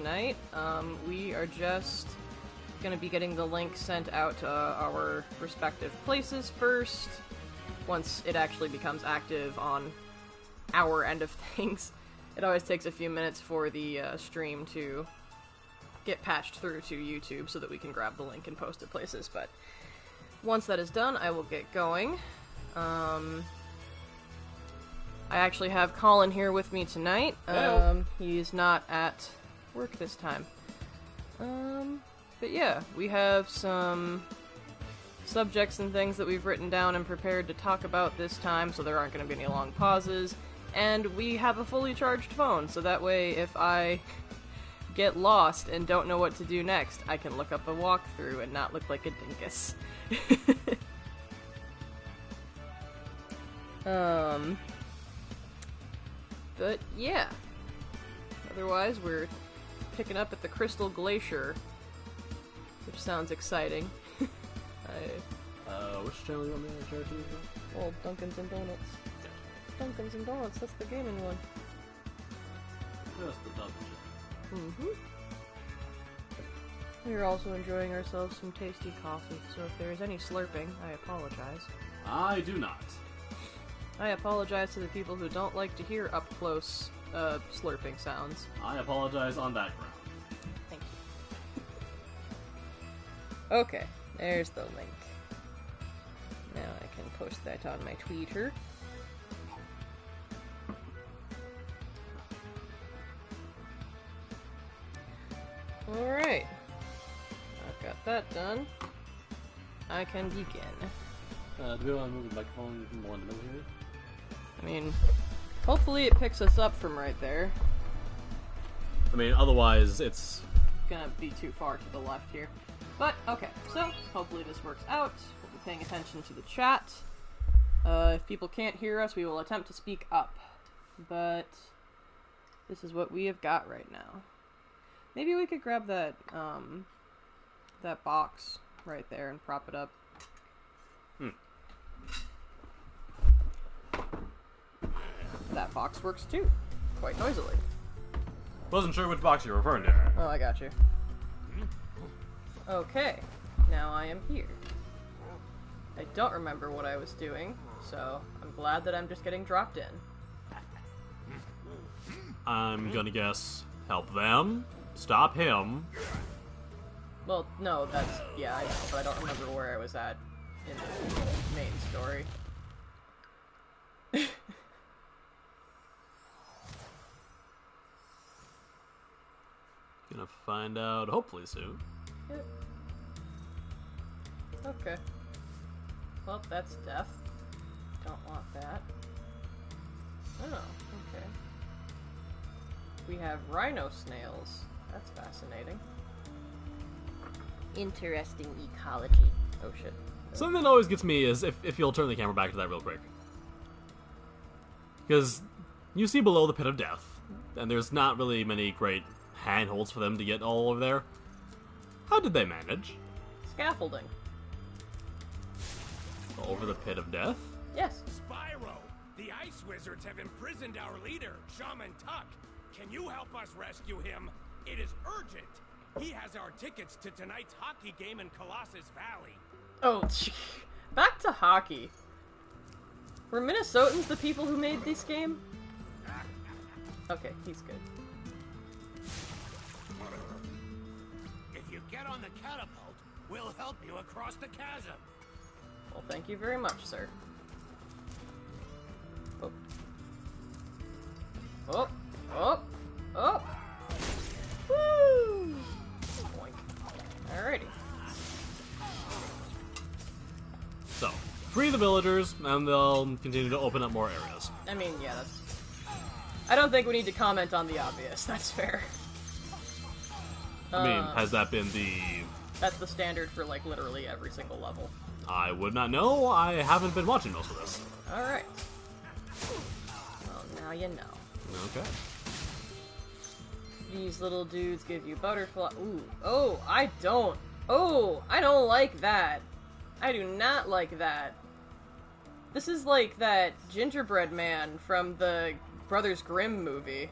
tonight. We are just going to be getting the link sent out to our respective places first, once it actually becomes active on our end of things. It always takes a few minutes for the stream to get patched through to YouTube so that we can grab the link and post it places, but once that is done, I will get going. I actually have Colin here with me tonight. He's not at work this time. But yeah, we have some subjects and things that we've written down and prepared to talk about this time, so there aren't going to be any long pauses. And we have a fully charged phone, so that way if I get lost and don't know what to do next, I can look up a walkthrough and not look like a dingus. But yeah. Otherwise, we're picking up at the Crystal Glacier, which sounds exciting. Which channel do you want me to share to you? Well, Dunkin's and Donuts. Dunkin's and Donuts, that's the gaming one. Just the Dunkin' channel. We're also enjoying ourselves some tasty coffee, so if there is any slurping, I apologize. I do not. I apologize to the people who don't like to hear up-close, slurping sounds. I apologize on that ground. Thank you. Okay, there's the link. Now I can post that on my Twitter. Alright. I've got that done. I can begin. Do we want to move the microphone more in the middle here? I mean, hopefully it picks us up from right there. I mean, otherwise it's Gonna be too far to the left here. But, okay, so hopefully this works out. We'll be paying attention to the chat. If people can't hear us, we will attempt to speak up. But this is what we have got right now. Maybe we could grab that, that box right there and prop it up. That box works too, quite noisily. Wasn't sure which box you were referring to. Oh, I got you. Okay, now I am here. I don't remember what I was doing, so I'm glad that I'm just getting dropped in. I'm gonna guess help them, stop him. Well, no, that's... yeah, I know, but I don't remember where I was at in the main story. Gonna find out hopefully soon. Yep. Okay. Well, that's death. Don't want that. Oh, okay. We have rhino snails. That's fascinating. Interesting ecology. Oh shit. Something that always gets me is if you'll turn the camera back to that real quick. Because you see below the pit of death, and there's not really many great handholds for them to get all over there. How did they manage? Scaffolding. Over the pit of death? Yes. Spyro, the ice wizards have imprisoned our leader, Shaman Tuck. Can you help us rescue him? It is urgent. He has our tickets to tonight's hockey game in Colossus Valley. Oh, back to hockey. Were Minnesotans the people who made this game? Okay, he's good. If you get on the catapult, we'll help you across the chasm. Well, thank you very much, sir. Oh. Oh! Oh! Oh! Woo! Boink. Alrighty. So, free the villagers, and they'll continue to open up more areas. I mean, yeah, that's... I don't think we need to comment on the obvious, that's fair. I mean, has that been the... That's the standard for, like, literally every single level. I would not know. I haven't been watching most of this. Alright. Well, now you know. Okay. These little dudes give you butterfly... Ooh. Oh, I don't... Oh, I don't like that. I do not like that. This is like that gingerbread man from the Brothers Grimm movie.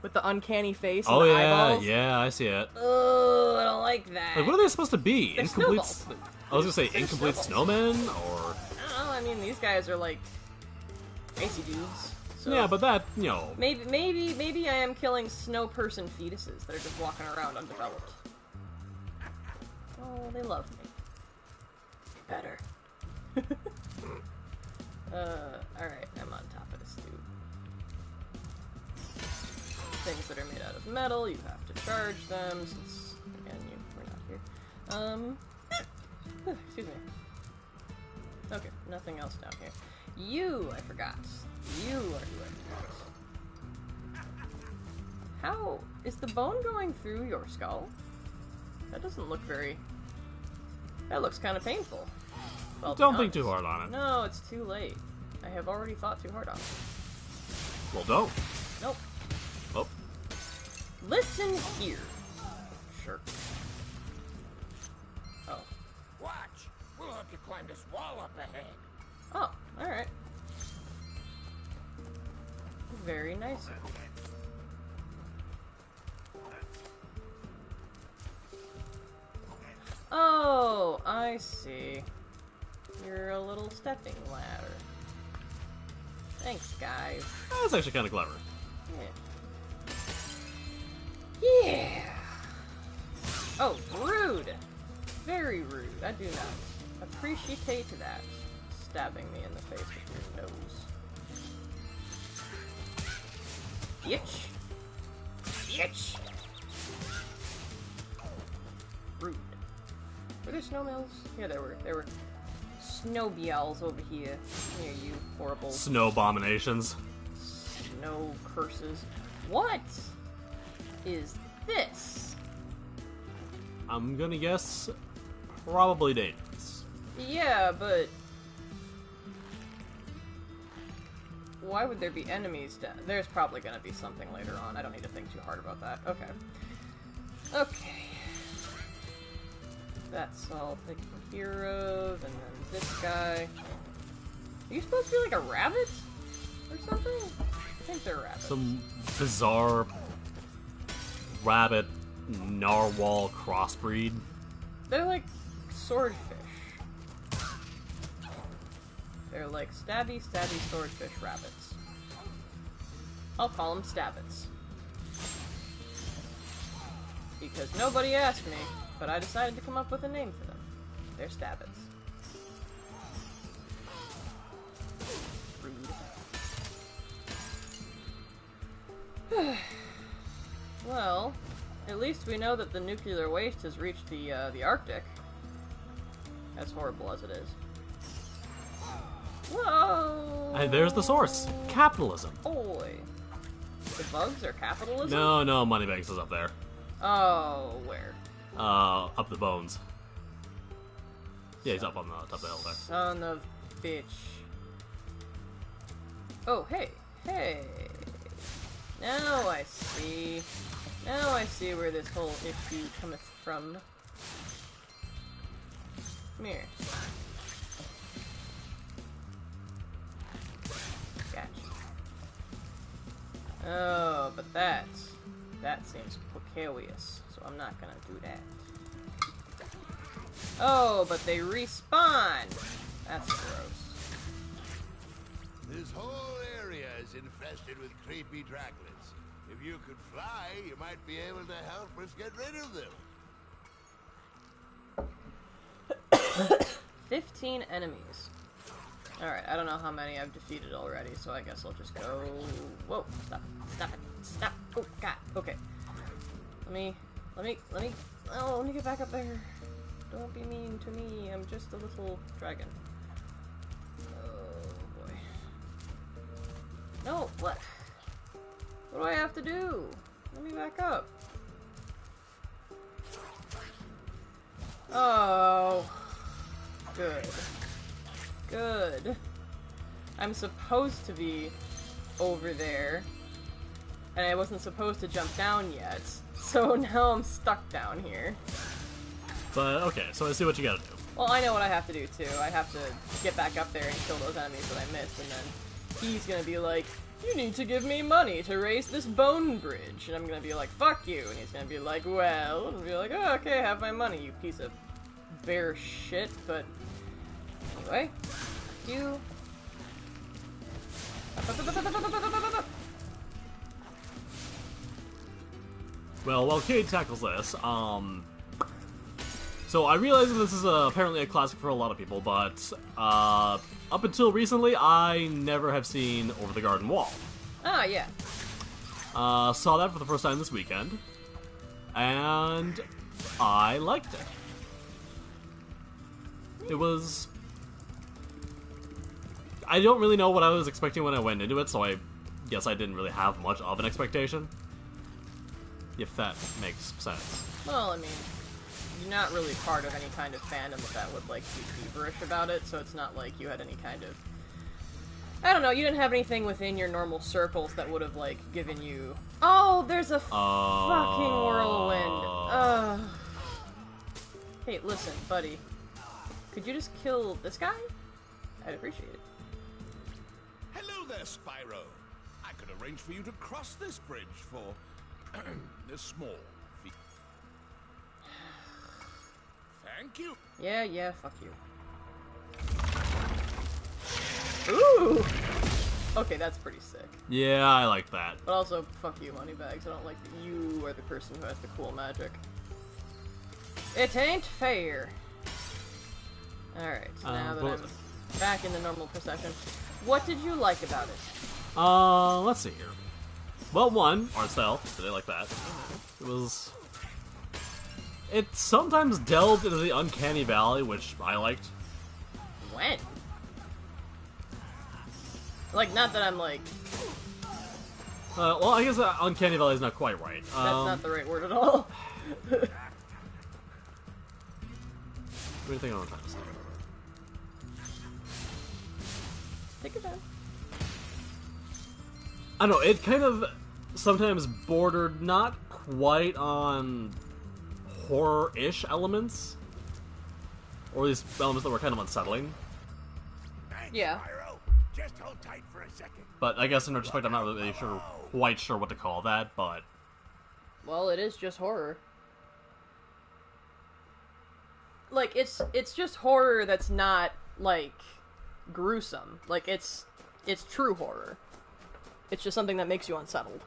with the uncanny face and Oh the yeah, eyeballs. yeah, I see it. Oh, I don't like that. Like, what are they supposed to be? They're Incomplete. snowballs. I was gonna say They're incomplete snowballs. snowmen, or I don't know. I mean, these guys are like icy dudes. So yeah, but that, you know, maybe I am killing snow person fetuses that are just walking around undeveloped. Oh, they love me. Better. Alright, I'm on top of this dude. Things that are made out of metal, you have to charge them, since, again, we're not here. Excuse me. Okay, nothing else down here. You, I forgot. You are who I forgot. How is the bone going through your skull? That doesn't look very... That looks kind of painful. Well, don't think too hard on it. No, it's too late. I have already thought too hard on it. Well, don't. Nope. Oh. Listen here. Sure. Oh. Watch! We'll have to climb this wall up ahead. Oh, alright. Very nice. Oh, I see. You're a little stepping ladder. Thanks, guys. That's actually kind of clever. Yeah. Yeah. Oh, rude. Very rude. I do not appreciate that. Stabbing me in the face with your nose. Bitch. Bitch. Rude. Were there snow mills? Yeah, there were. There were snow beals over here. Near you, horrible Snow abominations. snow curses. What is this? I'm gonna guess probably dangerous. Yeah, but why would there be enemies down? There's probably gonna be something later on. I don't need to think too hard about that. Okay. Okay. That's all taken care of, and then this guy. Are you supposed to be like a rabbit? Or something? I think they're rabbits. Some bizarre rabbit narwhal crossbreed. They're like swordfish. They're like stabby swordfish rabbits. I'll call them stabbits. Because nobody asked me, but I decided to come up with a name for them. They're stabbits. Rude. Well, at least we know that the nuclear waste has reached the Arctic. As horrible as it is. Whoa! And there's the source. Capitalism. Boy. The bugs are capitalism? No, Moneybags is up there. Oh, where? Up the bones. Yeah, he's up on the top of the hill there. Son of bitch. Oh, hey. Hey. Now I see. Now I see where this whole issue cometh from. Come here. Gotcha. Oh, but that seems precarious, so I'm not gonna do that. Oh, but they respawn! That's gross. This whole area is infested with creepy draglets. If you could fly, you might be able to help us get rid of them. 15 enemies. Alright, I don't know how many I've defeated already, so I guess I'll just go... Whoa, stop, stop it, stop. Oh, God, okay. Let me get back up there. Don't be mean to me, I'm just a little dragon. Oh, boy. No, what? What do I have to do? Let me back up. Oh. Good. Good. I'm supposed to be over there. And I wasn't supposed to jump down yet. So now I'm stuck down here. But, okay, so I see what you gotta do. Well, I know what I have to do, too. I have to get back up there and kill those enemies that I missed, and then he's gonna be like, you need to give me money to raise this bone bridge. And I'm gonna be like, fuck you. And he's gonna be like, well, and be like, oh, okay, have my money, you piece of bear shit. But anyway, you. Well, while Cade tackles this, so I realize that this is apparently a classic for a lot of people, but up until recently, I never have seen Over the Garden Wall. Ah, yeah. Saw that for the first time this weekend, and I liked it. It was... I don't really know what I was expecting when I went into it, so I guess I didn't really have much of an expectation. If that makes sense. Well, I mean, you're not really part of any kind of fandom that would, like, be feverish about it, so it's not like you had any kind of... I don't know, you didn't have anything within your normal circles that would have, like, given you... Oh, there's a fucking whirlwind. Ugh. Hey, listen, buddy. Could you just kill this guy? I'd appreciate it. Hello there, Spyro. I could arrange for you to cross this bridge for a small fee. Thank you. Yeah, fuck you. Ooh! Okay, that's pretty sick. Yeah, I like that. But also, fuck you, Moneybags. I don't like that you are the person who has the cool magic. It ain't fair. Alright, so now that I'm back in the normal procession, what did you like about it? Let's see here. Well, one, art style. Did I like that? It was... It sometimes delved into the uncanny valley, which I liked. When? Like, not that I'm like... Well, I guess uncanny valley is not quite right. That's not the right word at all. What do you think I'm trying to say? Take your time. I don't know, it kind of sometimes bordered not quite on horror-ish elements, or at least elements that were kind of unsettling. Thanks, Yeah. Spyro. Just hold tight for a second. But I guess in retrospect, I'm not really quite sure what to call that, but... Well, it is just horror. Like, it's just horror that's not, like, gruesome. Like, it's true horror. It's just something that makes you unsettled.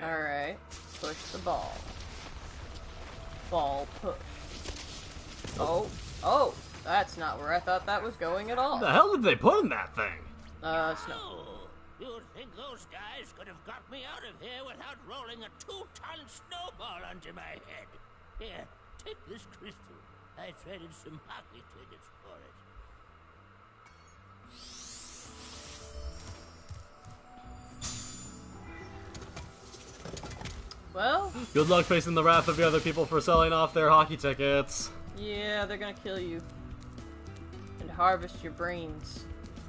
Alright. Push the ball. Ball push. Oh! That's not where I thought that was going at all. What the hell did they put in that thing? Snow. You'd think those guys could have got me out of here without rolling a 2-ton snowball onto my head. Here, take this crystal. I traded some hockey tickets for it. Well, Good luck facing the wrath of the other people for selling off their hockey tickets. yeah, they're gonna kill you. And harvest your brains.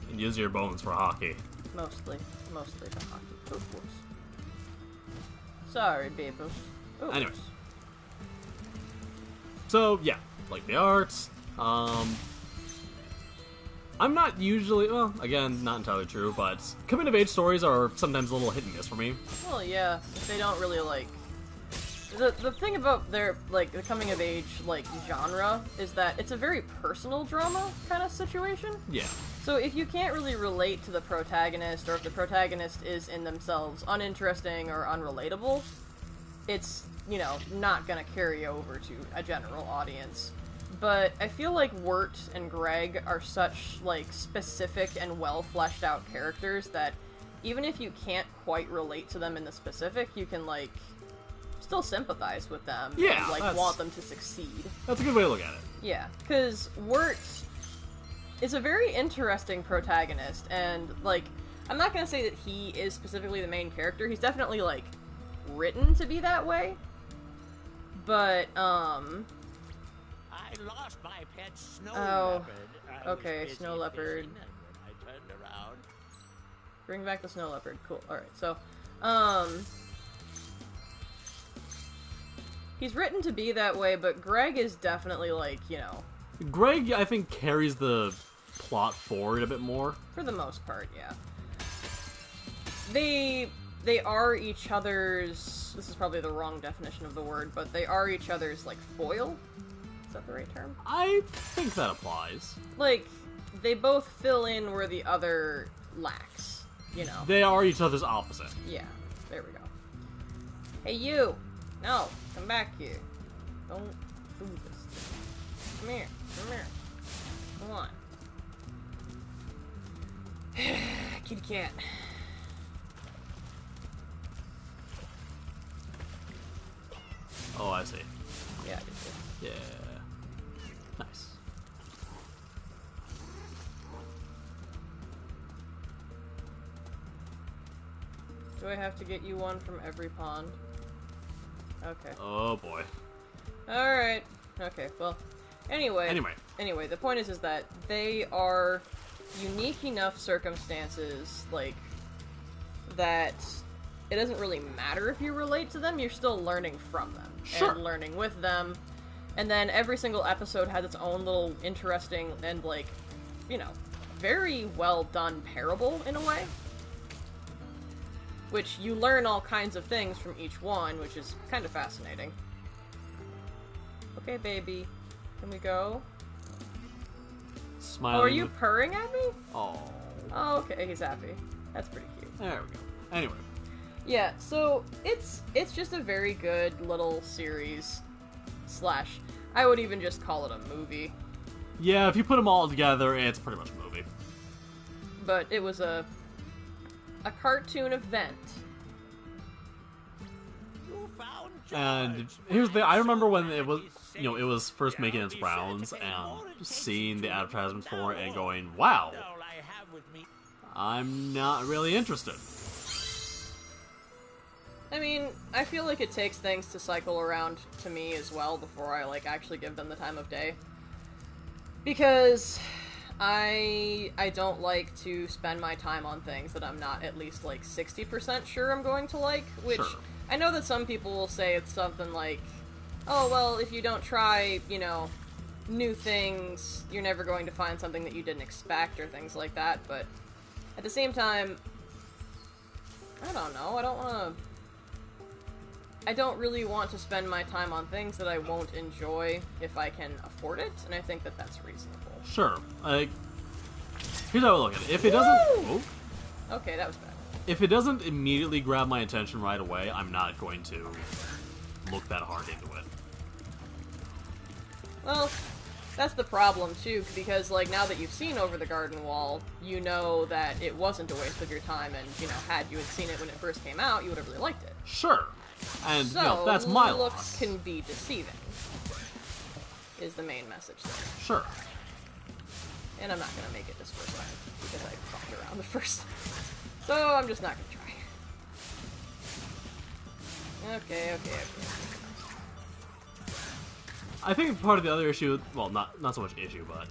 And use your bones for hockey. Mostly for hockey. Of course. Sorry, babos. Oops. Anyways. So, yeah. Like the art. I'm not usually... Well, again, not entirely true, but coming-of-age stories are sometimes a little hit and miss for me. Well, yeah, they don't really, like... The thing about their, like, the coming-of-age, like, genre is that it's a very personal drama kind of situation. Yeah. So if you can't really relate to the protagonist, or if the protagonist is in themselves uninteresting or unrelatable, it's, you know, not gonna carry over to a general audience. But I feel like Wirt and Greg are such, like, specific and well-fleshed-out characters that even if you can't quite relate to them in the specific, you can, like, still sympathize with them Yeah, and, like, that's- want them to succeed. That's a good way to look at it. Yeah, because Wirt is a very interesting protagonist, and, like, I'm not gonna say that he is specifically the main character. He's definitely, like, written to be that way. But, I lost my pet snow leopard. I was okay, busy snow leopard. fishing, and when I turned around, Bring back the snow leopard. Cool. Alright, so, he's written to be that way, but Greg is definitely, like, you know, Greg, I think, carries the plot forward a bit more. For the most part, yeah. They are each other's... This is probably the wrong definition of the word, but they are each other's, like, foil? Is that the right term? I think that applies. Like, they both fill in where the other lacks, you know? They are each other's opposite. Yeah, there we go. Hey, you! No, come back here. Don't do this. Come here, come here. Come on. Kitty cat. Oh, I see. Yeah, I did too. Yeah. Nice. Do I have to get you one from every pond? Okay. Oh boy. Alright. Okay, well. Anyway, the point is that they are unique enough circumstances, like, that it doesn't really matter if you relate to them, you're still learning from them. Sure. And learning with them. And then every single episode has its own little interesting and, like, you know, very well done parable, in a way. Which you learn all kinds of things from each one, which is kind of fascinating. Okay, baby. Can we go? Smiling. Oh, are you purring at me? Oh. Oh, okay, he's happy. That's pretty cute. There we go. Anyway. Yeah, so it's just a very good little series slash, I would even just call it a movie. Yeah, if you put them all together, it's pretty much a movie. But it was a cartoon event. And here's the I remember when it was, you know, it was first making its rounds and seeing the advertisements for it and going, wow, I'm not really interested. I mean, I feel like it takes things to cycle around to me as well before I, like, actually give them the time of day. Because I don't like to spend my time on things that I'm not at least, like, 60% sure I'm going to like, which Sure. I know that some people will say it's something like, oh, well, if you don't try, you know, new things, you're never going to find something that you didn't expect, or things like that, but at the same time, I don't know, I don't really want to spend my time on things that I won't enjoy if I can afford it, and I think that that's reasonable. Sure. Here's how I look at it. If it doesn't... Oh, Okay, that was bad. if it doesn't immediately grab my attention right away, I'm not going to look that hard into it. Well, that's the problem, too, because, like, now that you've seen Over the Garden Wall, you know that it wasn't a waste of your time, and, you know, had you had seen it when it first came out, you would have really liked it. Sure. And, So, you know, that's my looks loss. can be deceiving, is the main message there. Sure. And I'm not gonna make it this first time, because I fucked around the first time. So, I'm just not gonna try. Okay. I think part of the other issue, well, not so much issue, but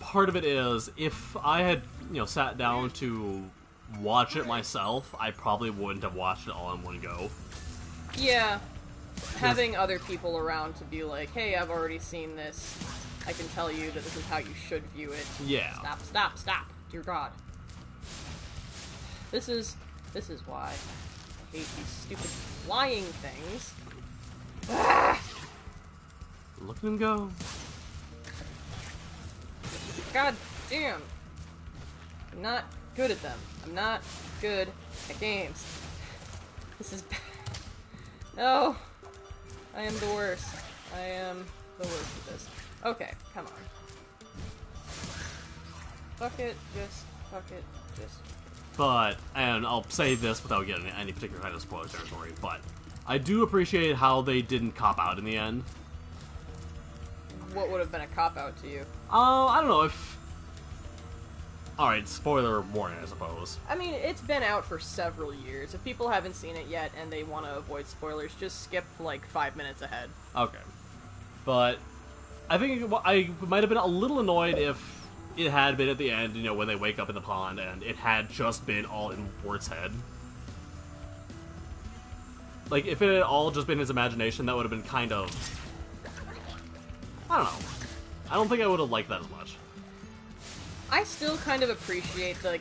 part of it is if I had, you know, sat down to watch it myself, I probably wouldn't have watched it all in one go. Yeah. Having other people around to be like, hey, I've already seen this. I can tell you that this is how you should view it. Yeah. Stop. Dear God. This is why I hate these stupid flying things. Ah! Look at him go. God damn. I'm not good at them. I'm not good at games. This is bad. No. I am the worst. I am the worst at this. Okay, come on. Fuck it, just... But, and I'll say this without getting any particular kind of spoiler territory, but I do appreciate how they didn't cop out in the end. What would have been a cop-out to you? I don't know if... Alright, spoiler warning, I suppose. I mean, it's been out for several years. If people haven't seen it yet and they want to avoid spoilers, just skip, like, 5 minutes ahead. Okay. But I think I might have been a little annoyed if it had been at the end, you know, when they wake up in the pond, and it had just been all in Wirt's head. Like, if it had all just been his imagination, that would have been kind of... I don't know. I don't think I would have liked that as much. I still kind of appreciate the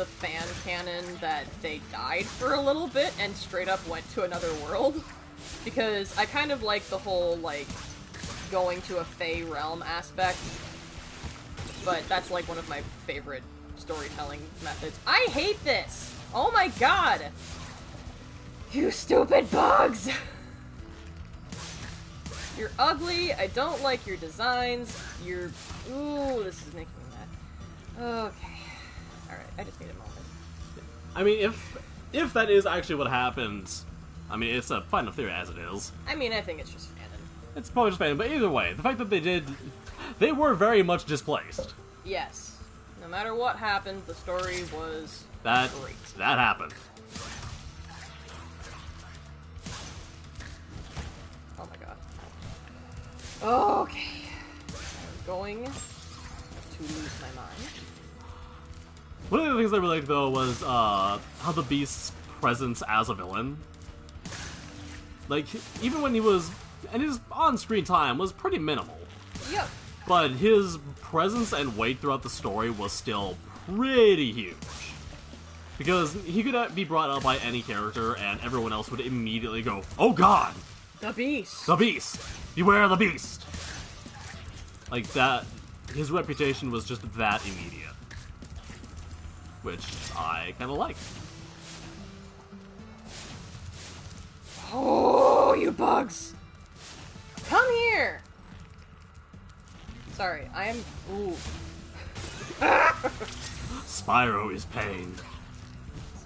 fan canon that they died for a little bit and straight up went to another world, because I kind of like the whole like going to a Fey realm aspect. But that's like one of my favorite storytelling methods. I hate this! Oh my god! You stupid bugs! You're ugly, I don't like your designs, you're... Ooh, this is making me mad. Okay. Alright, I just need a moment. I mean, if that is actually what happens, I mean, it's a fine enough theory as it is. I mean, I think it's just canon. It's probably just canon, but either way, the fact that they were very much displaced. Yes. No matter what happened, the story was great. That happened. Oh my god. Okay. I'm going to lose my mind. One of the things I really liked, though, was how the Beast's presence as a villain. Like, even when he was... And his on-screen time was pretty minimal. Yep. But his presence and weight throughout the story was still pretty huge. Because he could be brought up by any character, and everyone else would immediately go, "Oh god! The Beast! The Beast! Beware the Beast!" Like that, his reputation was just that immediate. Which I kinda like. Oh, you bugs! Come here! Sorry, I am... Ooh. Spyro is pain.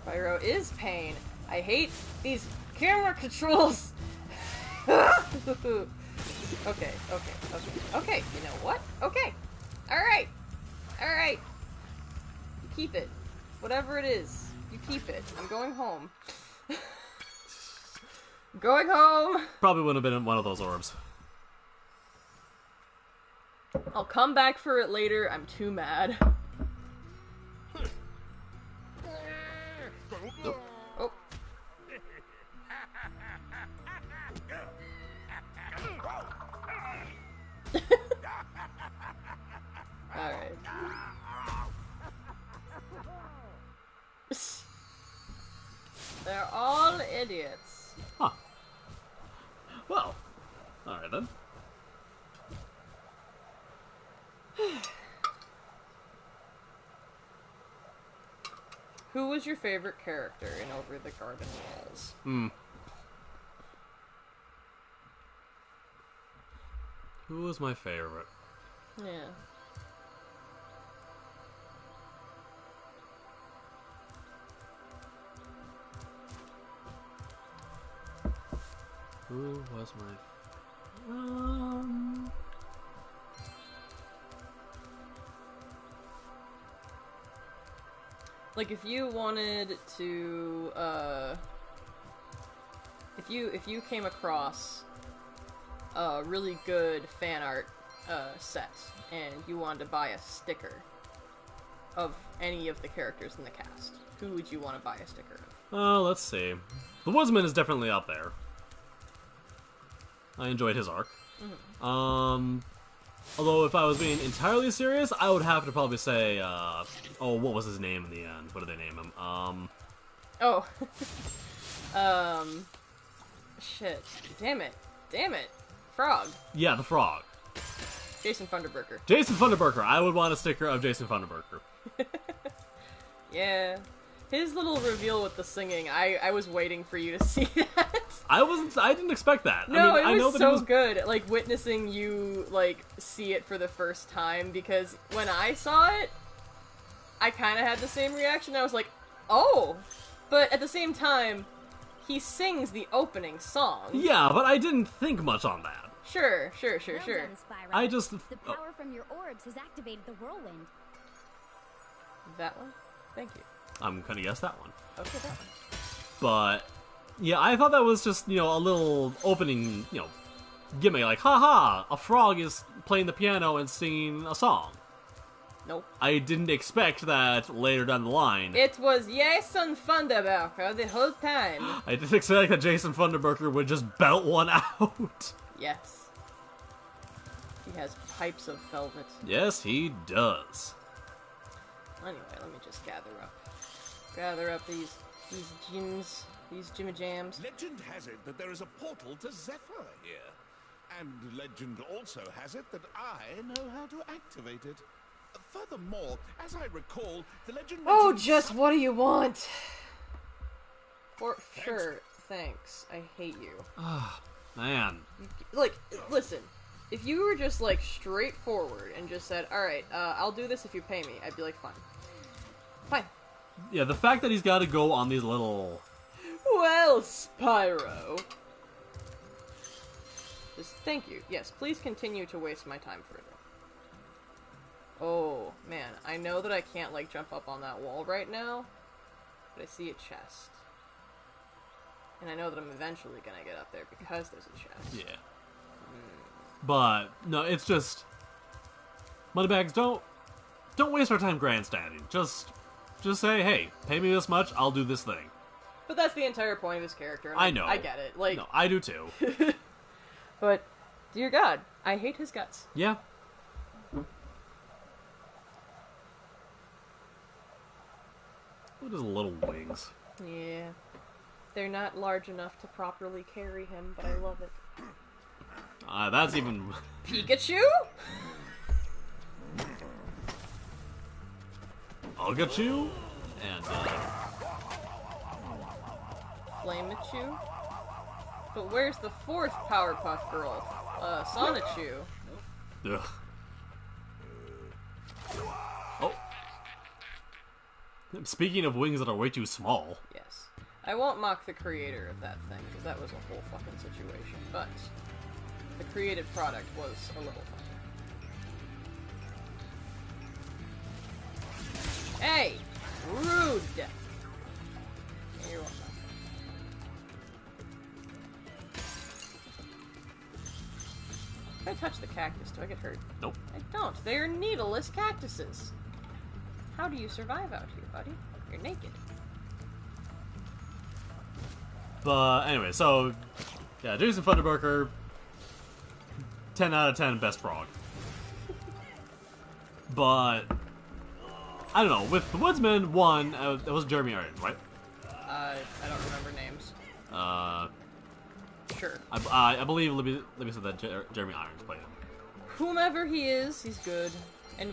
Spyro is pain. I hate these camera controls! Okay. You know what? Okay. Alright. Alright. You keep it. Whatever it is, you keep it. I'm going home. Going home! Probably wouldn't have been one of those orbs. I'll come back for it later. I'm too mad. Oh. Alright. They're all idiots. Huh. Well, alright then. Who was your favorite character in Over the Garden Walls? Who was my favorite? Yeah. Who was my... Like, if you wanted to, if you came across a really good fan art, set, and you wanted to buy a sticker of any of the characters in the cast, who would you want to buy a sticker of? Let's see. The Woodsman is definitely up there. I enjoyed his arc. Mm-hmm. Although if I was being entirely serious, I would have to probably say, oh, what was his name in the end? What did they name him? Oh. Shit. Damn it. Frog. Yeah, the frog. Jason Funderburker. Jason Funderburker. I would want a sticker of Jason Funderburker. Yeah. His little reveal with the singing, I was waiting for you to see that. I didn't expect that. No, I mean, it was so good, like, witnessing you, like, see it for the first time, because when I saw it, I kind of had the same reaction. I was like, oh! But at the same time, he sings the opening song. Yeah, but I didn't think much on that. Sure. Well done, Spyro. I just... The power from your orbs has activated the whirlwind. That one? Thank you. I'm gonna guess that one. Okay, that one. But, yeah, I thought that was just, a little opening, gimmick. Like, haha, a frog is playing the piano and singing a song. Nope. I didn't expect that later down the line. It was Jason Funderburker the whole time. I didn't expect that Jason Funderburker would just belt one out. Yes. He has pipes of velvet. Yes, he does. Anyway, let me just gather up these gyms, these jams. Legend has it that there is a portal to Zephyr here. And legend also has it that I know how to activate it. Furthermore, as I recall, the legend Oh, mentions just what do you want? For sure, thanks. I hate you. Man. Like, listen. If you were just, like, straightforward and just said, alright, I'll do this if you pay me, I'd be like, fine. Fine. Yeah, the fact that he's got to go on these little... Well, Spyro. Just thank you. Yes, please continue to waste my time further. Oh, man. I know that I can't, like, jump up on that wall right now, but I see a chest. And I know that I'm eventually gonna get up there because there's a chest. Yeah. But, no, it's just... Moneybags, don't waste our time grandstanding. Just say, hey, pay me this much, I'll do this thing. But that's the entire point of his character. And I know. I get it. Like, No, I do too. but, dear God, I hate his guts. Yeah. Look at his little wings. Yeah. They're not large enough to properly carry him, but I love it. That's even... Pikachu? Ugachu? And, Flameachu? But where's the fourth Powerpuff Girl? Sonichu. Ugh. Oh. Speaking of wings that are way too small. Yes. I won't mock the creator of that thing, because that was a whole fucking situation, but the created product was a little funny. Hey! Rude! Yeah, you're welcome. If I touch the cactus, do I get hurt? Nope. I don't. They are needleless cactuses. How do you survive out here, buddy? You're naked. But anyway, so yeah, Jason Funderburker, 10 out of 10 best frog. But I don't know. With the Woodsman, one, that was Jeremy Irons, right? I don't remember names. Sure. I believe Libby said that Jeremy Irons played him. Whomever he is, he's good. And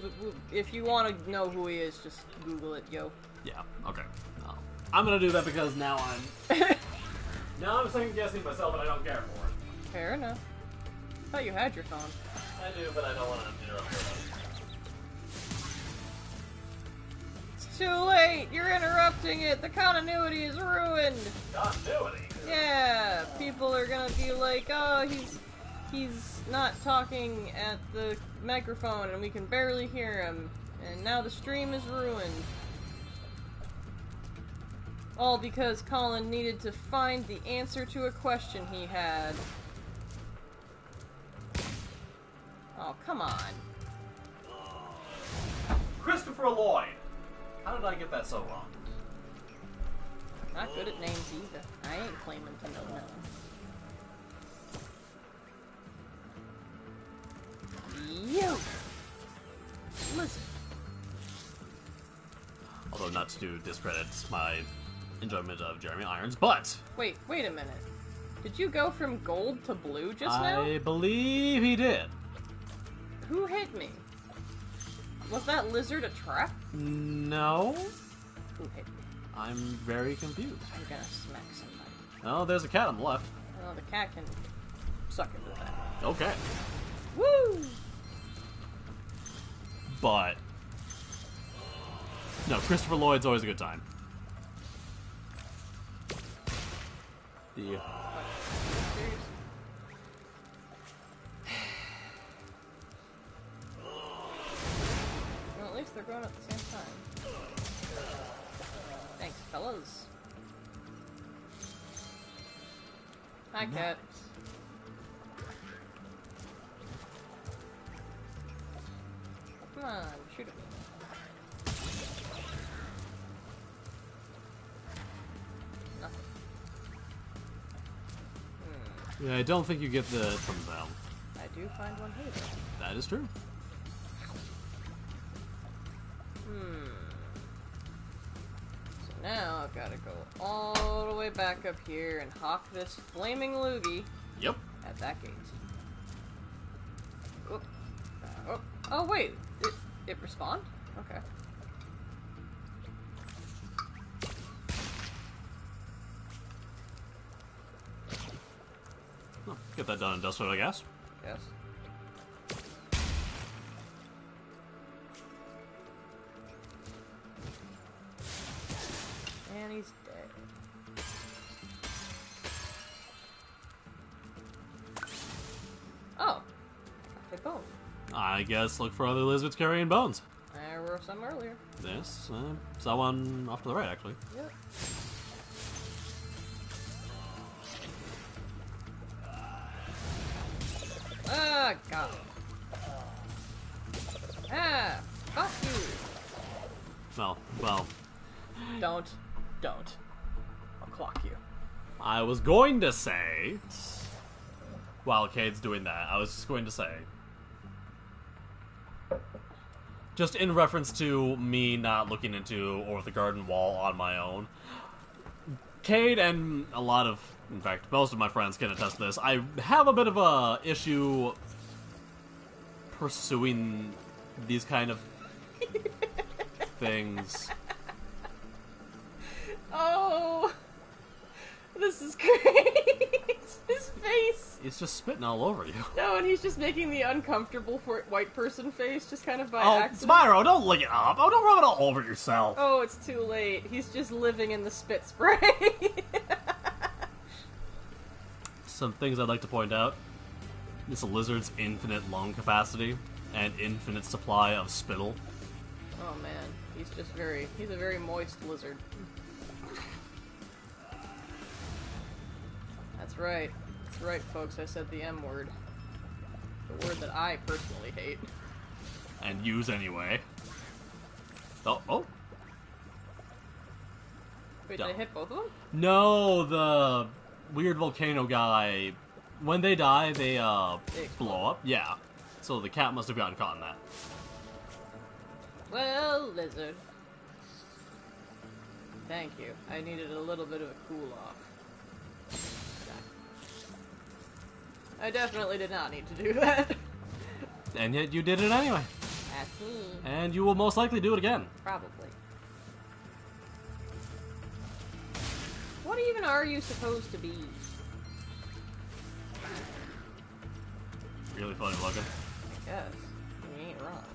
if you want to know who he is, just Google it, yo. Yeah. Okay. I'm gonna do that because now I'm second guessing myself, and I don't care for it. Fair enough. I thought you had your phone. I do, but I don't want to interrupt your phone. It's too late! You're interrupting it! The continuity is ruined! Continuity. Yeah! People are gonna be like, oh, he's not talking at the microphone and we can barely hear him. And now the stream is ruined. All because Colin needed to find the answer to a question he had. Oh, come on. Christopher Lloyd. How did I get that so wrong? Not good at names either. I ain't claiming to know nothing. You! Listen. Although not to discredit my enjoyment of Jeremy Irons, but Wait a minute. Did you go from gold to blue just now? I believe he did. Who hit me? Was that lizard a trap? No, Who hit me? I'm very confused. I'm gonna smack somebody. Oh, there's a cat on the left. Oh, the cat can suck into that. Okay, Woo! but no, Christopher Lloyd's always a good time. The Well, at least they're going at the same time. Thanks, fellas. Hi, cat. Come on, shoot at me. Nothing. yeah, I don't think you get the from them. I do find one here, though. That is true. So now I've got to go all the way back up here and hawk this flaming loogie Yep. at that gate. Whoop. Oh. Oh, wait. It respawned? Okay. Oh, get that done industrial, I guess. Yes. And he's dead. Oh. A bone. I guess look for other lizards carrying bones. There were some earlier. Yes, saw one off to the right, actually. Yep. Ah, got him. Ah, fuck you. Well, Don't. I'll clock you. I was going to say, while Cade's doing that, I was just going to say, just in reference to me not looking into Over the Garden Wall on my own, Cade and a lot of, in fact, most of my friends can attest to this, I have a bit of a issue pursuing these kind of things. Oh, this is great. His face. It's just spitting all over you. No, and he's just making the uncomfortable white person face, just kind of by Oh, accident. Spyro, don't lick it up. Oh, don't rub it all over yourself. Oh, it's too late. He's just living in the spit spray. Some things I'd like to point out. This lizard's infinite lung capacity and infinite supply of spittle. Oh man, he's a very moist lizard. That's right, folks, I said the M word. The word that I personally hate. And use anyway. Oh. Wait, did I hit both of them? No, the weird volcano guy, when they die, they explode. blow up. Yeah. So the cat must have gotten caught in that. Well, lizard. Thank you. I needed a little bit of a cool off. I definitely did not need to do that. And yet you did it anyway. That's me. And you will most likely do it again. Probably. What even are you supposed to be? Really funny looking. I guess. You ain't wrong.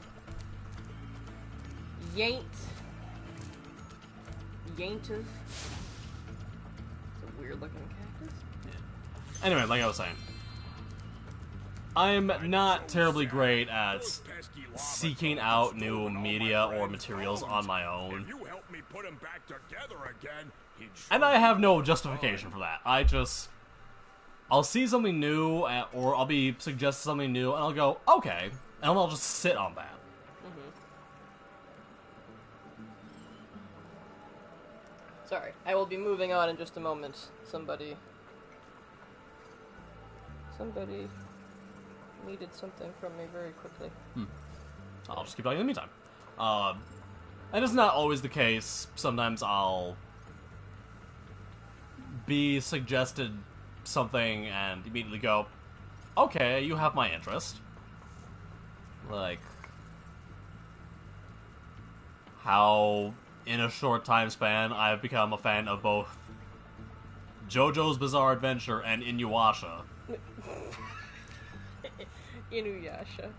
Yaintive. It's a weird looking cactus. Yeah. Anyway, like I was saying, I'm not terribly great at seeking out new media or materials on my own. If you help me put 'em back together again, he'd And I have no justification for that. I'll see something new, or I'll be suggested something new, and I'll go, okay, and I'll just sit on that. Sorry, I will be moving on in just a moment. Somebody needed something from me very quickly. I'll just keep talking in the meantime. And it's not always the case. Sometimes I'll be suggested something and immediately go, okay, you have my interest. Like, how in a short time span I've become a fan of both JoJo's Bizarre Adventure and Inuyasha. Inuyasha.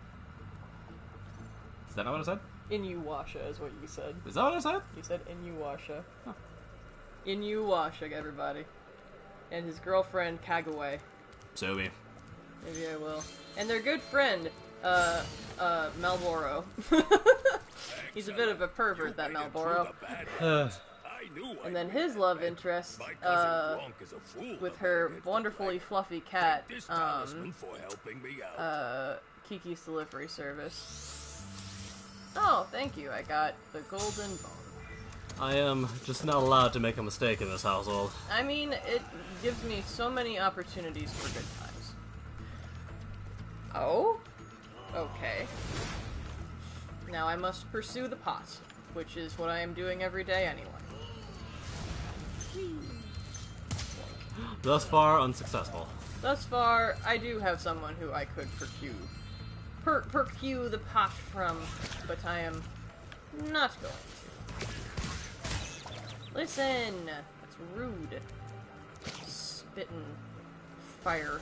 Is that not what I said? Inuyasha is what you said. Is that what I said? You said Inuyasha. Huh. Inuyasha, everybody. And his girlfriend, Kagaway. Sobi. Maybe I will. And their good friend, Malboro. He's a bit of a pervert, that Malboro. And then his love interest, with her wonderfully fluffy cat, Kiki's delivery service. Oh, thank you, I got the golden bone. I am just not allowed to make a mistake in this household. I mean, it gives me so many opportunities for good times. Oh? Okay. Now I must pursue the pot, which is what I am doing every day anyway. Thus far, unsuccessful. Thus far, I do have someone who I could procure the pot from, but I am not going to. Listen! That's rude. Spitting fire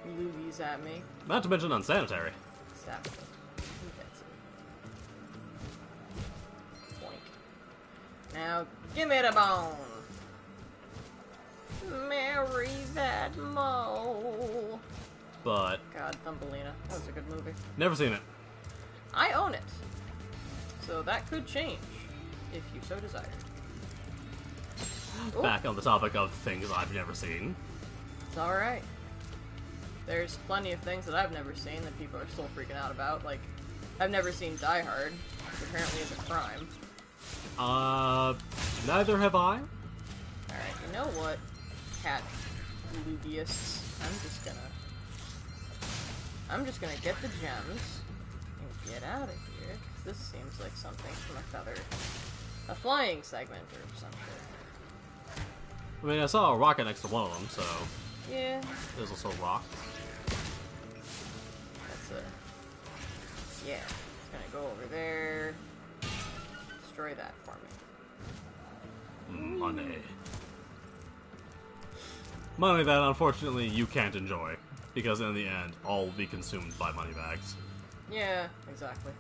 loogies at me. Not to mention unsanitary. Exactly. Who gets it? Boink. Now, give me the bone! Marry that mole! But God, Thumbelina. That was a good movie. never seen it. I own it. So that could change, if you so desired. Ooh, Back on the topic of things I've never seen. it's alright. There's plenty of things that I've never seen that people are still freaking out about. Like, I've never seen Die Hard, which apparently is a crime. Neither have I. Alright, you know what? Cat loogyists. I'm just gonna get the gems and get out of here. 'Cause this seems like something from a flying segment or something. I mean, I saw a rocket next to one of them, so Yeah, there's also a rock. that's a... Yeah, it's gonna go over there. Destroy that for me. Money. Money that, unfortunately, you can't enjoy. Because in the end, all will be consumed by money bags. Yeah, exactly.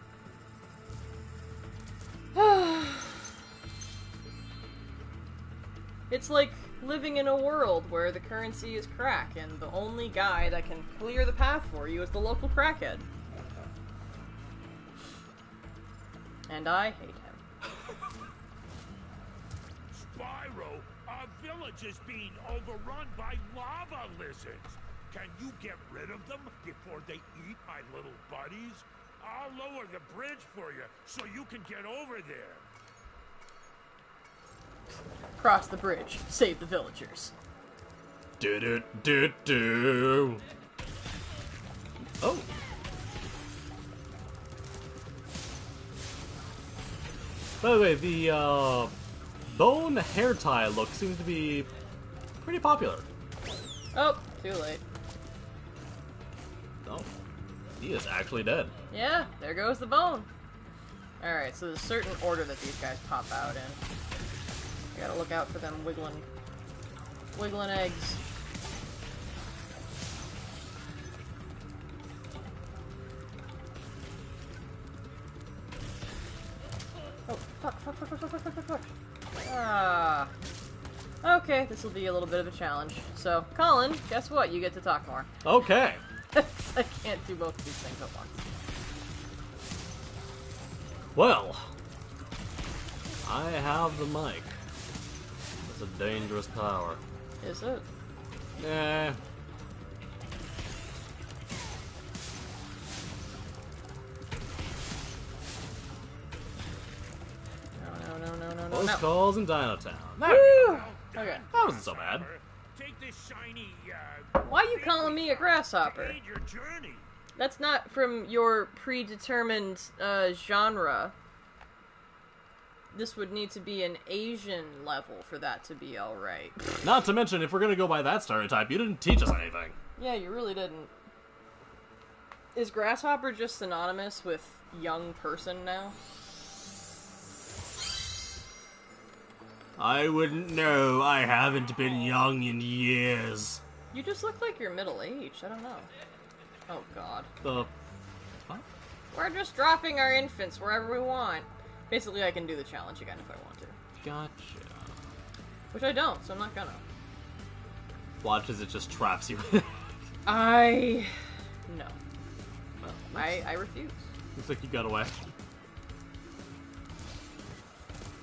It's like living in a world where the currency is crack, and the only guy that can clear the path for you is the local crackhead. And I hate him. Spyro, our village is being overrun by lava lizards. Can you get rid of them before they eat my little buddies? I'll lower the bridge for you so you can get over there. Cross the bridge. Save the villagers. Do. Oh. By the way, the bone hair tie look seems to be pretty popular. Oh, too late. Oh, he is actually dead. Yeah, there goes the bone. Alright, so there's a certain order that these guys pop out in. I gotta look out for them wiggling eggs. Oh, fuck. Ah. Okay, this will be a little bit of a challenge. So, Colin, guess what? You get to talk more. Okay. I can't do both of these things at once. Well, I have the mic. It's a dangerous power. Is it? Eh. No. Close calls in Dinotown. Woo! Okay. That wasn't so bad. Take this shiny, Why are you calling me a grasshopper? aid your journey. That's not from your predetermined genre. This would need to be an Asian level for that to be alright. Not to mention, if we're gonna go by that stereotype, you didn't teach us anything. Yeah, you really didn't. Is grasshopper just synonymous with young person now? I wouldn't know. I haven't been young in years. You just look like you're middle-aged. I don't know. Oh, God. The... What? We're just dropping our infants wherever we want. Basically, I can do the challenge again if I want to. Gotcha. Which I don't, so I'm not gonna. Watch as it just traps you. No. Well, I refuse. looks like you got away.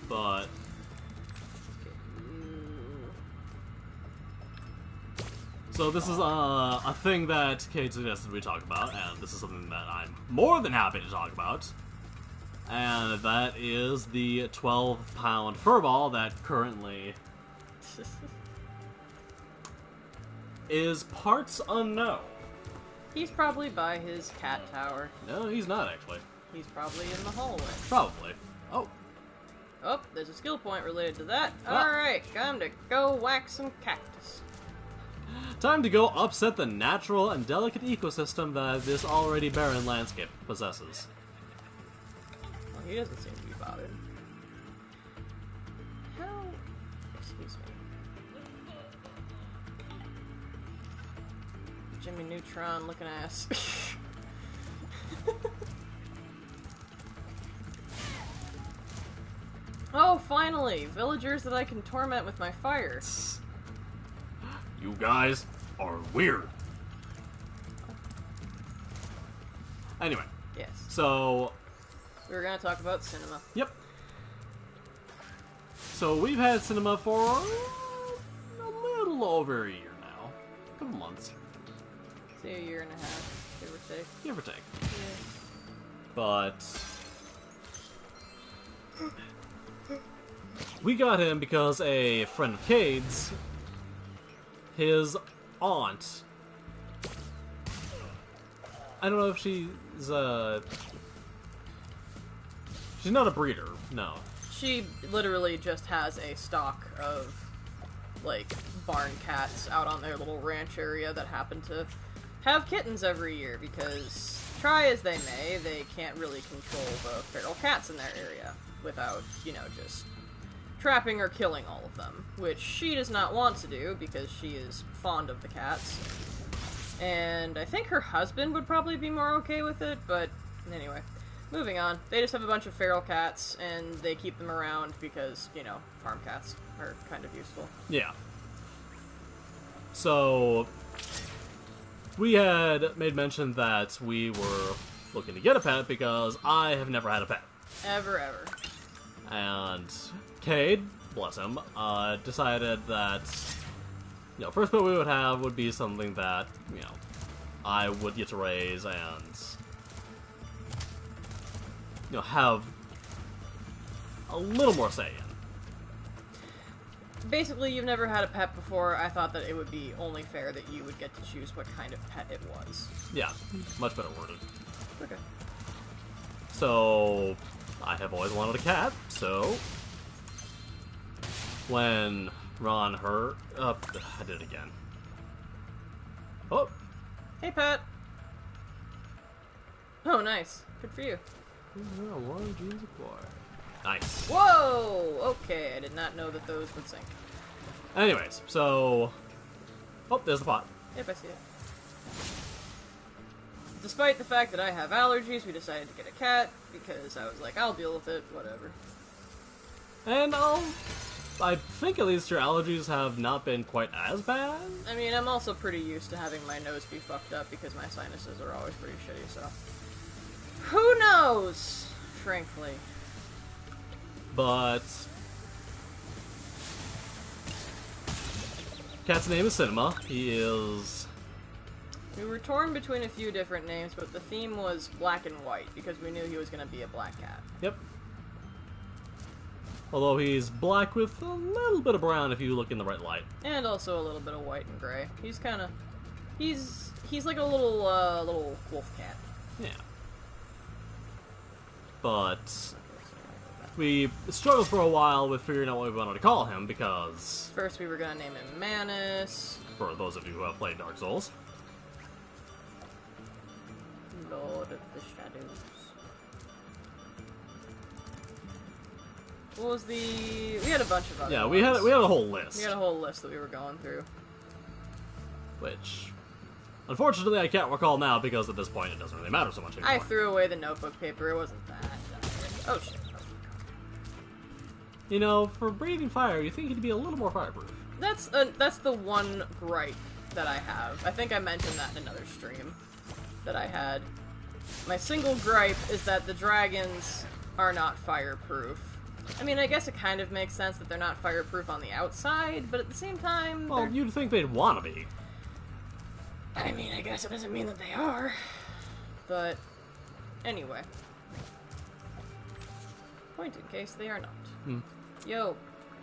But... So this is a thing that Cade suggested we talk about, and this is something that I'm more than happy to talk about. And that is the 12-pound furball that currently is parts unknown. He's probably by his cat tower. No, he's not actually. He's probably in the hallway. Probably. Oh. Oh, there's a skill point related to that. Ah. Alright, time to go whack some cactus. Time to go upset the natural and delicate ecosystem that this already barren landscape possesses. Well, he doesn't seem to be bothered. How... Excuse me. Jimmy Neutron looking ass. Oh, finally! Villagers that I can torment with my fire. You guys are weird. Anyway, Yes. so... We were gonna talk about cinema. Yep. So we've had cinema for a little over a year now. A couple months. Say a year and a half, give or take. Give or take. Yeah. But... we got him because a friend of Cade's, his aunt, I don't know if she's not a breeder, no. She literally just has a stock of, like, barn cats out on their little ranch area that happen to have kittens every year because, try as they may, they can't really control the feral cats in their area without, you know, just trapping or killing all of them, which she does not want to do because she is fond of the cats. And I think her husband would probably be more okay with it, but anyway. Moving on. They just have a bunch of feral cats, and they keep them around because, you know, farm cats are kind of useful. Yeah. So, we had made mention that we were looking to get a pet because I have never had a pet. Ever. And Cade, bless him, decided that, you know, first pet we would have would be something that, you know, I would get to raise and, you know, have a little more say in. Basically, you've never had a pet before. I thought that it would be only fair that you would get to choose what kind of pet it was. Yeah, much better worded. Okay. So, I have always wanted a cat, so when Ron heard... I did it again. Oh! Hey, pet! Oh, nice. Good for you. Yeah, one genes acquired. Nice. Whoa! Okay, I did not know that those would sync. Anyways, so... Oh, there's the pot. Yep, I see it. Despite the fact that I have allergies, we decided to get a cat, because I was like, I'll deal with it, whatever. And I think at least your allergies have not been quite as bad. I mean, I'm also pretty used to having my nose be fucked up, because my sinuses are always pretty shitty, so... Who knows? Frankly. But... Cat's name is Cinema. He is... We were torn between a few different names, but the theme was black and white, because we knew he was going to be a black cat. Yep. Although he's black with a little bit of brown if you look in the right light. And also a little bit of white and gray. He's kind of... He's like a little wolf cat. Yeah. But... we struggled for a while with figuring out what we wanted to call him, because... First we were going to name him Manus. For those of you who have played Dark Souls. Lord of the Shadows. What was the... We had a bunch of other Yeah, ones. we had a whole list. We had a whole list that we were going through. Which... unfortunately I can't recall now, because at this point it doesn't really matter so much anymore. I threw away the notebook paper. It wasn't that. Oh, shit. You know, for breathing fire, you think he'd be a little more fireproof. That's the one gripe that I have. I think I mentioned that in another stream that I had. My single gripe is that the dragons are not fireproof. I mean, I guess it kind of makes sense that they're not fireproof on the outside, but at the same time... Well, you'd think they'd want to be. I mean, I guess it doesn't mean that they are. But, anyway. Point in case they are not. Yo,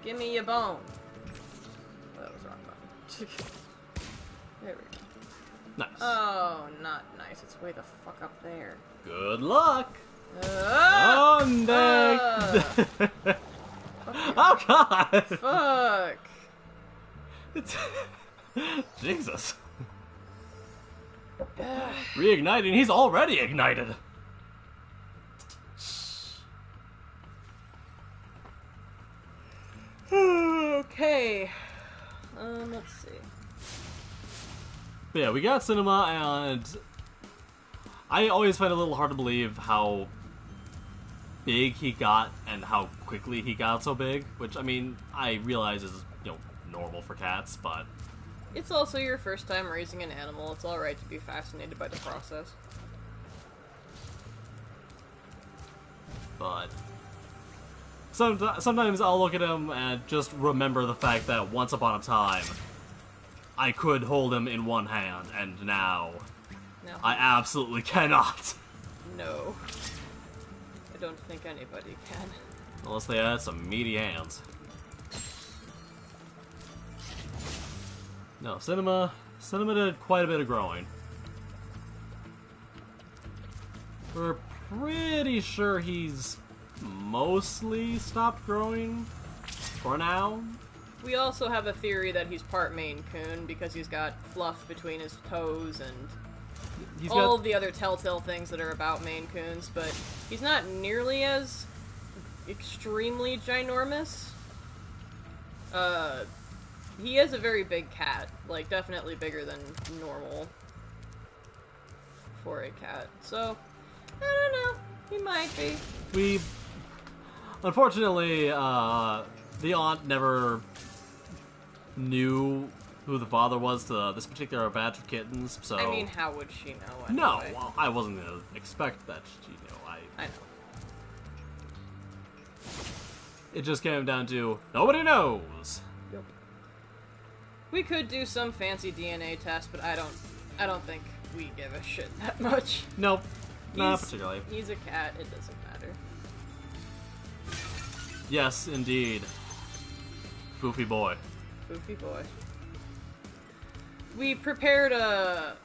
give me your bone. Oh, that was the wrong button. There we go. Nice. Oh, not nice. It's way the fuck up there. Good luck. Ah! Oh, no. Oh, God. Fuck. Jesus. Reigniting. He's already ignited. Okay. Let's see. But yeah, we got cinema, and I always find it a little hard to believe how big he got and how quickly he got so big. Which, I mean, I realize is, normal for cats, but It's also your first time raising an animal. It's alright to be fascinated by the process. But sometimes I'll look at him and just remember the fact that once upon a time, I could hold him in one hand, and now No. I absolutely cannot. No. I don't think anybody can. Unless they had some meaty hands. No, Cinema did quite a bit of growing. We're pretty sure he's mostly stopped growing for now. We also have a theory that he's part Maine Coon because he's got fluff between his toes and He's all got of the other telltale things that are about Maine Coons, but he's not nearly as extremely ginormous. He is a very big cat, like definitely bigger than normal for a cat. So, I don't know. He might be. we unfortunately the aunt never knew who the father was to this particular batch of kittens, so I mean, how would she know anyway? no, well, I wasn't gonna expect that she knew. I know. It just came down to nobody knows. Yep. We could do some fancy DNA test, but I don't think we give a shit that much. Nope, not He's- particularly. He's a cat, it doesn't matter. Yes, indeed. Goofy boy. Goofy boy. We prepared a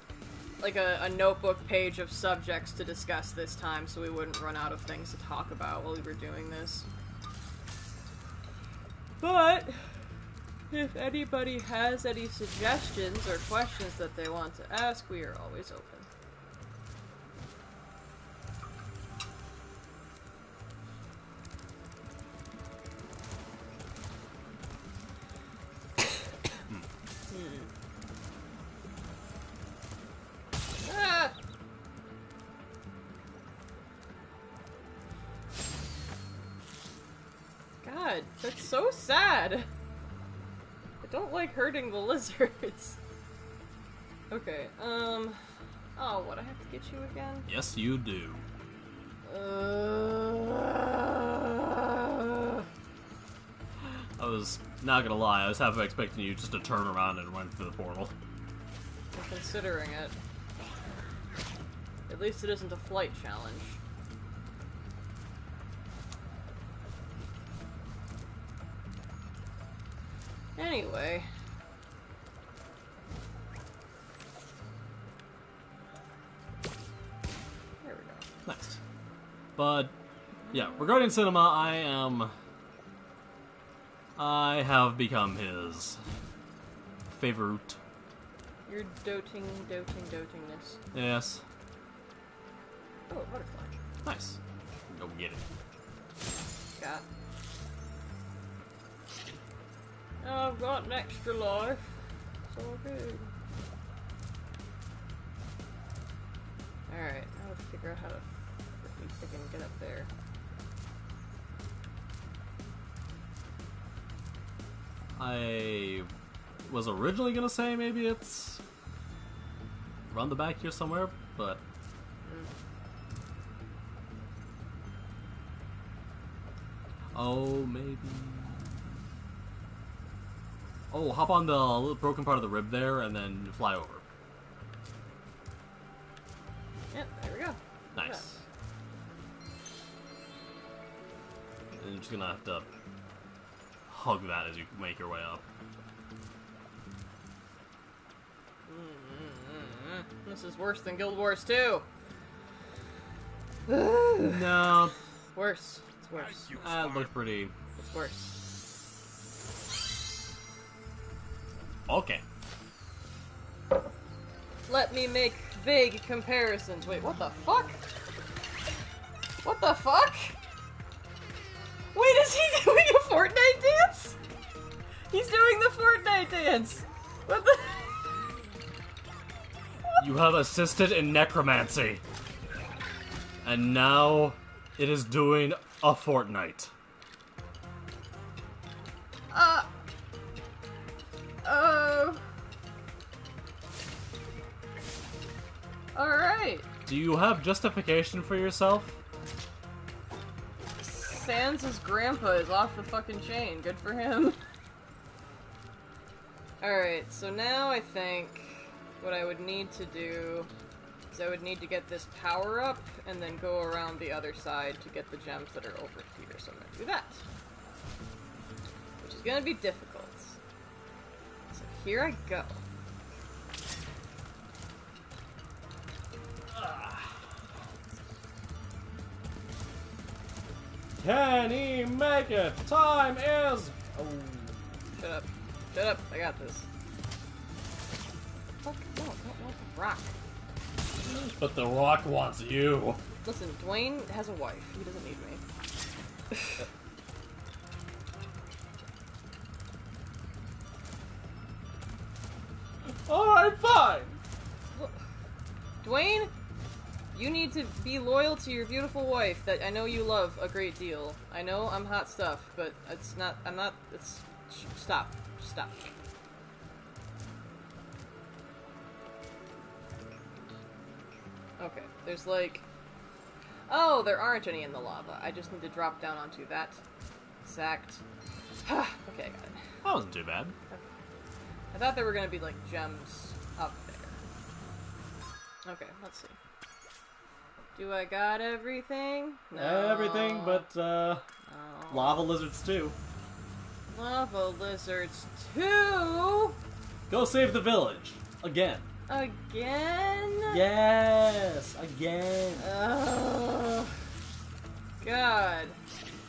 notebook page of subjects to discuss this time so we wouldn't run out of things to talk about while we were doing this. But if anybody has any suggestions or questions that they want to ask, we are always open. Ah! God, that's so sad. I don't like hurting the lizards. Okay, oh, what, I have to get you again? Yes, you do. I was not gonna lie, I was half expecting you just to turn around and run through the portal. I'm considering it. At least it isn't a flight challenge. Anyway. There we go. Nice. But, yeah, regarding cinema, I have become his favorite. Your dotingness. Yes. Oh, a butterfly. Nice. Go get it. Got. Oh, I've got an extra life. It's all good. Alright, now let's figure out how to freaking get up there. I was originally gonna say maybe it's run the back here somewhere, but oh, maybe. Oh, hop on the little broken part of the rib there and then fly over. Yep, there we go. Nice. And you're just gonna have to hug that as you make your way up. This is worse than Guild Wars 2. No. Worse. It's worse. That looked pretty... It's worse. Okay. Let me make vague comparisons. Wait, what the fuck? What the fuck? Wait, is he doing a Fortnite dance? He's doing the Fortnite dance! What the... You have assisted in necromancy. And now it is doing a Fortnite. Alright. Do you have justification for yourself? Sans' grandpa is off the fucking chain. Good for him. Alright, so now I think what I would need to do is I would need to get this power up and then go around the other side to get the gems that are over here. So I'm gonna do that. Which is gonna be difficult. So here I go. Can he make it? Time is... Oh. Shut up. Shut up. I got this. Fuck, no, I don't want the rock. But the rock wants you. Listen, Dwayne has a wife. He doesn't need me. Alright, fine! Dwayne, you need to be loyal to your beautiful wife that I know you love a great deal. I know I'm hot stuff, but it's not, I'm not, it's, stop. Stop. Okay, there's like... Oh, there aren't any in the lava. I just need to drop down onto that. Exact. Okay, I got it. That wasn't too bad. Okay. I thought there were gonna be, like, gems up there. Okay, let's see. Do I got everything? No. Everything but, No. lava lizards too. Lava lizards too? Go save the village. Again. Again? Yes! Again! Oh, God.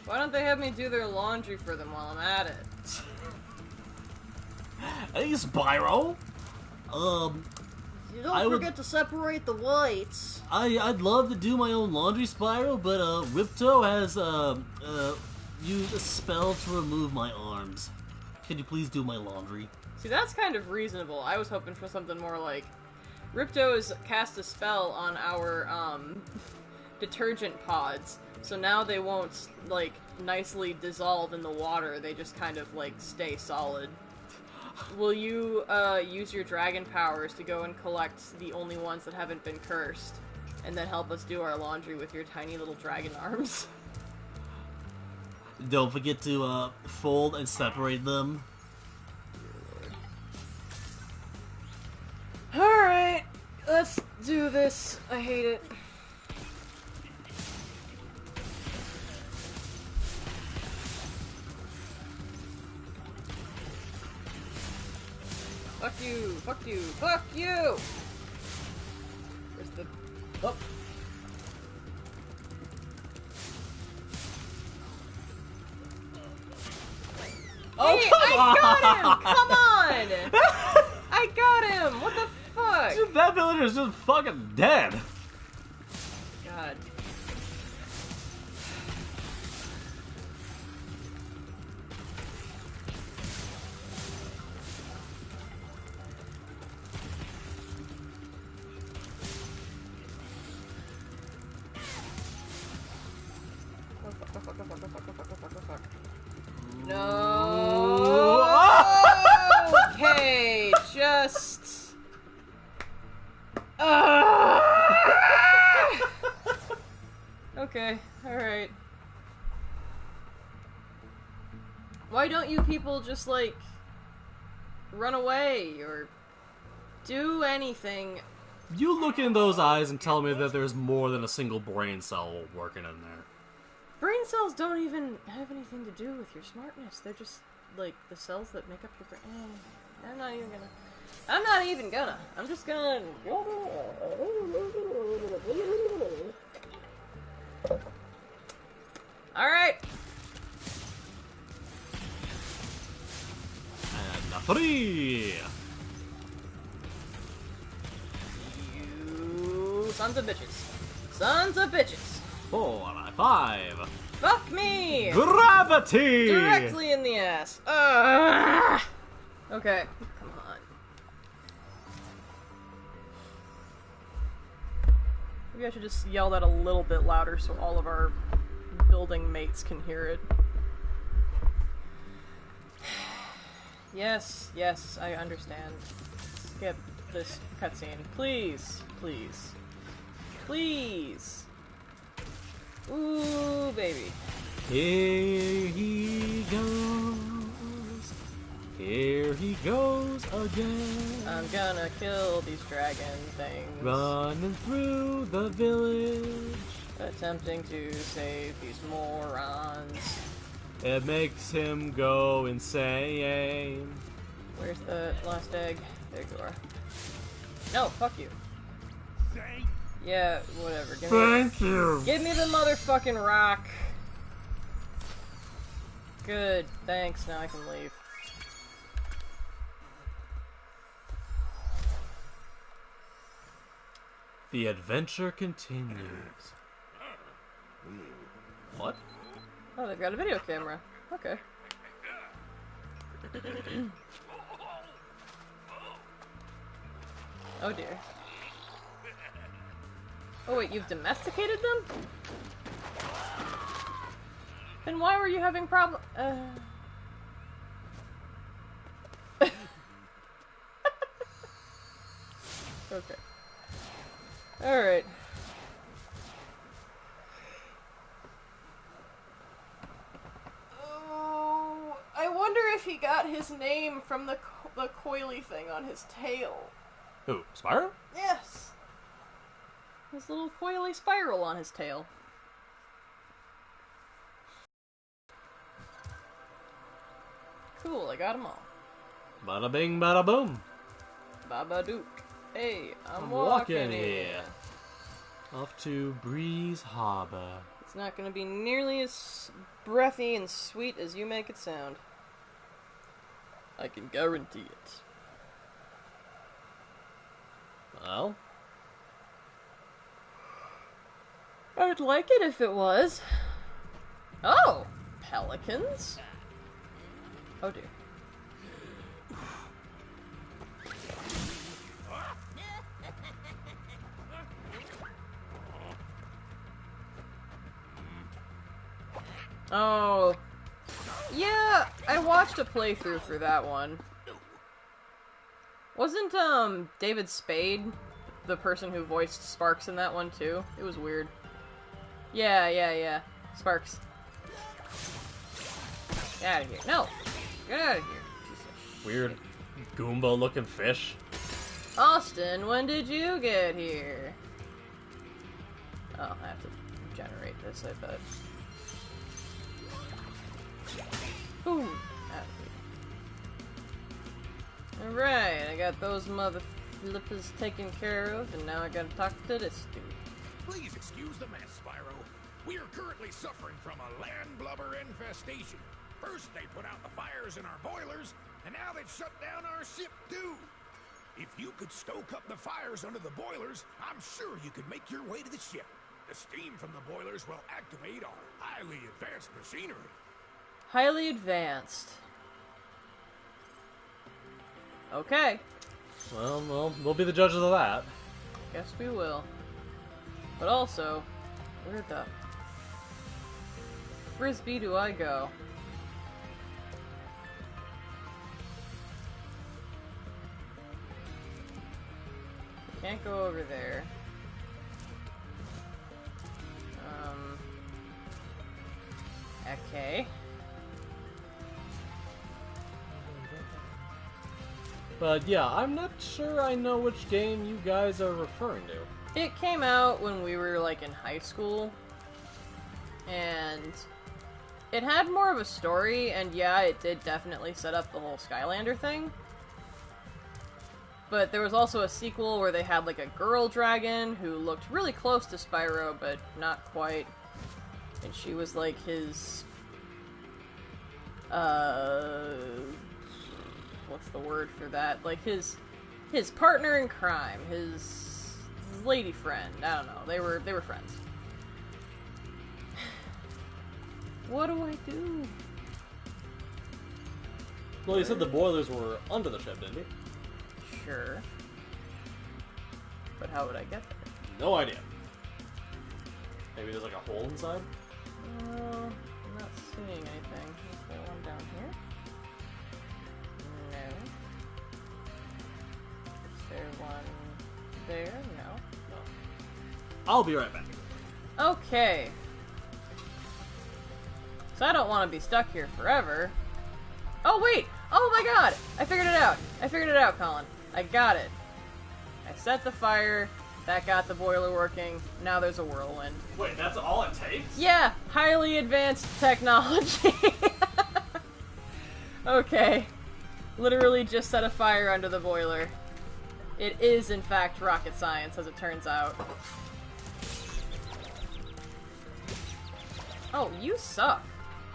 Why don't they have me do their laundry for them while I'm at it? Hey, Spyro! You don't forget to separate the whites. I'd love to do my own laundry, Spyro, but, Ripto has, used a spell to remove my arms. Can you please do my laundry? See, that's kind of reasonable. I was hoping for something more like... Ripto has cast a spell on our, detergent pods, so now they won't, like, nicely dissolve in the water, they just kind of, like, stay solid. Will you, use your dragon powers to go and collect the only ones that haven't been cursed, and then help us do our laundry with your tiny little dragon arms? Don't forget to, fold and separate them. Alright, let's do this. I hate it. Fuck you, fuck you, fuck you! Where's the... Oh. Oh, hey, come on! I got him! Come on! I got him! What the fuck? Dude, that villager's just fucking dead. God. No. Okay, just. Okay, alright. Why don't you people just, like, run away or do anything? You look in those eyes and tell me that there's more than a single brain cell working in there. Brain cells don't even have anything to do with your smartness. They're just, like, the cells that make up your brain. I'm not even gonna... I'm not even gonna. I'm just gonna... Alright. And 3. You sons of bitches. Sons of bitches. 4, 5. Fuck me! Gravity! Directly in the ass. Okay, come on. Maybe I should just yell that a little bit louder so all of our building mates can hear it. Yes, yes, I understand. Skip this cutscene. Please, please. Please! Ooh, baby. Here he goes. Here he goes again. I'm gonna kill these dragon things. Running through the village. Attempting to save these morons. It makes him go insane. Where's the last egg? There you are. No, fuck you. Yeah, whatever. Thank you. Give me the motherfucking rock. Good, thanks. Now I can leave. The adventure continues. What? Oh, they've got a video camera. Okay. Oh dear. Oh wait, you've domesticated them? Then why were you having Okay. Alright. Oh, I wonder if he got his name from the coily thing on his tail. Who? Spyro? Yes. His little coily spiral on his tail. Cool, I got them all. Bada bing, bada boom. Babadook. Hey, I'm walking walking here. Off to Breeze Harbor. It's not gonna be nearly as breathy and sweet as you make it sound. I can guarantee it. Well? I'd like it if it was. Oh! Pelicans? Oh dear. Oh. Yeah, I watched a playthrough for that one. Wasn't, David Spade the person who voiced Sparks in that one, too? It was weird. Yeah. Sparks. Get out of here. No! Get out of here. Weird Goomba-looking fish. Austin, when did you get here? Oh, I have to generate this, I bet. Boom! Alright, I got those mother flippers taken care of, and now I gotta talk to this dude. Please excuse the mess, Spyro. We are currently suffering from a land blubber infestation. First they put out the fires in our boilers, and now they've shut down our ship too. If you could stoke up the fires under the boilers, I'm sure you could make your way to the ship. The steam from the boilers will activate our highly advanced machinery. Highly advanced. Okay. Well, we'll be the judges of that. Guess we will. But also, where the frisbee do I go? Can't go over there. Okay. But yeah, I'm not sure I know which game you guys are referring to. It came out when we were, like, in high school. And it had more of a story, and yeah, it did definitely set up the whole Skylander thing. but there was also a sequel where they had like a girl dragon who looked really close to Spyro, but not quite. And she was like his... what's the word for that? Like his partner in crime, his lady friend. I don't know. They were friends. What do I do? Well, you said the boilers were under the ship, didn't you? Sure. But how would I get there? No idea. Maybe there's like a hole inside? I'm not seeing anything. Is there one down here? No. Is there one there? No. No. I'll be right back. Okay. So I don't want to be stuck here forever. Oh, wait! Oh my god! I figured it out! I figured it out, Colin. I got it. I set the fire. That got the boiler working. Now there's a whirlwind. Wait, that's all it takes? Yeah! Highly advanced technology! Okay. Literally just set a fire under the boiler. It is, in fact, rocket science, as it turns out. Oh, you suck.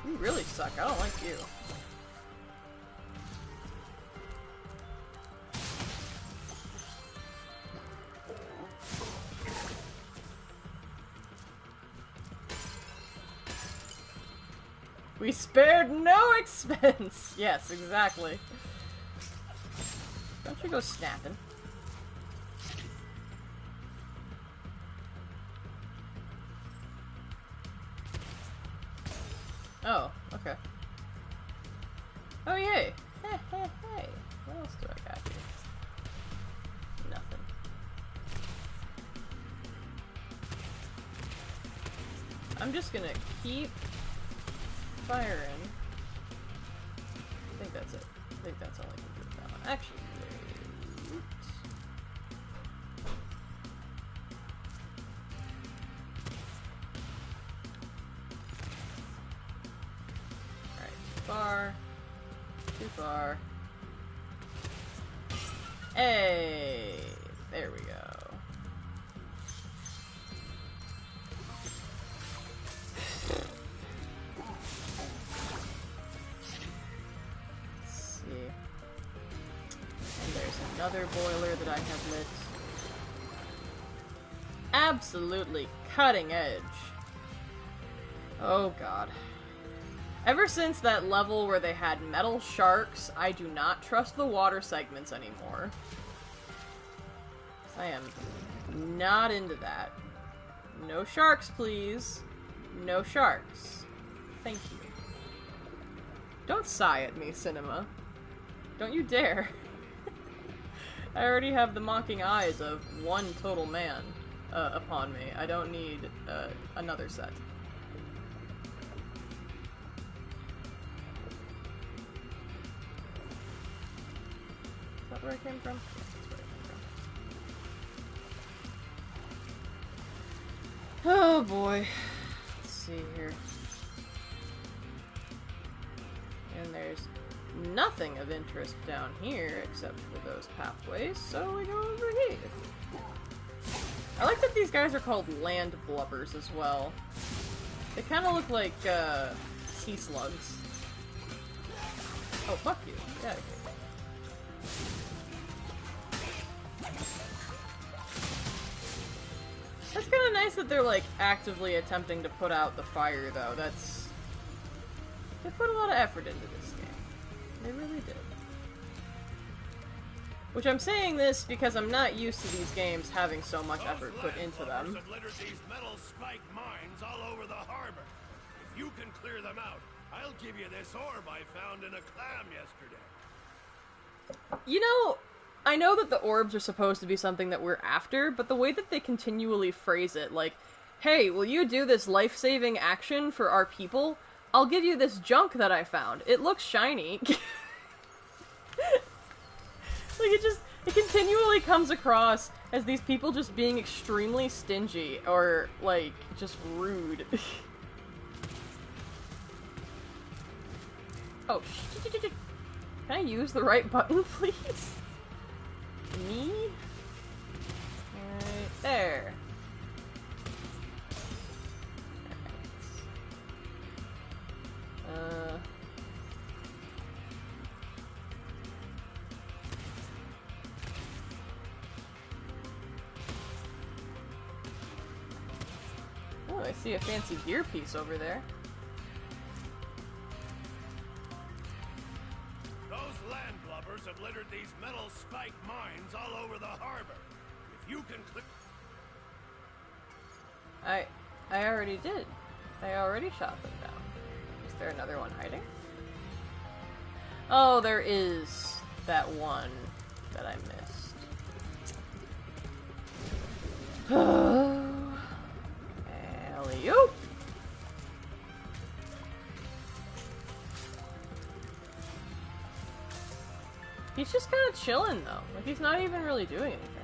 You really suck. I don't like you. We spared no expense! Yes, exactly. Don't you go snapping. Oh, okay. Oh, yay! Hey, hey, hey! What else do I got here? Nothing. I'm just gonna keep firing. I think that's it. I think that's all I can do with that one. Actually, wait. Alright, too far. Too far. Hey! There we go. Another boiler that I have lit. Absolutely cutting edge. Oh god. Ever since that level where they had metal sharks, I do not trust the water segments anymore. I am not into that. No sharks, please. No sharks. Thank you. Don't sigh at me, Cinema. Don't you dare. I already have the mocking eyes of one total man upon me. I don't need another set. Is that where I came from? Yeah, that's where I came from. Oh boy. Let's see here. And there's nothing of interest down here except for those pathways, so we go over here. I like that these guys are called land blubbers as well. They kind of look like sea slugs. Oh, fuck you. Get out of here. That's kind of nice that they're like actively attempting to put out the fire, though. They put a lot of effort into this game. They really did. Which I'm saying this because I'm not used to these games having so much effort put into them. Have littered these metal spike mines all over the harbor. If you can clear them out, I'll give you this orb I found in a clam yesterday. You know, I know that the orbs are supposed to be something that we're after, but the way that they continually phrase it, like, hey, will you do this life-saving action for our people? I'll give you this junk that I found. It looks shiny. Like, it continually comes across as these people just being extremely stingy, or, like, just rude. Oh, can I use the right button, please? I see a fancy gear piece over there. Those landlubbers have littered these metal spike mines all over the harbor. If you can click... I already did. I already shot them down. Is there another one hiding? Oh, there is that one that I missed. Alley-oop! He's just kind of chilling, though. Like, he's not even really doing anything.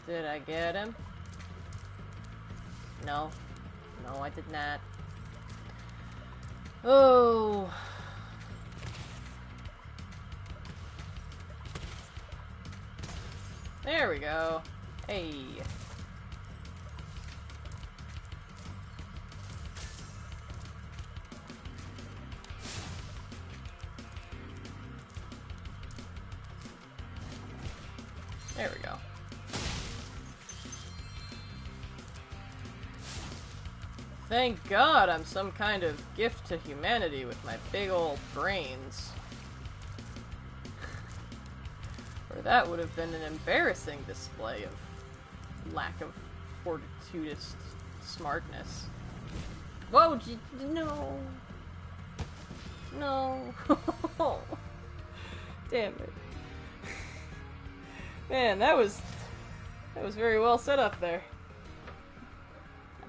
Did I get him? No. No, I did not. Oh. There we go. Hey. There we go. Thank God I'm some kind of gift to humanity with my big old brains. Or that would have been an embarrassing display of lack of fortuitous smartness. Whoa, no. No. Damn it. Man, that was very well set up there.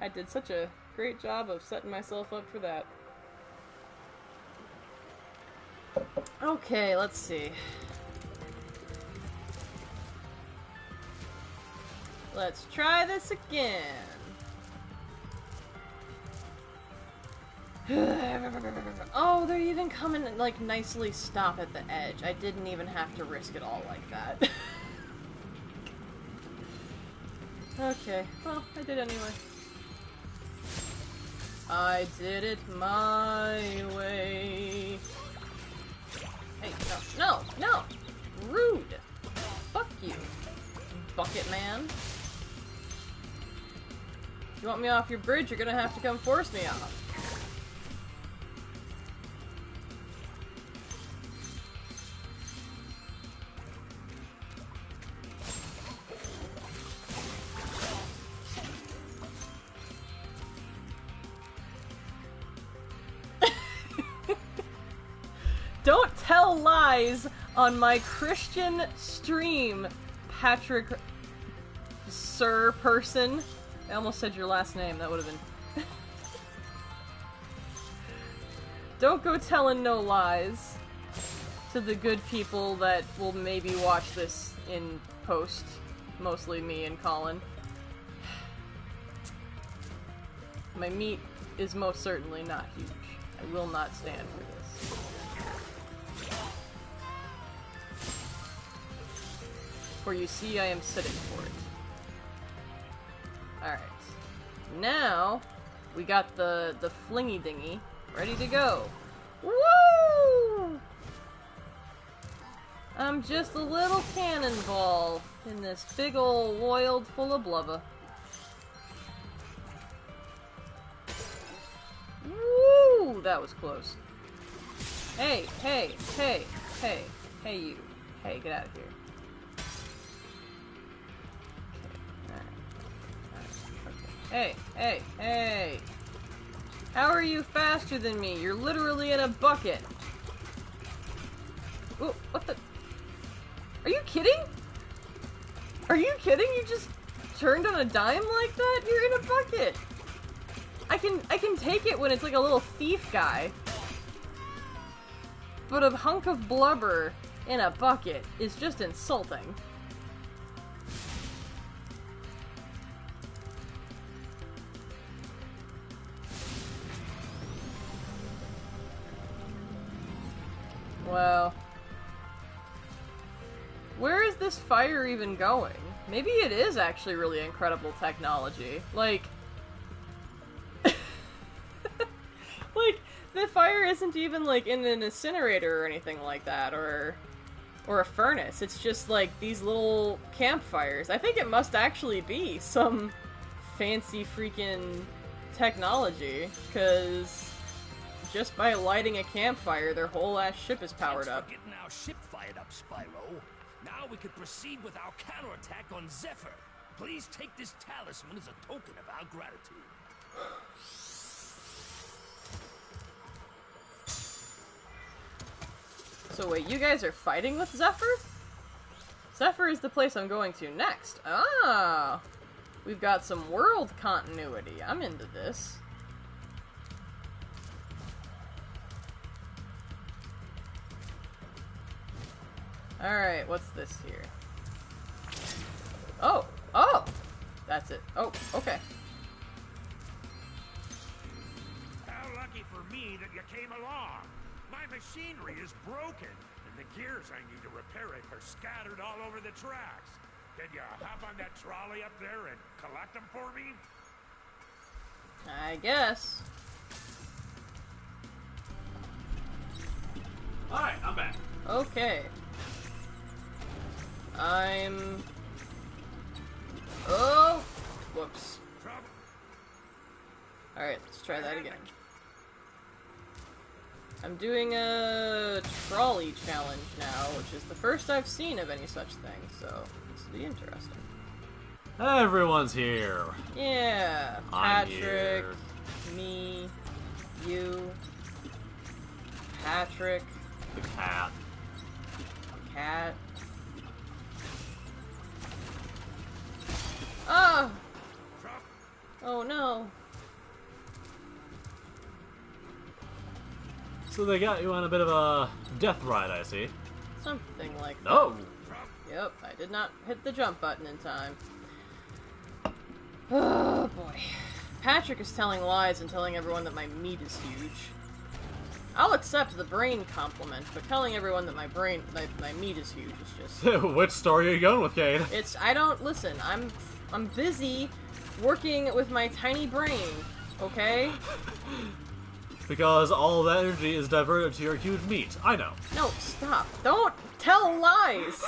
I did such a great job of setting myself up for that. Okay, let's see. Let's try this again. Oh, they're even coming like nicely stop at the edge. I didn't even have to risk it all like that. Okay, well, I did anyway. I did it my way. Hey, no, no, no! Rude! Fuck you, bucket man. If you want me off your bridge, you're gonna have to come force me off. Don't tell lies on my Christian stream, Patrick Sir person. I almost said your last name, that would have been... Don't go telling no lies to the good people that will maybe watch this in post. Mostly me and Colin. My meat is most certainly not huge. I will not stand for this. For you see, I am sitting for it. Alright. Now, we got the flingy dingy ready to go. Woo! I'm just a little cannonball in this big ol' world full of blubber. Woo! That was close. Hey, hey, hey, hey, hey you. Hey, get out of here. Hey, hey, hey! How are you faster than me? You're literally in a bucket! Ooh, what the? Are you kidding? Are you kidding? You just turned on a dime like that? You're in a bucket! I can take it when it's like a little thief guy. But a hunk of blubber in a bucket is just insulting. Wow. Where is this fire even going? Maybe it is actually really incredible technology. Like, like, the fire isn't even, like, in an incinerator or anything like that, or a furnace. It's just, like, these little campfires. I think it must actually be some fancy freaking technology, because just by lighting a campfire, their whole ass ship is powered up. Getting our ship fired up, Spyro. Now we could proceed with our counterattack on Zephyr. Please take this talisman as a token of our gratitude. So wait, you guys are fighting with Zephyr? Zephyr is the place I'm going to next. Ah! We've got some world continuity. I'm into this. Alright, what's this here? Oh! Oh! That's it. Oh, okay. How lucky for me that you came along. My machinery is broken, and the gears I need to repair it are scattered all over the tracks. Can you hop on that trolley up there and collect them for me? I guess. Alright, I'm back. Okay. Oh! Whoops. Alright, let's try that again. I'm doing a trolley challenge now, which is the first I've seen of any such thing, so this will be interesting. Everyone's here. Yeah, I'm Patrick, here. me, you, Patrick, The cat. Cat. Ah! Oh no. So they got you on a bit of a death ride, I see. Something like that. No! Yep, I did not hit the jump button in time. Oh boy. Patrick is telling lies and telling everyone that my meat is huge. I'll accept the brain compliment, but telling everyone that my meat is huge is just... Which story are you going with, Cade? Listen, I'm busy working with my tiny brain, okay? Because all that energy is diverted to your huge meat. I know. No, stop. Don't tell lies!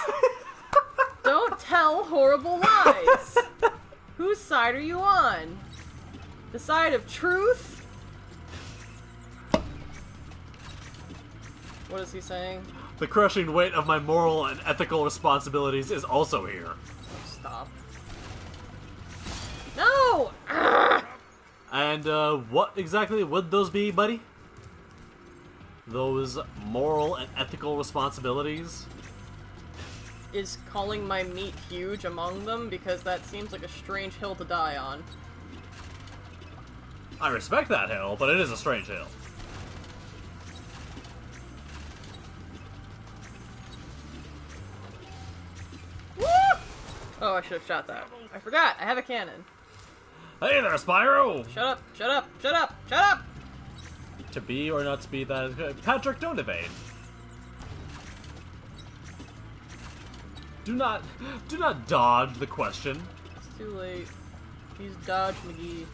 Don't tell horrible lies! Whose side are you on? The side of truth? What is he saying? The crushing weight of my moral and ethical responsibilities is also here. Stop. No! Ah! And, what exactly would those be, buddy? Those moral and ethical responsibilities? Is calling my meat huge among them? Because that seems like a strange hill to die on. I respect that hill, but it is a strange hill. Woo! Oh, I should have shot that. I forgot, I have a cannon. Hey there, Spyro! Shut up, shut up, shut up, shut up! To be or not to be, that is good. Patrick, don't evade. Do not dodge the question. It's too late. He's Dodge McGee.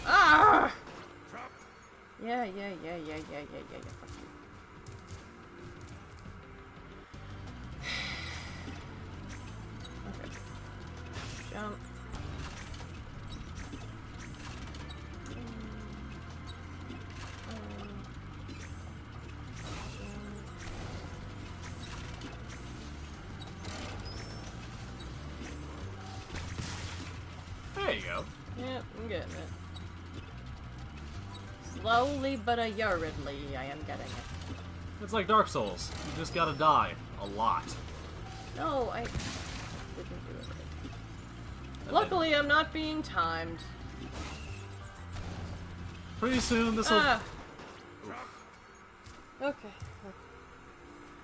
Ah! Yeah. Fuck you. Okay. Jump. There you go. Yep, I'm getting it. Slowly but assuredly, I am getting it. It's like Dark Souls. You just gotta die. A lot. No, I didn't do it right. Luckily, I'm not being timed. Pretty soon this'll... Ah. Okay.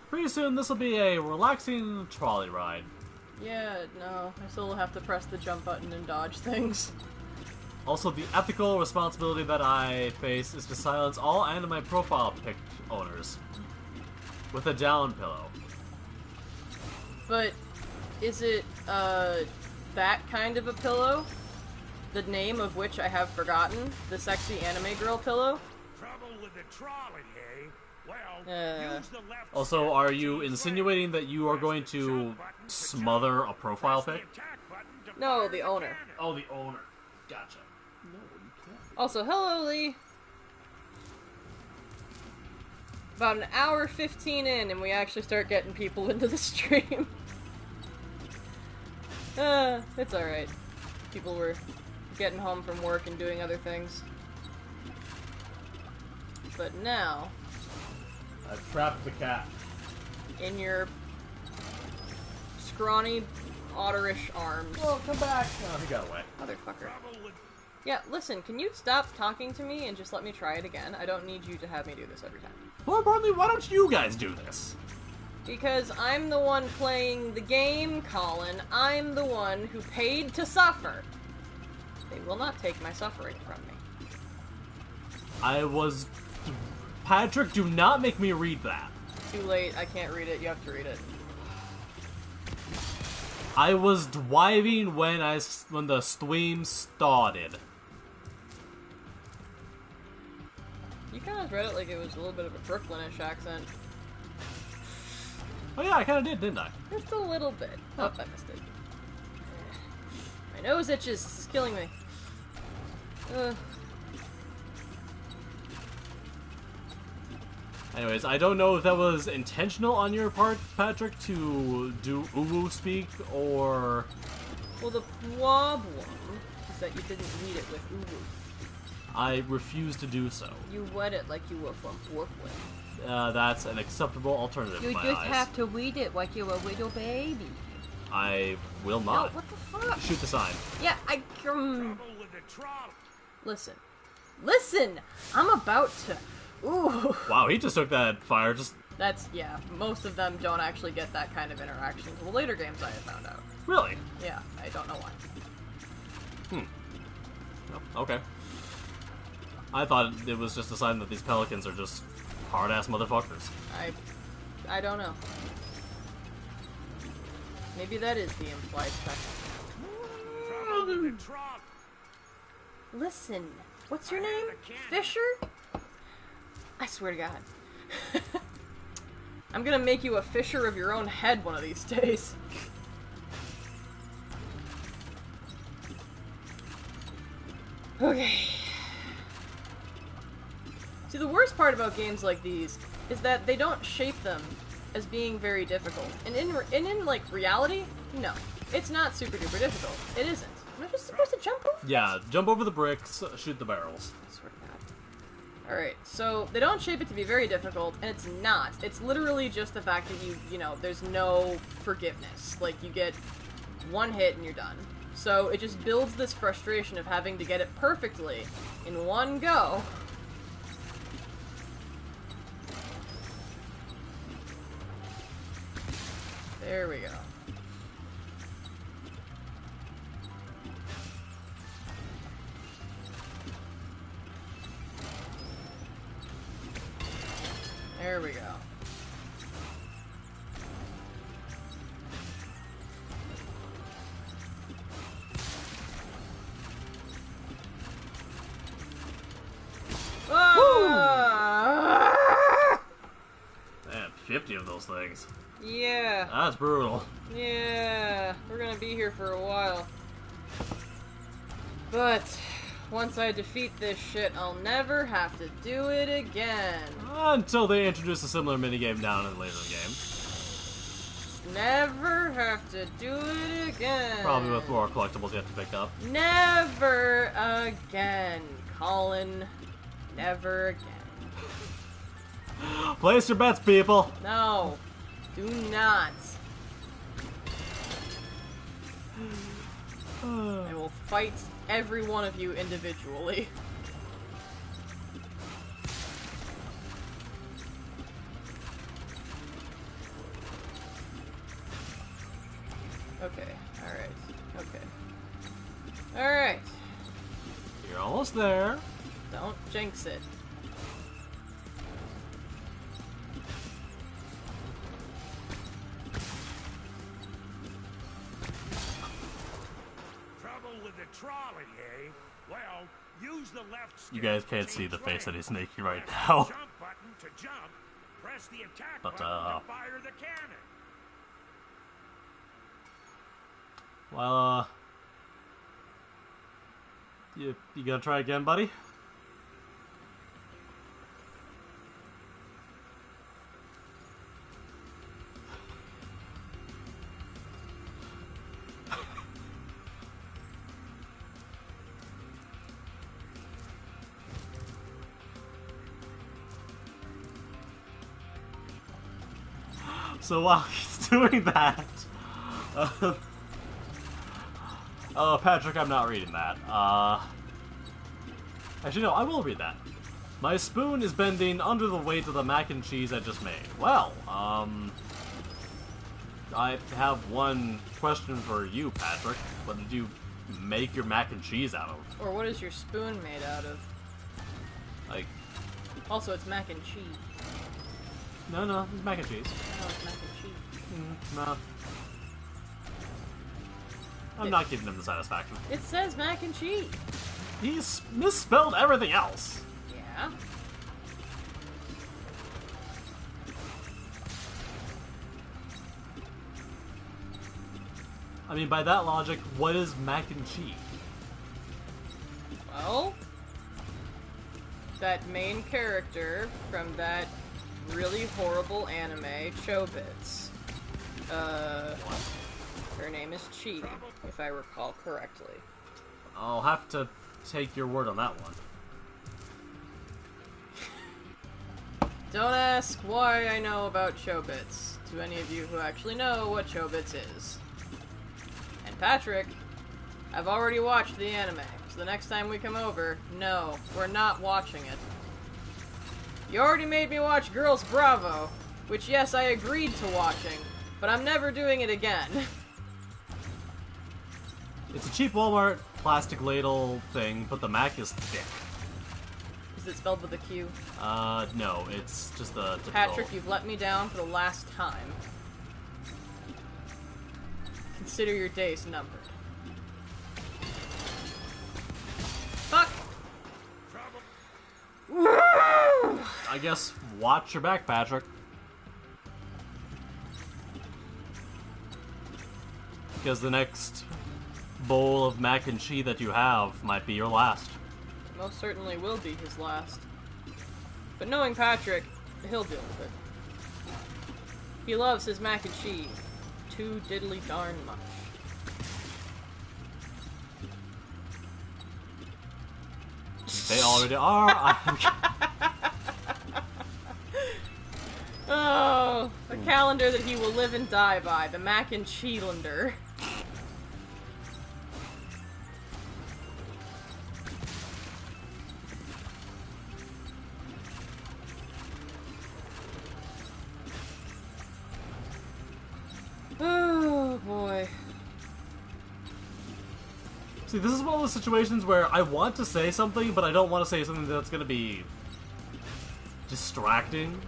Pretty soon this'll be a relaxing trolley ride. Yeah, no. I still have to press the jump button and dodge things. Also, the ethical responsibility that I face is to silence all anime profile pic owners with a down pillow. But Is it, that kind of a pillow? The name of which I have forgotten? The sexy anime girl pillow? Trouble with the trolley, eh? Well, use the left Also, stick are to you change insinuating that you are going to smother a profile the pic? attack button to No, fire the owner. cannon. Oh, the owner. Gotcha. No, you can't. Also, hello, Lee. About an hour 15 in, and we actually start getting people into the stream. It's alright. People were getting home from work and doing other things. But now, I've trapped the cat. in your scrawny, otterish arms. Oh, come back. Oh, he got away. Motherfucker. Trouble with Yeah, listen, can you stop talking to me and just let me try it again? I don't need you to have me do this every time. Well, importantly, why don't you guys do this? Because I'm the one playing the game, Colin. I'm the one who paid to suffer. They will not take my suffering from me. I was... Patrick, do not make me read that. Too late, I can't read it, you have to read it. I was driving when the stream started. You kind of read it like it was a little bit of a Brooklynish accent. Oh yeah, I kind of did, didn't I? Just a little bit. Oh, by mistake. My nose itches, it's killing me. Anyways, I don't know if that was intentional on your part, Patrick, to do uwu speak, or... Well, the problem is that you didn't read it with uwu. I refuse to do so. You read it like you were from Brooklyn. That's an acceptable alternative in my eyes. to read it like you're a little baby. I will No, not. what the fuck? Shoot the sign. Yeah, trouble with the trolley. Listen. Listen! I'm about to... Ooh. Wow, he just took that fire just... That's, yeah, most of them don't actually get that kind of interaction. Well, later games I have found out. Really? Yeah, I don't know why. Oh, okay. I thought it was just a sign that these pelicans are just hard-ass motherfuckers. I don't know. Maybe that is the implied fact. Trouble with the trolley. Listen, what's your name? Fisher? I swear to God. I'm gonna make you a fisher of your own head one of these days. Okay. See, the worst part about games like these is that they don't shape them as being very difficult. And in like, reality, no. It's not super duper difficult. It isn't. Am I just supposed to jump over? Yeah, jump over the bricks, shoot the barrels. I swear to God. Alright, so they don't shape it to be very difficult, and it's not. It's literally just the fact that you know, there's no forgiveness. Like, you get one hit and you're done. So it just builds this frustration of having to get it perfectly in one go. There we go. There we go. Ah! Man, 50 of those things. Yeah. That's brutal. Yeah. We're gonna be here for a while. But once I defeat this shit, I'll never have to do it again. Until they introduce a similar minigame down in later in the game. Never have to do it again. Probably with more collectibles you have to pick up. Never again, Colin. Never again. Place your bets, people! No. Do not. I will fight every one of you individually. Okay, alright, okay. Alright, You're almost there. don't jinx it. trolley, eh? Well, use the left stick. You guys can't to see the change face that lanes. he's making right Press now. the jump button to jump. Press the attack But, button to fire the cannon. Well, you gonna try again, buddy? So while he's doing that, oh, Patrick, I'm not reading that. Actually, no, I will read that. My spoon is bending under the weight of the mac and cheese I just made. Well, I have one question for you, Patrick. What did you make your mac and cheese out of? Or what is your spoon made out of? Like, Also, it's mac and cheese. no, it's mac and cheese. No, it's mac and cheese. No. I'm not giving him the satisfaction. It says mac and cheese. He's misspelled everything else. Yeah. I mean, by that logic, what is mac and cheese? Well, that main character from that really horrible anime, Chobits. Her name is Chi, if I recall correctly. I'll have to take your word on that one. Don't ask why I know about Chobits, to any of you who actually know what Chobits is. And Patrick, I've already watched the anime, so the next time we come over, no, we're not watching it. You already made me watch Girls Bravo, which yes, I agreed to watching, but I'm never doing it again. It's a cheap Walmart plastic ladle thing, but the mac is thick. Is it spelled with a Q? No, it's just the typical... Patrick, you've let me down for the last time. Consider your days numbered. Fuck! I guess watch your back, Patrick. Because the next bowl of mac and cheese that you have might be your last. Most certainly will be his last. But knowing Patrick, he'll deal with it. He loves his mac and cheese too diddly darn much. They already are. Oh, a calendar that he will live and die by, the mac and cheese-lander. Oh boy. See, this is one of those situations where I want to say something, but I don't want to say something that's going to be distracting.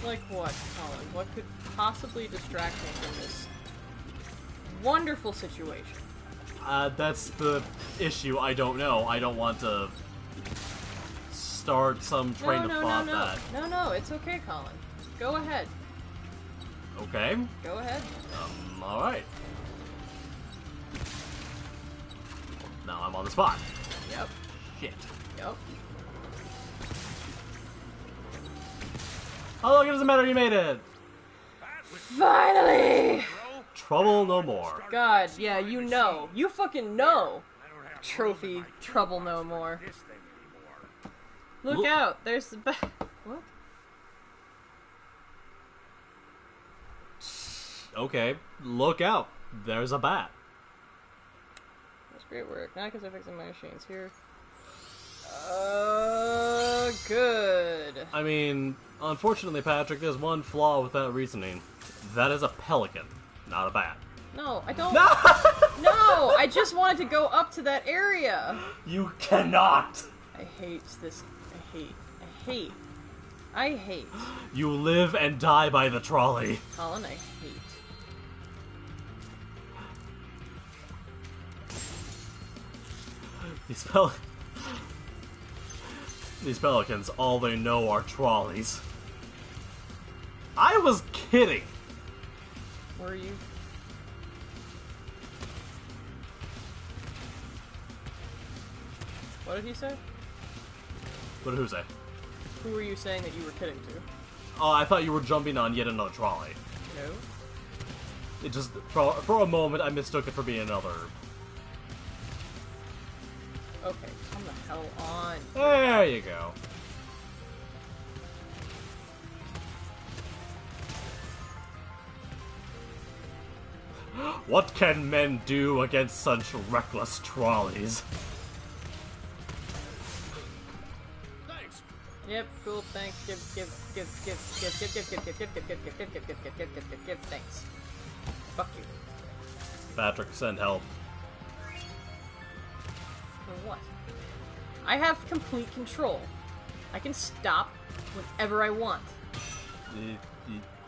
Like what, Colin? What could possibly distract me from this wonderful situation? That's the issue. I don't know. I don't want to start some train of thought that... No, it's okay, Colin. Go ahead. Okay. Go ahead. Alright. Now I'm on the spot. Yep. Shit. Yep. Oh, look, it doesn't matter, you made it! Finally! Trouble no more. God, yeah, you know. You fucking know! Trophy, trouble no more. Look out, there's the back. What? Okay, look out. There's a bat. That's great work. Not because I'm fixing my machines here. Good. I mean, unfortunately, Patrick, there's one flaw with that reasoning. That is a pelican, not a bat. No, I don't. No! No! I just wanted to go up to that area! You cannot! I hate this. I hate. You live and die by the trolley. Colin, I hate. These pelicans, all they know are trolleys. I was kidding! Were you? What did he say? What did who say? Who were you saying that you were kidding to? Oh, I thought you were jumping on yet another trolley. No. It just, for a moment, I mistook it for being another. Okay, come the hell on. There you go. What can men do against such reckless trolleys? Thanks. Yep, cool, thanks. Give, thanks. Fuck you. Patrick, send help. For what? I have complete control. I can stop whenever I want.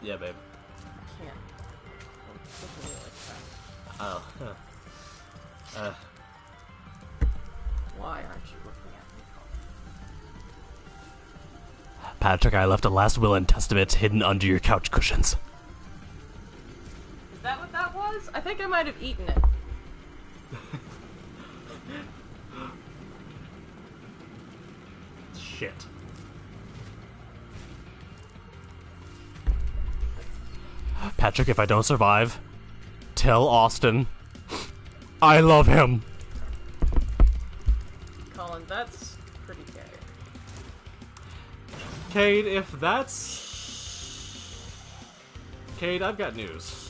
Yeah, babe. I can't. Don't look at me like that. Oh. Why aren't you looking at me, Colin? Patrick, I left a last will and testament hidden under your couch cushions. Is that what that was? I think I might have eaten it. Shit. Patrick, if I don't survive, tell Austin I love him. Colin, that's pretty gay. Cade, if that's... Cade, I've got news.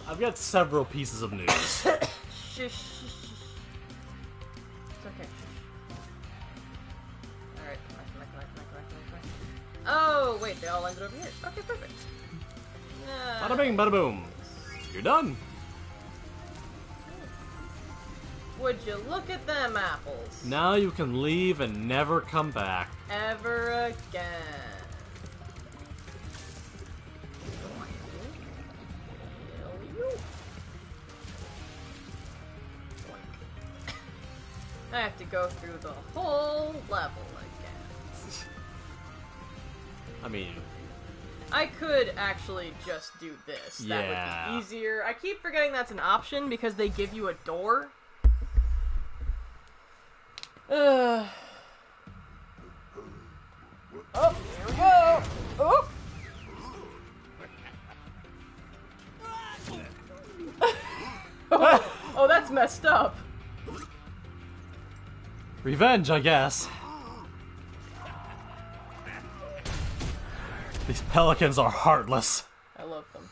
I've got several pieces of news. Shush. It's okay. Alright, come on. Oh, wait, they all ended over here. Okay, perfect. Bada bing, bada boom. You're done. Would you look at them apples? Now you can leave and never come back. Ever again. I have to go through the whole level again. I mean... I could actually just do this. That would be easier. I keep forgetting that's an option because they give you a door. Oh, here we go. Oh. Oh, that's messed up. Revenge, I guess. These pelicans are heartless. I love them.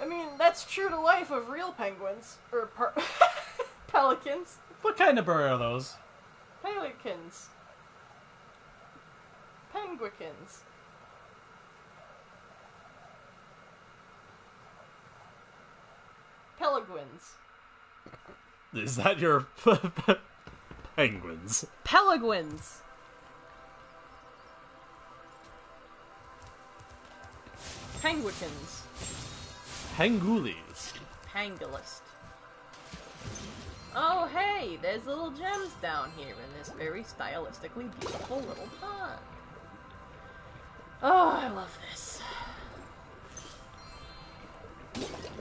I mean, that's true to life of real penguins. Or pelicans. What kind of bird are those? Pelicans. Penguins. Peligwins. Is that your penguins? Peligwins. Penguins. Pengulies. Pangolist. Oh hey, there's little gems down here in this very stylistically beautiful little pond. Oh, I love this.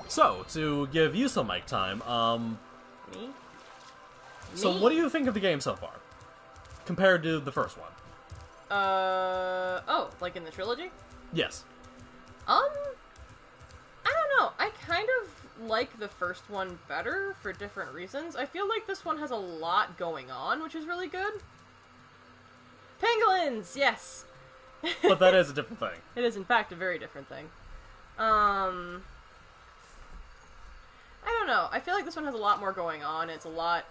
So, to give you some mic time, Me? so Me? what do you think of the game so far? Compared to the first one? Oh, like in the trilogy? Yes. I don't know. I kind of like the first one better for different reasons. I feel like this one has a lot going on, which is really good. Pangolins! Yes! But that is a different thing. It is, in fact, a very different thing. I don't know. I feel like this one has a lot more going on. It's a lot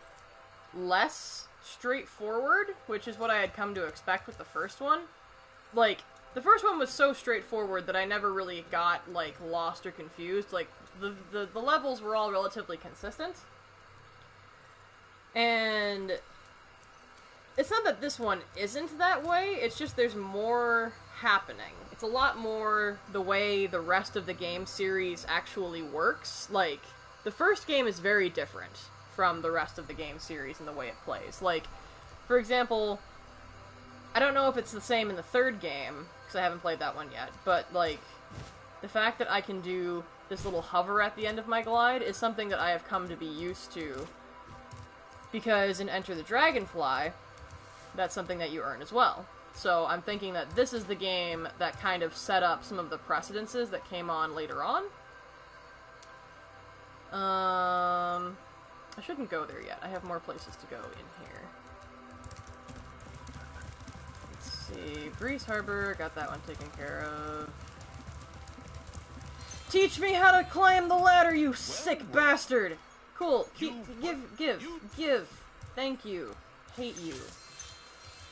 less straightforward, which is what I had come to expect with the first one. Like, the first one was so straightforward that I never really got, like, lost or confused. Like, the levels were all relatively consistent. And it's not that this one isn't that way, it's just there's more happening. It's a lot more the way the rest of the game series actually works. Like, the first game is very different. from the rest of the game series and the way it plays. Like, for example, I don't know if it's the same in the third game, because I haven't played that one yet, but, like, the fact that I can do this little hover at the end of my glide is something that I have come to be used to, because in Enter the Dragonfly, that's something that you earn as well. So I'm thinking that this is the game that kind of set up some of the precedences that came on later on. I shouldn't go there yet. I have more places to go in here. Let's see. Breeze Harbor, got that one taken care of. Teach me how to climb the ladder, you sick bastard! Cool. Give. Thank you. Hate you.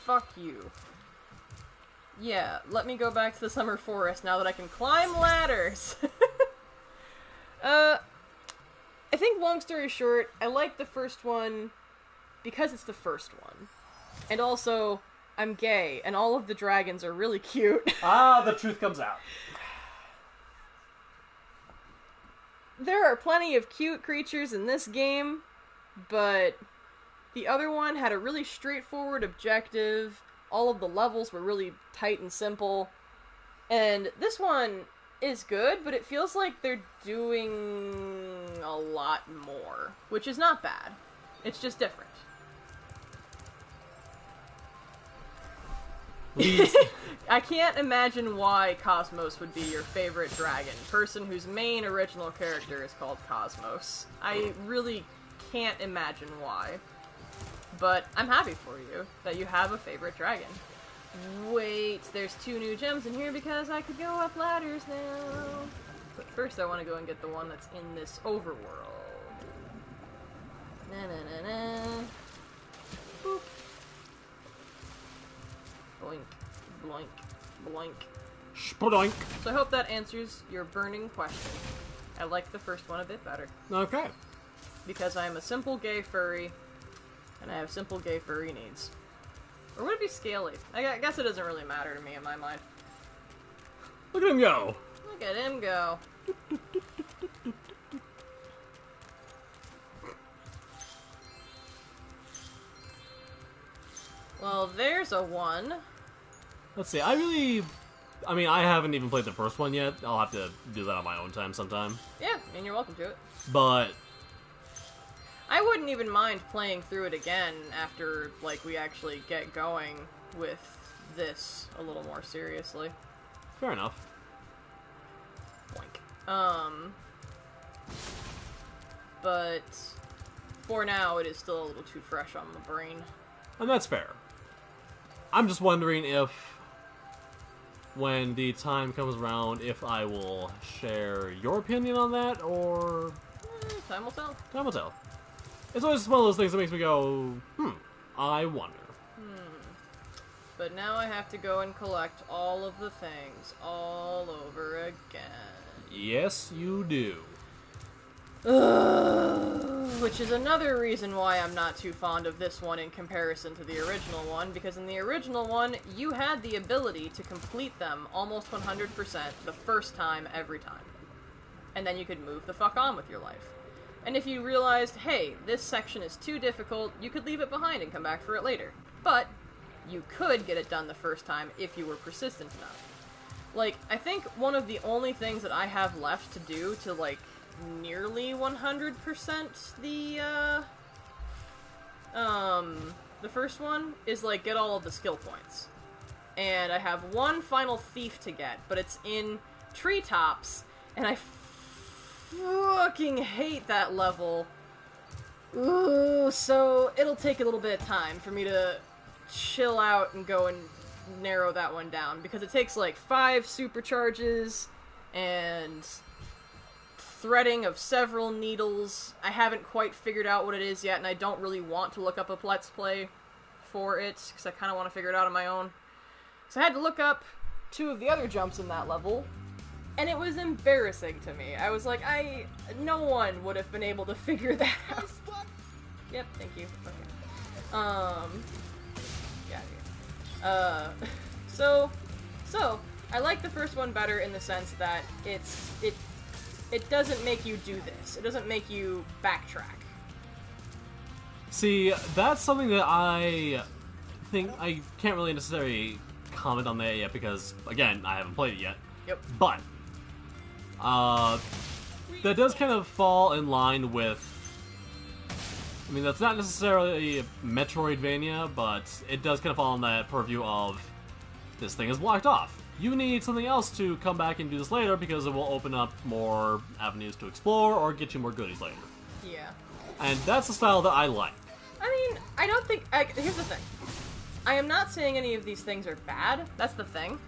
Fuck you. Yeah, let me go back to the summer forest now that I can climb ladders! I think, long story short, I like the first one because it's the first one. And also, I'm gay, and all of the dragons are really cute. The truth comes out. There are plenty of cute creatures in this game, but the other one had a really straightforward objective. All of the levels were really tight and simple. And this one is good, but it feels like they're doing a lot more, which is not bad. It's just different. I can't imagine why Cosmos would be your favorite dragon, person whose main original character is called Cosmos. I really can't imagine why. But I'm happy for you that you have a favorite dragon. Wait, there's 2 new gems in here because I could go up ladders now. But first I want to go and get the one that's in this overworld. Na-na-na-na. Boop. Boink, bloink, bloink. Spodoink. So I hope that answers your burning question. I like the first one a bit better. Okay. Because I am a simple gay furry, and I have simple gay furry needs. Or would it be scaly? I guess it doesn't really matter to me in my mind. Look at him go. Look at him go. Well, there's a 1. Let's see, I mean, I haven't even played the first one yet. I'll have to do that on my own time sometime. Yeah, and you're welcome to it. But I wouldn't even mind playing through it again after, like, we actually get going with this a little more seriously. fair enough. Boink. But for now, it is still a little too fresh on the brain. And that's fair. I'm just wondering if, when the time comes around, if I will share your opinion on that, or... Time will tell. Time will tell. It's always one of those things that makes me go, I wonder. But now I have to go and collect all of the things all over again. Yes, you do. Which is another reason why I'm not too fond of this one in comparison to the original one, because in the original one, you had the ability to complete them almost 100% the first time, every time. And then you could move the fuck on with your life. And if you realized, hey, this section is too difficult, you could leave it behind and come back for it later. But you could get it done the first time if you were persistent enough. Like, I think one of the only things that I have left to do to, like, nearly 100% the first one is, like, get all of the skill points. And I have one final thief to get, but it's in treetops, and I fucking hate that level. Ooh, so it'll take a little bit of time for me to chill out and go and narrow that one down, because it takes like 5 supercharges and threading of several needles. I haven't quite figured out what it is yet, and I don't really want to look up a Let's Play for it, because I kind of want to figure it out on my own. So I had to look up 2 of the other jumps in that level, and it was embarrassing to me. I was like, no one would have been able to figure that out. Yep, thank you. Okay. Yeah. So, I like the first one better in the sense that it doesn't make you do this. It doesn't make you backtrack. See, that's something that I think I can't really necessarily comment on that yet because, again, I haven't played it yet. Yep. But that does kind of fall in line with. I mean, that's not necessarily Metroidvania, but it does kind of fall in that purview of this thing is blocked off. You need something else to come back and do this later because it will open up more avenues to explore or get you more goodies later. Yeah. And that's the style that I like. I mean, I don't think... here's the thing. I am not saying any of these things are bad. That's the thing.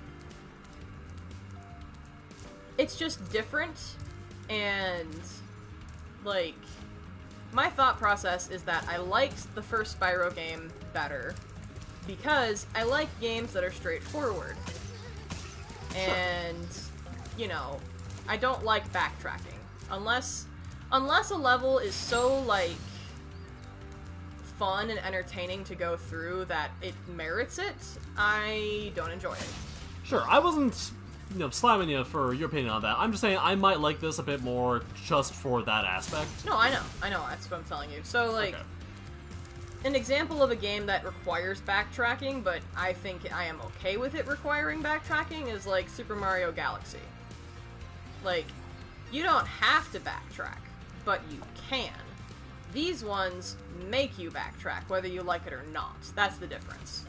It's just different, and, like... My thought process is that I liked the first Spyro game better because I like games that are straightforward. And, you know, I don't like backtracking. Unless a level is so, like, fun and entertaining to go through that it merits it, I don't enjoy it. Sure, I wasn't, slamming you for your opinion on that. I'm just saying I might like this a bit more just for that aspect. No, I know, that's what I'm telling you. So, like, okay. An example of a game that requires backtracking, but I think I am okay with it requiring backtracking, is, like, Super Mario Galaxy. Like, you don't have to backtrack, but you can. These ones make you backtrack, whether you like it or not. That's the difference.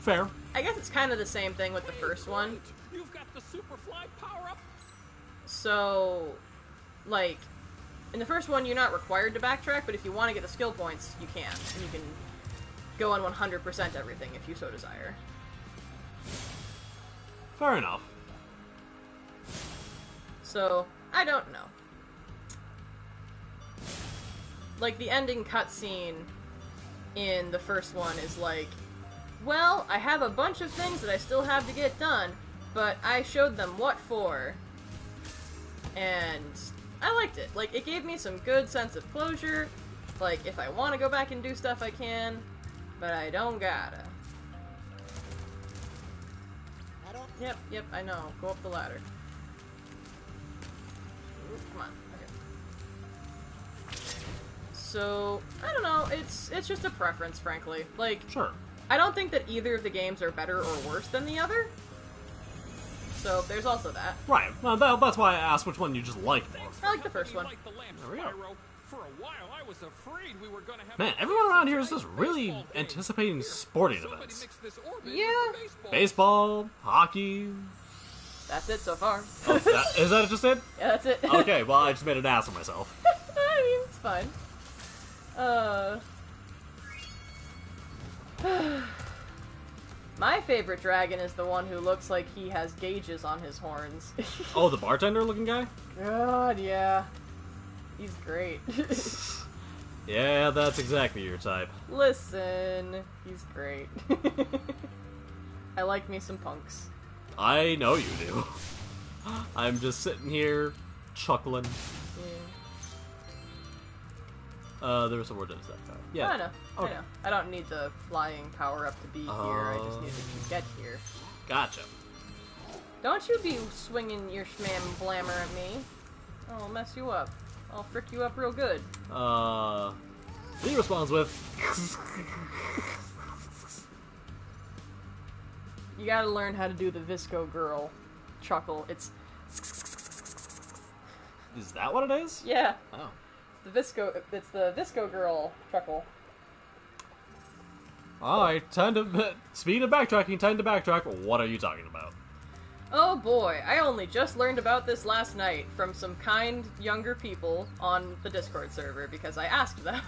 Fair. I guess it's kind of the same thing with the first one. You've got the Superfly power-up. So, like, in the first one, you're not required to backtrack, but if you want to get the skill points, you can. And you can go on 100% everything if you so desire. Fair enough. So, I don't know. Like, the ending cutscene in the first one is like, well, I have a bunch of things that I still have to get done, but I showed them what for. And I liked it. Like, it gave me some good sense of closure. Like, if I want to go back and do stuff, I can, but I don't gotta. Yep, I know. Go up the ladder. Ooh, come on. Okay. So, I don't know. It's just a preference, frankly. Like, Sure. I don't think that either of the games are better or worse than the other. So, there's also that. Right. Well, that's why I asked which one you just like more. I like the first one. There we go. For a while, I was afraid we were gonna have Man, everyone around here is just really anticipating sporting events. Yeah. Baseball, hockey. That's it so far. Oh, is that just it? Yeah, that's it. Okay, well, I just made an ass of myself. I mean, it's fine. My favorite dragon is the one who looks like he has gauges on his horns. Oh, the bartender looking guy? God, yeah. He's great. Yeah, that's exactly your type. Listen, he's great. I like me some punks. I know you do. I'm just sitting here, chuckling. Yeah. There was some more to that guy. Yeah. I know. Okay. I know. I don't need the flying power up to be here. I just need to get here. Gotcha. Don't you be swinging your schmam blammer at me. I'll mess you up. I'll frick you up real good. He responds with... You gotta learn how to do the Visco girl chuckle. It's... Is that what it is? Yeah. Oh. It's the Visco girl chuckle. Alright, speaking of backtracking, time to backtrack. What are you talking about? Oh boy, I only just learned about this last night from some kind younger people on the Discord server because I asked them.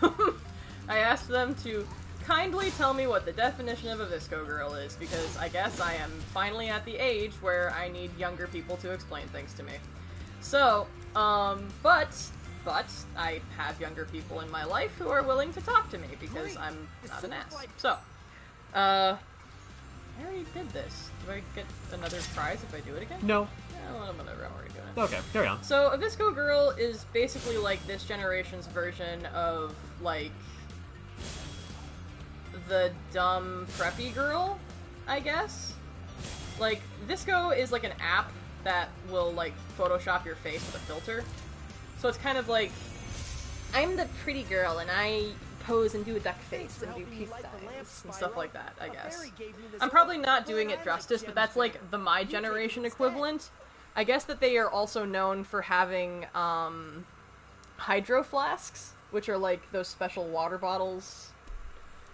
I asked them to kindly tell me what the definition of a Visco girl is because I guess I am finally at the age where I need younger people to explain things to me. So, but I have younger people in my life who are willing to talk to me because I'm not an ass. So, I already did this. Do I get another prize if I do it again? No. Well, whatever, I'm already doing it. Okay, carry on. So, a Visco girl is basically like this generation's version of, like, the dumb preppy girl, I guess? Like, Visco is like an app that will, like, Photoshop your face with a filter. So it's kind of like I'm the pretty girl, and I pose and do a duck face and do peace signs and stuff like that, I guess. I'm probably not doing it justice, but that's like the my generation equivalent. I guess that they are also known for having hydro flasks, which are like those special water bottles.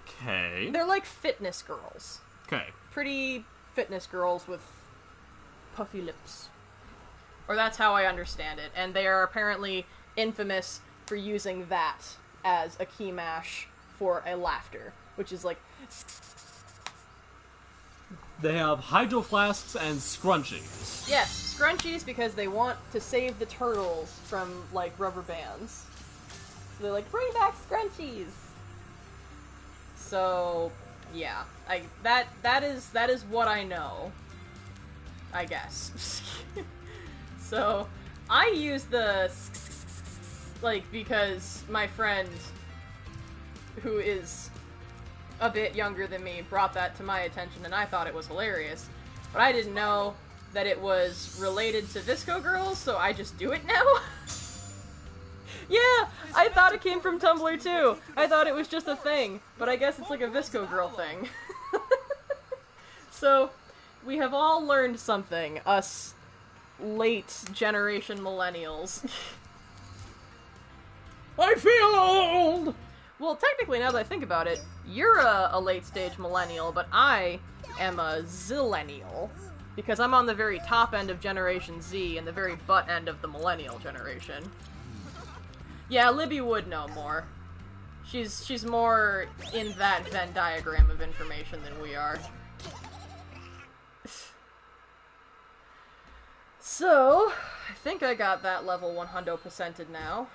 Okay. They're like fitness girls. Okay. Pretty fitness girls with puffy lips. Or that's how I understand it. And they are apparently infamous for using that as a key mash for a laughter, which is like... They have hydro flasks and scrunchies. Yes, scrunchies because they want to save the turtles from, like, rubber bands. So they're like, bring back scrunchies! So, yeah. That is what I know. I guess. So, I use the... like, because my friend, who is a bit younger than me, brought that to my attention, and I thought it was hilarious. But I didn't know that it was related to Visco Girls, so I just do it now. Yeah, I thought it came from Tumblr too. I thought it was just a thing, but I guess it's like a Visco Girl thing. So, we have all learned something, us late generation millennials. I feel old! Well, technically, now that I think about it, you're a late-stage millennial, but I am a zillennial. Because I'm on the very top end of Generation Z and the very butt end of the millennial generation. Yeah, Libby would know more. She's more in that Venn diagram of information than we are. So, I think I got that level 100%ed now.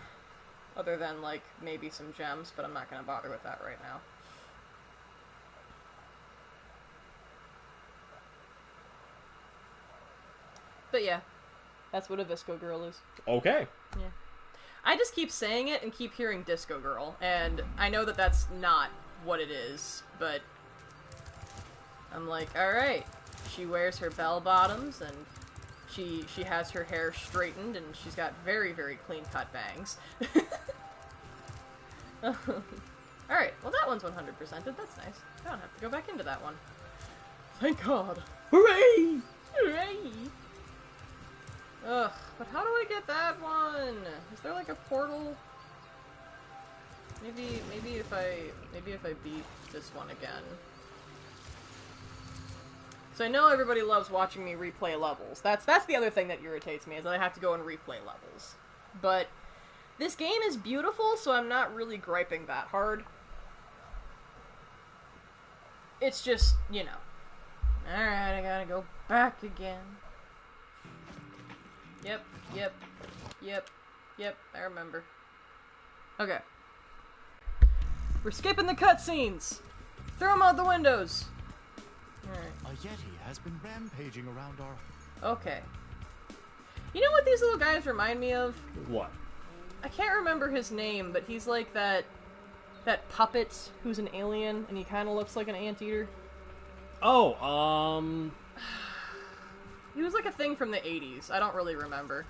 Other than, like, maybe some gems, but I'm not gonna bother with that right now. But yeah, that's what a Visco Girl is. Okay. Yeah. I just keep saying it and keep hearing Disco Girl, and I know that that's not what it is, but I'm like, alright, she wears her bell bottoms, and she has her hair straightened, and she's got very, very clean-cut bangs. Alright, well that one's 100%ed, that's nice. I don't have to go back into that one. Thank God. Hooray! Hooray! Ugh, but how do I get that one? Is there like a portal? Maybe if I beat this one again. So I know everybody loves watching me replay levels. That's the other thing that irritates me, is that I have to go and replay levels. But this game is beautiful, so I'm not really griping that hard. It's just, you know. Alright, I gotta go back again. Yep, I remember. Okay. We're skipping the cutscenes! Throw them out the windows! Alright. A Yeti has been rampaging around our... Okay. You know what these little guys remind me of? What? I can't remember his name, but he's like that puppet who's an alien, and he kind of looks like an anteater. Oh, He was like a thing from the 80s. I don't really remember.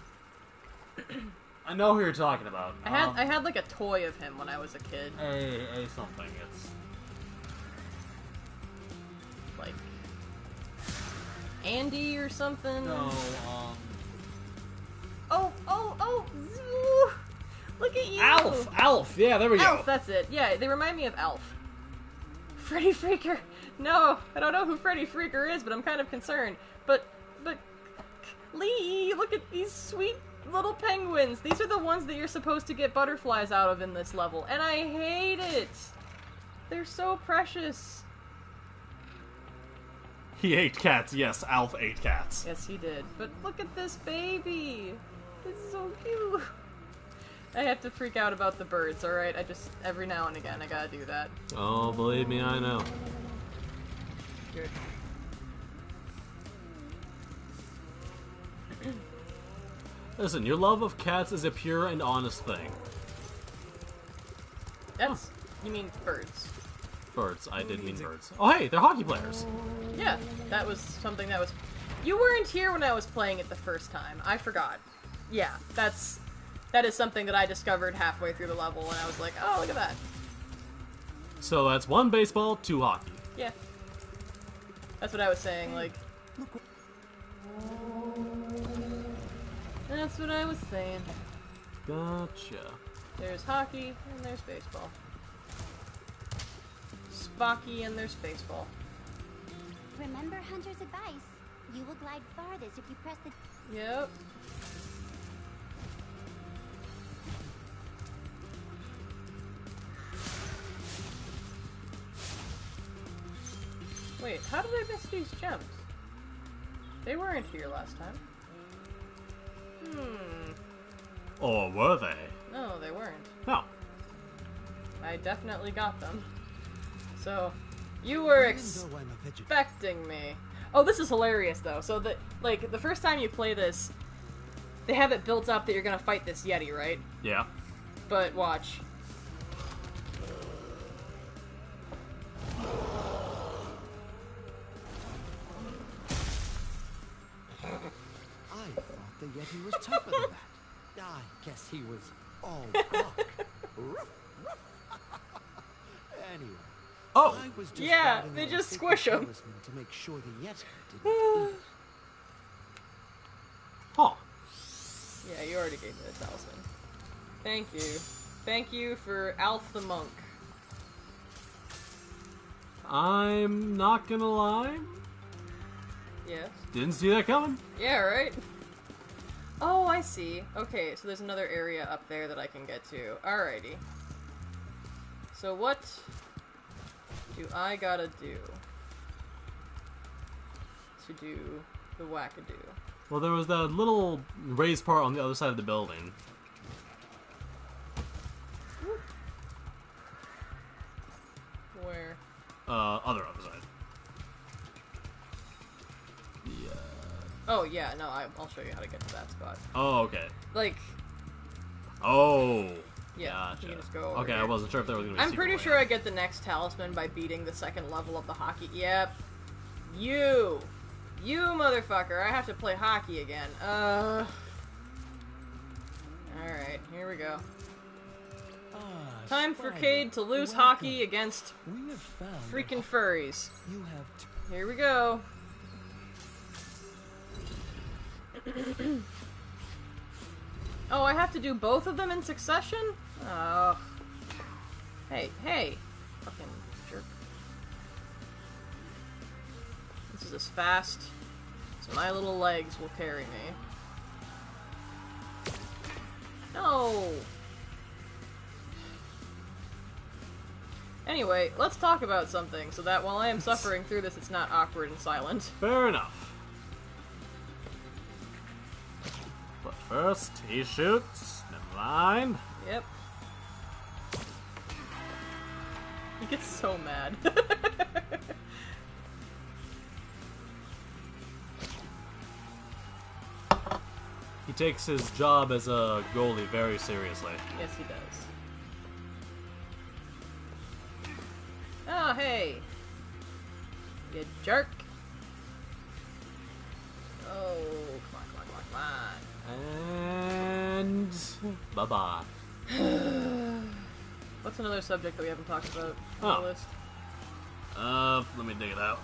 I know who you're talking about. I had like a toy of him when I was a kid. A something. It's Like Andy or something. no. Oh! Zoo. Look at you! Alf. Yeah, there we go. Alf, that's it. Yeah, they remind me of Alf. Freddy Freaker. No, I don't know who Freddy Freaker is, but I'm kind of concerned. But Lee, look at these sweet little penguins. These are the ones that you're supposed to get butterflies out of in this level, and I hate it. They're so precious. He ate cats. Yes, Alf ate cats. Yes, he did. But look at this baby. It's so cute. I have to freak out about the birds, alright? Every now and again, I gotta do that. Oh, believe me, I know. Good. Listen, your love of cats is a pure and honest thing. That's... You mean birds. Birds. I did mean birds. Oh, hey, they're hockey players. Yeah, that was something that was... You weren't here when I was playing it the first time. I forgot. Yeah, that's that is something that I discovered halfway through the level, and I was like, oh, look at that. So that's 1 baseball, 2 hockey. Yeah. That's what I was saying, like... That's what I was saying. Gotcha. There's hockey, and there's baseball. Spocky, and there's baseball. Remember Hunter's advice. You will glide farthest if you press the... Yep. Wait, how did I miss these gems? They weren't here last time. Or were they? No, they weren't. No. I definitely got them. So, you were expecting me. Oh, this is hilarious, though. So, the first time you play this, they have it built up that you're gonna fight this Yeti, right? Yeah. But watch. I thought the Yeti was tougher than that. I guess he was all rock. Anyway. Oh! I was just Yeah, guarding they our just sacred squish 'em. talisman to make sure the Yeti didn't eat. Huh. Yeah, you already gave me the talisman. Thank you. Thank you for Alf the Monk. I'm not gonna lie. Yes. Didn't see that coming. Yeah, right? Oh, I see. Okay, so there's another area up there that I can get to. Alrighty. So what do I gotta do to do the wackadoo? Well, there was that little raised part on the other side of the building. Where? Other side. Yeah. Oh, yeah, no, I'll show you how to get to that spot. Oh, okay. Like, Oh. yeah, Gotcha. you can just go over Okay, here. I wasn't sure if there was gonna be a I'm secret pretty way sure out. I get the next talisman by beating the second level of the hockey. Yep. You motherfucker. I have to play hockey again. Alright, here we go. Time for Cade to lose hockey against We have found freaking furries. you have Here we go. Oh, I have to do both of them in succession? Oh. Hey. Fucking jerk. This is as fast as my little legs will carry me. No! Anyway, let's talk about something so that while I am suffering through this, it's not awkward and silent. Fair enough. But first, he shoots. Never mind. Yep. He gets so mad. He takes his job as a goalie very seriously. Yes, he does. Oh, hey! You jerk! Oh, come on. And bye-bye. What's another subject that we haven't talked about Oh. on the list? Let me dig it out.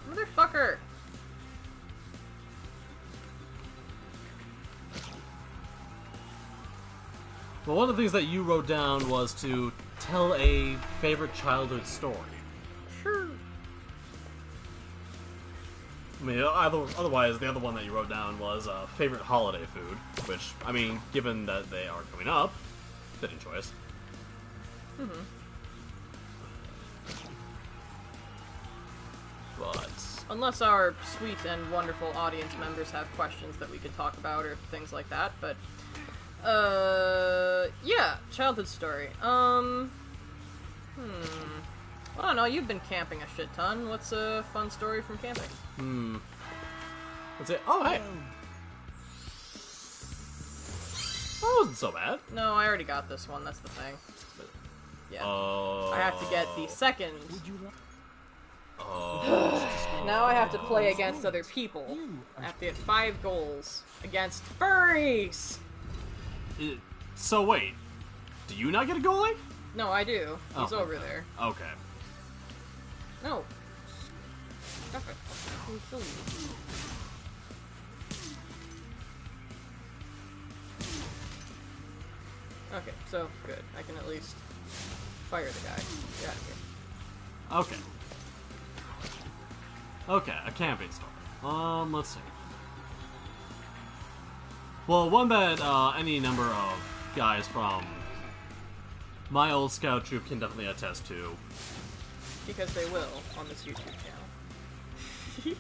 Motherfucker! Well, one of the things that you wrote down was to tell a favorite childhood story. Sure. I mean, otherwise, the other one that you wrote down was favorite holiday food, which, I mean, given that they are coming up, fitting choice. Mm-hmm. But Unless our sweet and wonderful audience members have questions that we could talk about or things like that, but... yeah, childhood story. I don't know, you've been camping a shit ton. What's a fun story from camping? That's it. Oh, hey! That wasn't so bad. No, I already got this one, that's the thing. Yeah. Oh. I have to get the second. Oh. now I have to play against other people. I have to get 5 goals against furries! So wait, do you not get a goalie? No, I do. He's Oh, over okay. there. Okay. No. Stop it. I'm killing you. Okay, so good. I can at least fire the guy. Get out of here. Okay. Okay, a camping story. Let's see. Well, one that any number of guys from my old scout troop can definitely attest to. Because they will on this YouTube channel.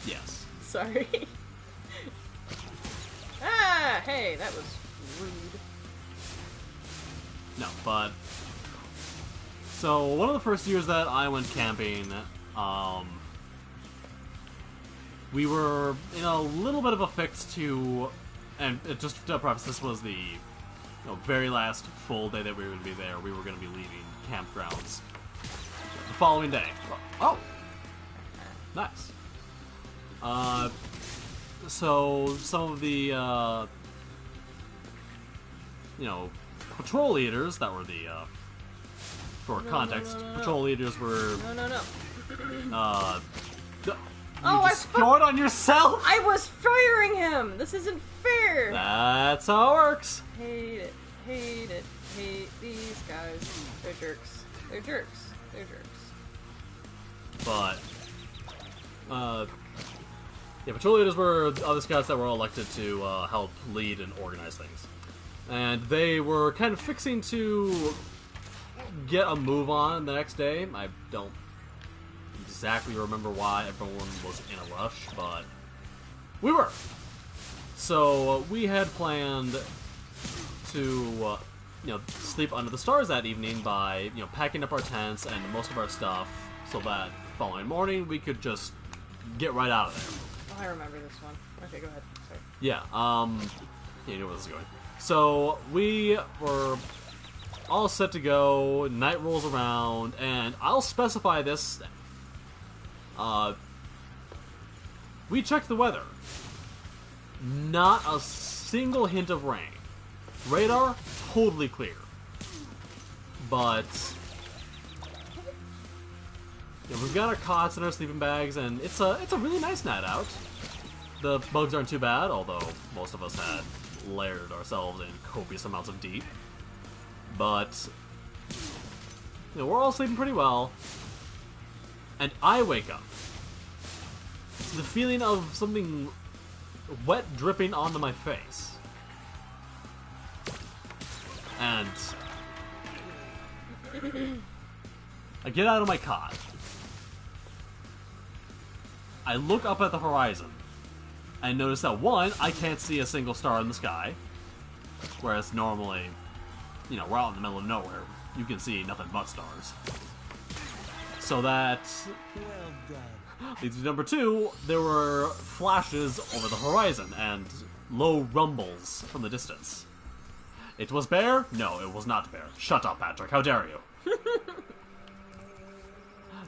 Yes. Sorry. Ah, hey, that was rude. No, but... So, one of the first years that I went camping, we were in a little bit of a fix to... And just to preface, this was the very last full day that we were going to be there. We were going to be leaving campgrounds the following day. Oh! Nice. So, some of the, patrol leaders that were the, for context, patrol leaders were... No. You just scored on yourself? I was firing him! This isn't fair! That's how it works. Hate it. Hate it. Hate these guys. They're jerks. They're jerks. They're jerks. But, yeah, patrol leaders were other scouts that were elected to help lead and organize things. And they were kind of fixing to get a move on the next day. I don't exactly remember why everyone was in a rush, but we were. So we had planned to, sleep under the stars that evening by, packing up our tents and most of our stuff so that following morning we could just get right out of there. Oh, I remember this one. Okay, go ahead. Sorry. Yeah, you know where this is going. So, we were all set to go, night rolls around, and I'll specify this. We checked the weather. Not a single hint of rain. Radar, totally clear. But... we've got our cots and our sleeping bags, and it's a really nice night out. The bugs aren't too bad, although most of us had layered ourselves in copious amounts of deep. But we're all sleeping pretty well, and I wake up to the feeling of something wet dripping onto my face, and I get out of my cot. I look up at the horizon and notice that, one, I can't see a single star in the sky, whereas normally, we're out in the middle of nowhere. You can see nothing but stars. So that leads to number 2, there were flashes over the horizon and low rumbles from the distance. It was bear? No, it was not bear. Shut up, Patrick. How dare you?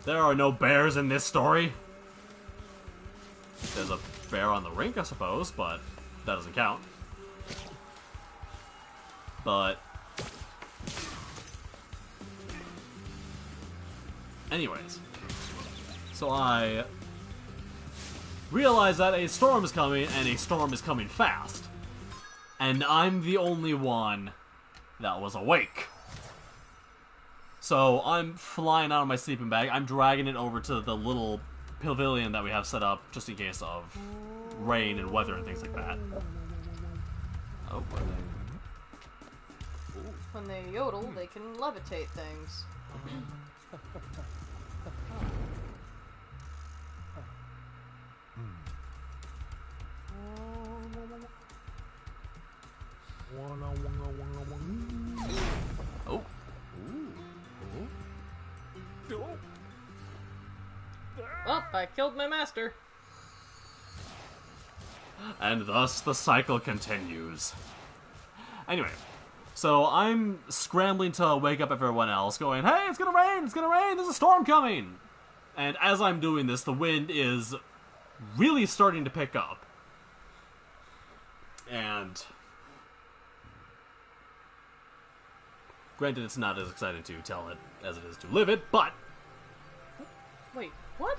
There are no bears in this story. There's a bear on the rink, I suppose, but that doesn't count. But anyways, so I realize that a storm is coming, and a storm is coming fast. And I'm the only one that was awake. So I'm flying out of my sleeping bag. I'm dragging it over to the little pavilion that we have set up just in case of rain and weather and things like that. Oh, what are they? When they yodel, they can levitate things. Oh. Well, I killed my master. And thus the cycle continues. Anyway, so I'm scrambling to wake up everyone else, going, "Hey, it's gonna rain! It's gonna rain! There's a storm coming!" And as I'm doing this, the wind is really starting to pick up. And granted, it's not as exciting to tell it as it is to live it, but Wait, what?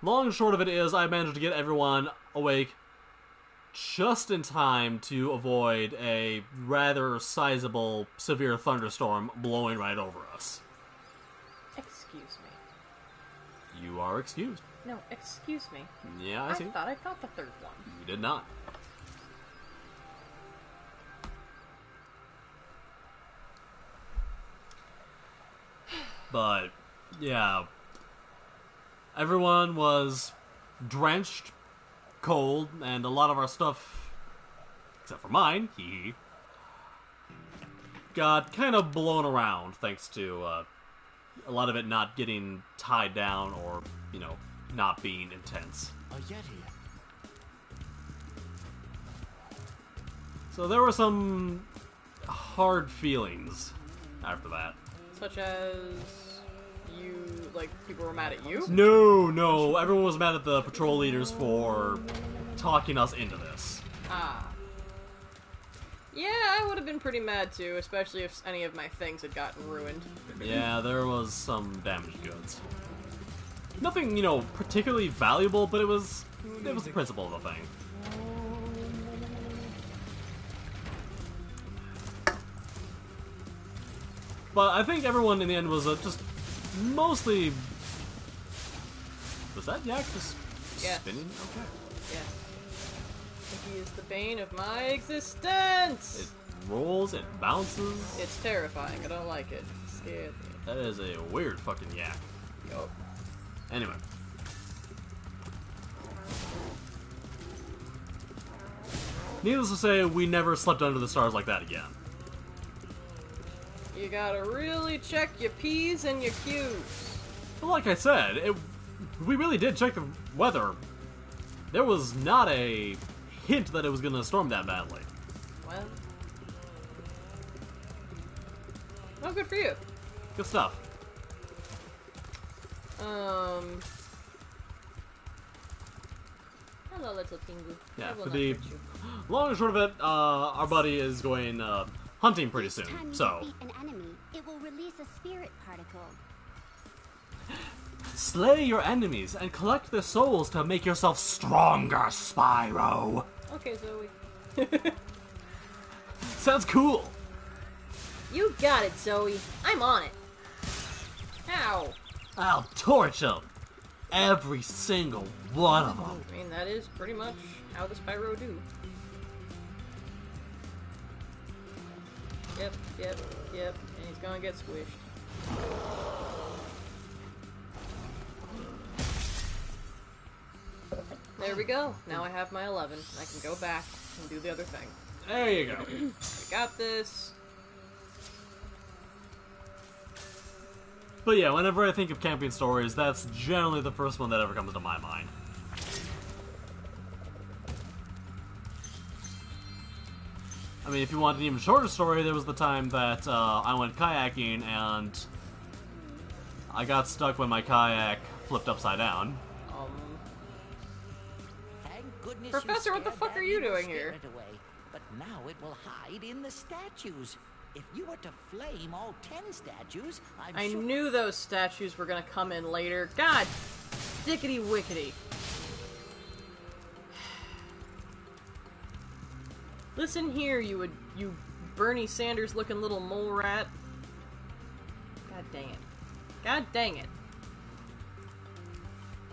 long and short of it is, I managed to get everyone awake just in time to avoid a rather sizable, severe thunderstorm blowing right over us. Excuse me. You are excused. No, excuse me. Yeah, I see. I thought I got the third one. You did not. But, yeah. Everyone was drenched, cold, and a lot of our stuff, except for mine, got kind of blown around thanks to a lot of it not getting tied down or, not being intense. A Yeti. So there were some hard feelings after that. Such as people were mad at you? No, everyone was mad at the patrol leaders for talking us into this. Ah. Yeah, I would have been pretty mad too, especially if any of my things had gotten ruined. Yeah, there was some damaged goods. Nothing, particularly valuable, but it was the principle of the thing. But I think everyone in the end was just mostly... Was that Yak just spinning? Okay. Yes. He is the bane of my existence! It rolls, it bounces. It's terrifying. I don't like it. It scared me. That is a weird fucking yak. Yup. Anyway. Needless to say, we never slept under the stars like that again. You gotta really check your P's and your Q's. But like I said, we really did check the weather. There was not a hint that it was going to storm that badly. Well. Oh, good for you. Good stuff. Hello, little Pingu. Yeah, I will for not the hurt you. long and short of it, our buddy is going hunting pretty Each soon. time you So defeat an enemy, it will release a spirit particle. slay your enemies and collect their souls to make yourself stronger, Spyro. Okay, Zoe. Sounds cool. You got it, Zoe. I'm on it. Ow. I'll torch them. Every single one of them. I mean, that is pretty much how the Spyro do. Yep. And he's gonna get squished. There we go. Now I have my 11. I can go back and do the other thing. There you go. I got this. But yeah, whenever I think of camping stories, that's generally the first one that ever comes to my mind. I mean, if you want an even shorter story, there was the time that I went kayaking and I got stuck when my kayak flipped upside down. Thank goodness Professor, you what the scared fuck that are you evil doing here? spirit away. But now it will hide in the statues. If you were to flame all 10 statues, I sure... knew those statues were gonna come in later. God, dickety wickety. Listen here, you Bernie Sanders looking little mole rat. God dang it. God dang it.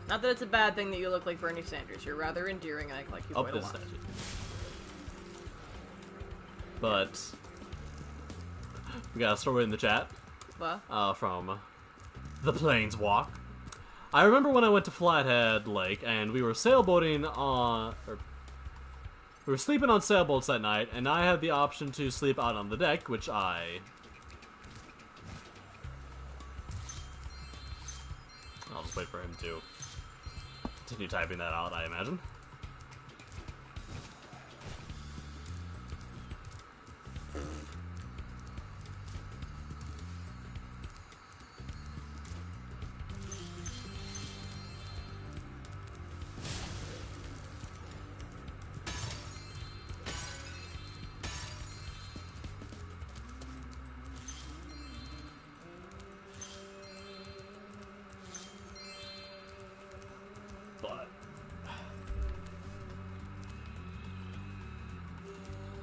Not that it's a bad thing that you look like Bernie Sanders. You're rather endearing and act like you Oh, quite a this lot. statue. But we got a story in the chat What? from the Plains Walk. I remember when I went to Flathead Lake and we were sailboating on... We were sleeping on sailboats that night, and I had the option to sleep out on the deck, which I'll just wait for him to continue typing that out, I imagine.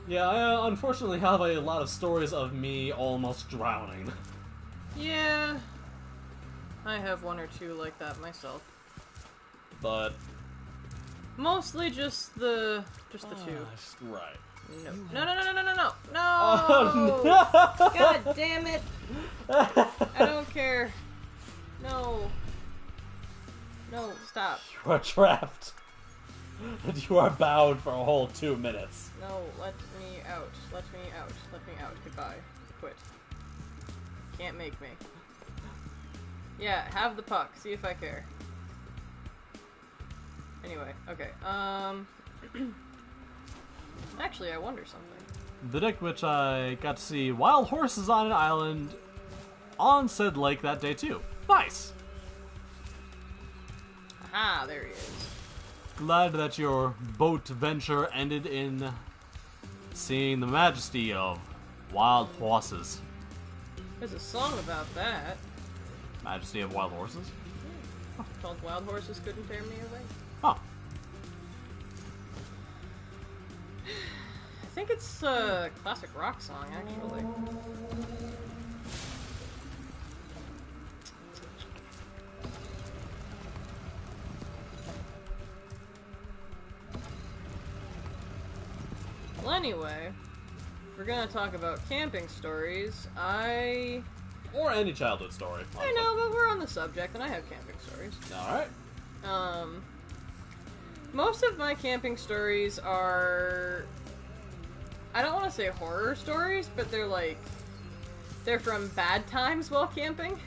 Yeah, I unfortunately have a lot of stories of me almost drowning. Yeah. I have one or two like that myself. But... Mostly just the two. Right. No. No. Oh, no! God damn it. I don't care. No. No, stop. You are trapped. And you are bound for a whole 2 minutes. No, let me out. Let me out. Let me out. Goodbye. Quit. Can't make me. Yeah, have the puck. See if I care. Anyway, okay. Actually, I wonder something. The deck which I got to see wild horses on an island on said lake that day too. Nice! Aha, there he is. Glad that your boat venture ended in seeing the majesty of wild horses. There's a song about that. Majesty of wild horses? Called Wild Horses Couldn't Tear Me Away. Oh. I think it's a classic rock song, actually. Well, anyway, we're gonna talk about camping stories. Or any childhood story. I know, but we're on the subject, and I have camping stories. Alright. Most of my camping stories are... I don't want to say horror stories, but they're from bad times while camping.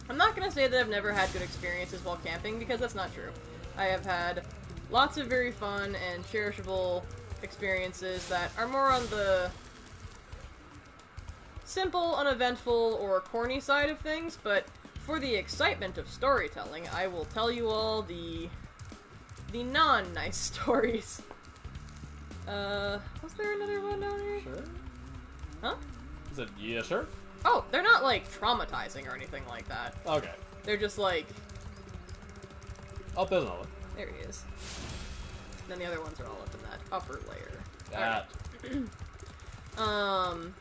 I'm not gonna say that I've never had good experiences while camping, because that's not true. I have had lots of very fun and cherishable experiences that are more on the simple, uneventful, or corny side of things, but for the excitement of storytelling, I will tell you all the non-nice stories. Was there another one down here? Sure. Huh? Is it yeah, sure? Oh, they're not, like, traumatizing or anything like that. Okay. They're just, like... Oh, there's another one. There he is. And then the other ones are all up in that upper layer. That. Alright.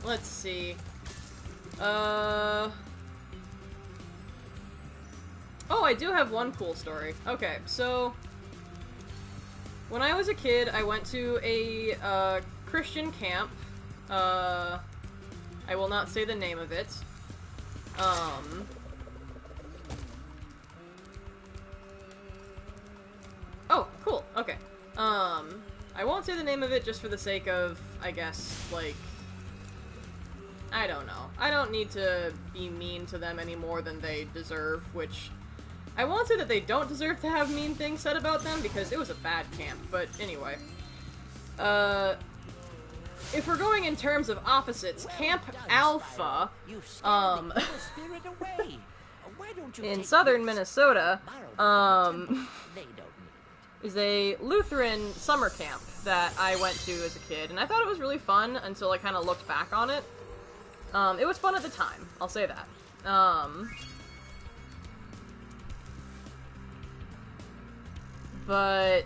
Let's see. Oh, I do have one cool story. Okay, so... When I was a kid, I went to a, Christian camp. I will not say the name of it. Oh, cool. Okay. I won't say the name of it just for the sake of, I guess, like... I don't know. I don't need to be mean to them any more than they deserve, which... I won't say that they don't deserve to have mean things said about them, because it was a bad camp, but anyway. If we're going in terms of opposites, Camp Alpha, in southern Minnesota, is a Lutheran summer camp that I went to as a kid, and I thought it was really fun until I kind of looked back on it. It was fun at the time, I'll say that. But...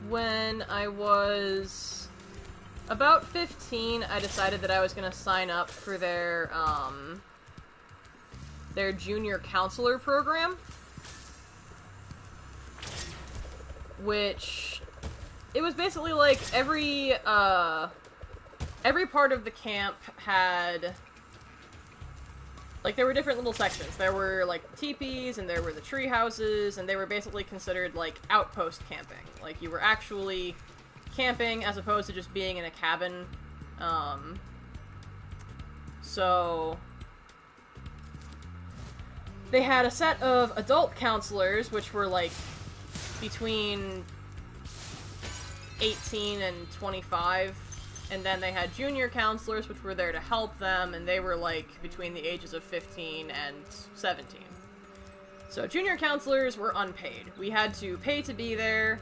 when I was about 15, I decided that I was going to sign up for their junior counselor program. Which, it was basically like every part of the camp had, like, there were different little sections. There were, like, teepees, and there were the tree houses, and they were basically considered, like, outpost camping. Like, you were actually camping as opposed to just being in a cabin. So they had a set of adult counselors, which were, like, between 18 and 25, and then they had junior counselors, which were there to help them, and they were, like, between the ages of 15 and 17. So junior counselors were unpaid. We had to pay to be there.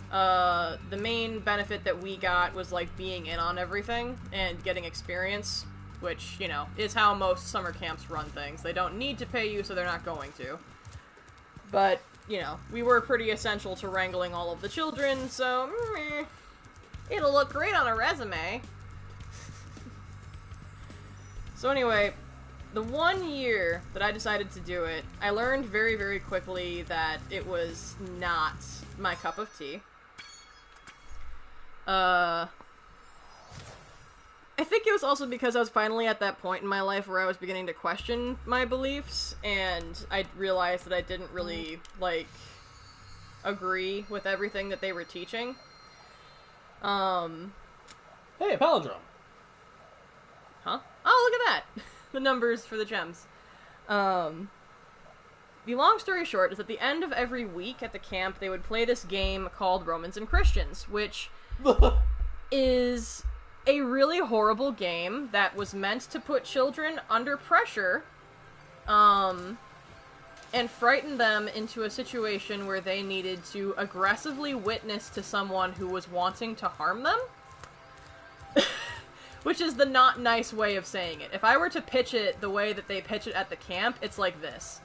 The main benefit that we got was, like, being in on everything and getting experience. which, you know, is how most summer camps run things. They don't need to pay you, so they're not going to. But, you know, we were pretty essential to wrangling all of the children, so, it'll look great on a resume. So anyway, the 1 year that I decided to do it, I learned very, very quickly that it was not my cup of tea. I think it was also because I was finally at that point in my life where I was beginning to question my beliefs, and I realized that I didn't really, like, agree with everything that they were teaching. Hey, a palindrome. Huh? Oh, look at that! The numbers for the gems. The long story short is at the end of every week at the camp, they would play this game called Romans and Christians, which is a really horrible game that was meant to put children under pressure, and frighten them into a situation where they needed to aggressively witness to someone who was wanting to harm them. Which is the not nice way of saying it. If I were to pitch it the way that they pitch it at the camp, it's like this.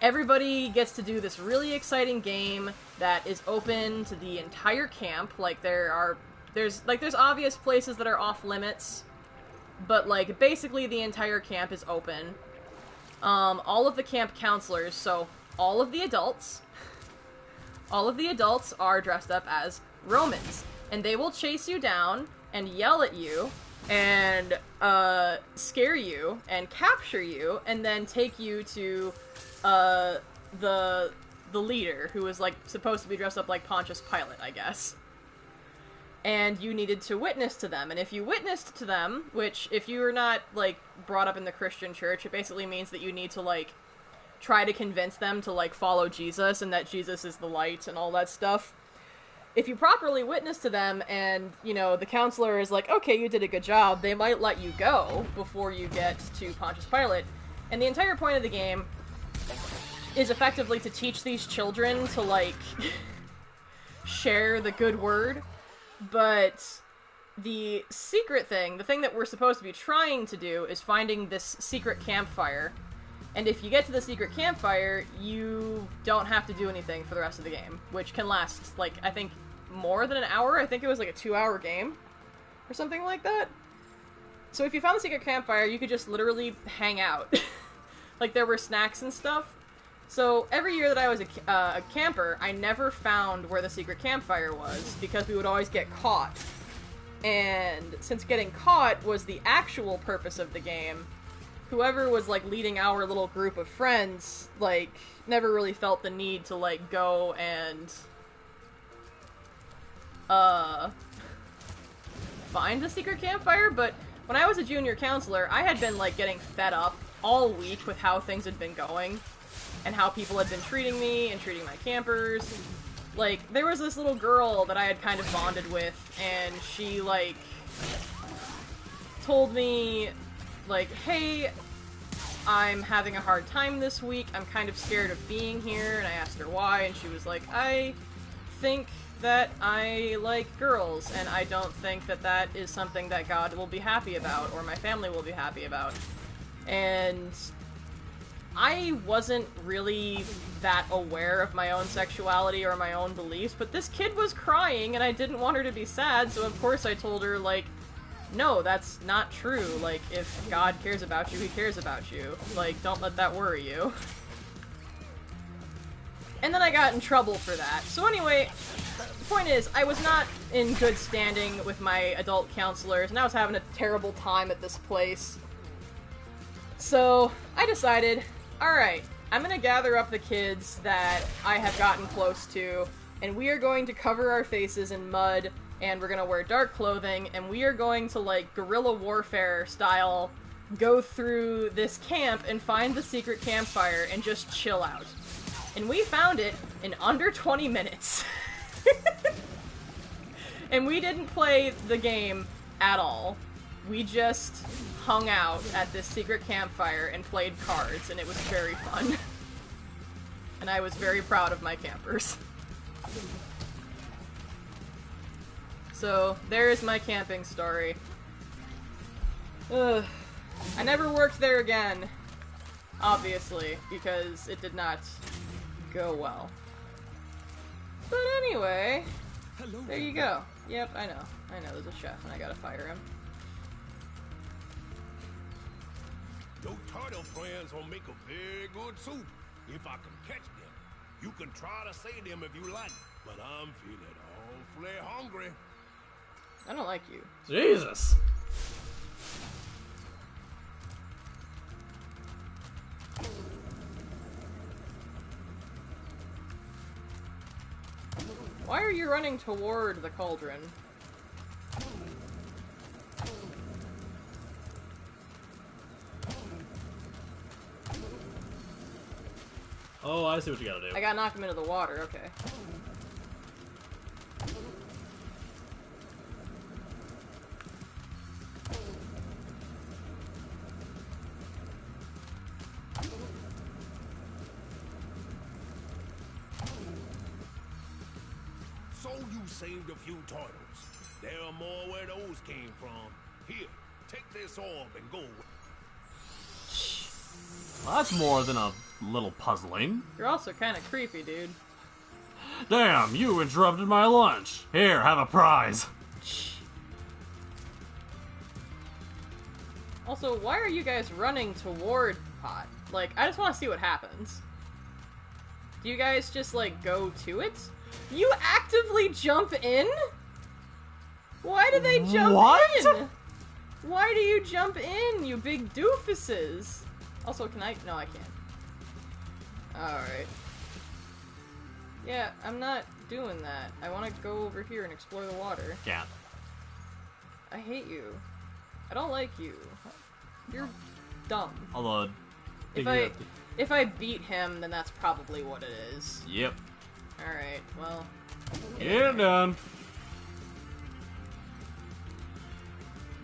Everybody gets to do this really exciting game that is open to the entire camp. Like, there's obvious places that are off limits, but, like, basically the entire camp is open. All of the camp counselors, so all of the adults are dressed up as Romans, and they will chase you down and yell at you and scare you and capture you and then take you to the leader, who was, like, supposed to be dressed up like Pontius Pilate, I guess. And you needed to witness to them. And if you witnessed to them, which, if you were not, like, brought up in the Christian church, it basically means that you need to, like, try to convince them to, like, follow Jesus and that Jesus is the light and all that stuff. If you properly witness to them and, you know, the counselor is like, okay, you did a good job, they might let you go before you get to Pontius Pilate. And the entire point of the game is effectively to teach these children to, like, share the good word. But the secret thing, the thing that we're supposed to be trying to do, is finding this secret campfire. And if you get to the secret campfire, you don't have to do anything for the rest of the game, which can last, like, I think more than an hour. I think it was like a 2-hour game or something like that. So if you found the secret campfire, you could just literally hang out. Like, there were snacks and stuff. So every year that I was a camper, I never found where the secret campfire was, because we would always get caught. And since getting caught was the actual purpose of the game, whoever was, like, leading our little group of friends, like, never really felt the need to, like, go and find the secret campfire. But when I was a junior counselor, I had been, like, getting fed up all week with how things had been going and how people had been treating me and treating my campers. Like, there was this little girl that I had kind of bonded with, and she, like, told me, like, hey, I'm having a hard time this week, I'm kind of scared of being here, and I asked her why, and she was like, I think that I like girls, and I don't think that that is something that God will be happy about, or my family will be happy about. And I wasn't really that aware of my own sexuality or my own beliefs, but this kid was crying, and I didn't want her to be sad, so of course I told her, like, no, that's not true. Like, if God cares about you, he cares about you. Like, don't let that worry you. And then I got in trouble for that. So anyway, the point is, I was not in good standing with my adult counselors, and I was having a terrible time at this place. So I decided, alright, I'm gonna gather up the kids that I have gotten close to, and we are going to cover our faces in mud, and we're gonna wear dark clothing, and we are going to, like, guerrilla warfare style, go through this camp and find the secret campfire and just chill out. And we found it in under 20 minutes. And we didn't play the game at all. We just hung out at this secret campfire and played cards, and it was very fun. And I was very proud of my campers. So, there is my camping story. Ugh. I never worked there again. Obviously, because it did not go well. But anyway, there you go. Yep, I know. There's a chef and I gotta fire him. Your turtle friends will make a very good soup. If I can catch them, you can try to say them if you like. But I'm feeling awfully hungry. I don't like you. Jesus. Why are you running toward the cauldron? Oh, I see what you gotta do. I gotta knock him into the water, okay. So you saved a few turtles. There are more where those came from. Here, take this orb and go. Well, that's more than a little puzzling. You're also kind of creepy, dude. Damn, you interrupted my lunch. Here, have a prize. Also, why are you guys running toward Pot? Like, I just want to see what happens. Do you guys just, like, go to it? You actively jump in? Why do they jump in? Why do you jump in, you big doofuses? Also, can I? No, I can't. Alright. Yeah, I'm not doing that. I want to go over here and explore the water. Can't. I hate you. I don't like you. You're dumb. Although, If I beat him, then that's probably what it is. Yep. Alright, well. Get it done.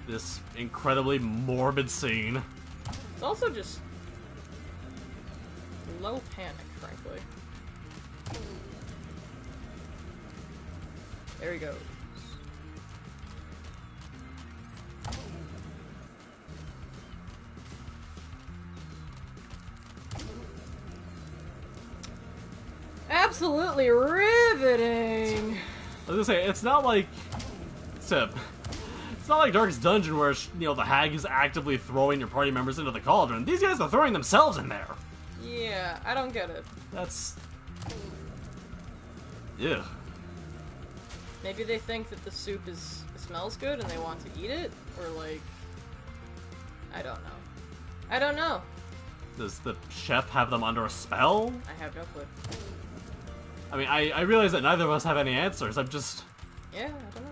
This incredibly morbid scene. It's also just low panic, frankly. There he goes. Absolutely riveting! I was gonna say, it's not like... It's not like Darkest Dungeon where, you know, the hag is actively throwing your party members into the cauldron. These guys are throwing themselves in there. Yeah, I don't get it. That's... Ew. Maybe they think that the soup smells good and they want to eat it? Or like... I don't know. I don't know! Does the chef have them under a spell? I have no clue. I mean, I realize that neither of us have any answers. I'm just... Yeah, I don't know.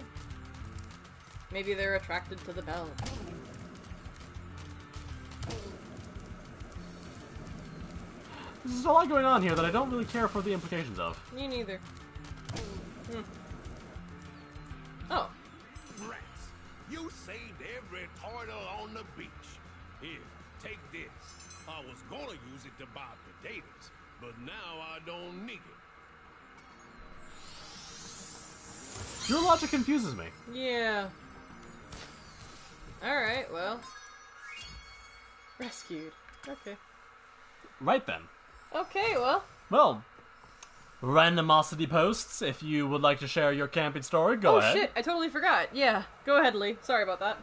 Maybe they're attracted to the bell. There's a lot going on here that I don't really care for the implications of. Me neither. Oh. Rats, you saved every turtle on the beach. Here, take this. I was gonna use it to buy potatoes, but now I don't need it. Your logic confuses me. Yeah. Alright, well. Rescued. Okay. Right then. Okay, well. Well, randomosity posts, if you would like to share your camping story, go ahead. Oh shit, I totally forgot. Yeah, go ahead, Lee. Sorry about that.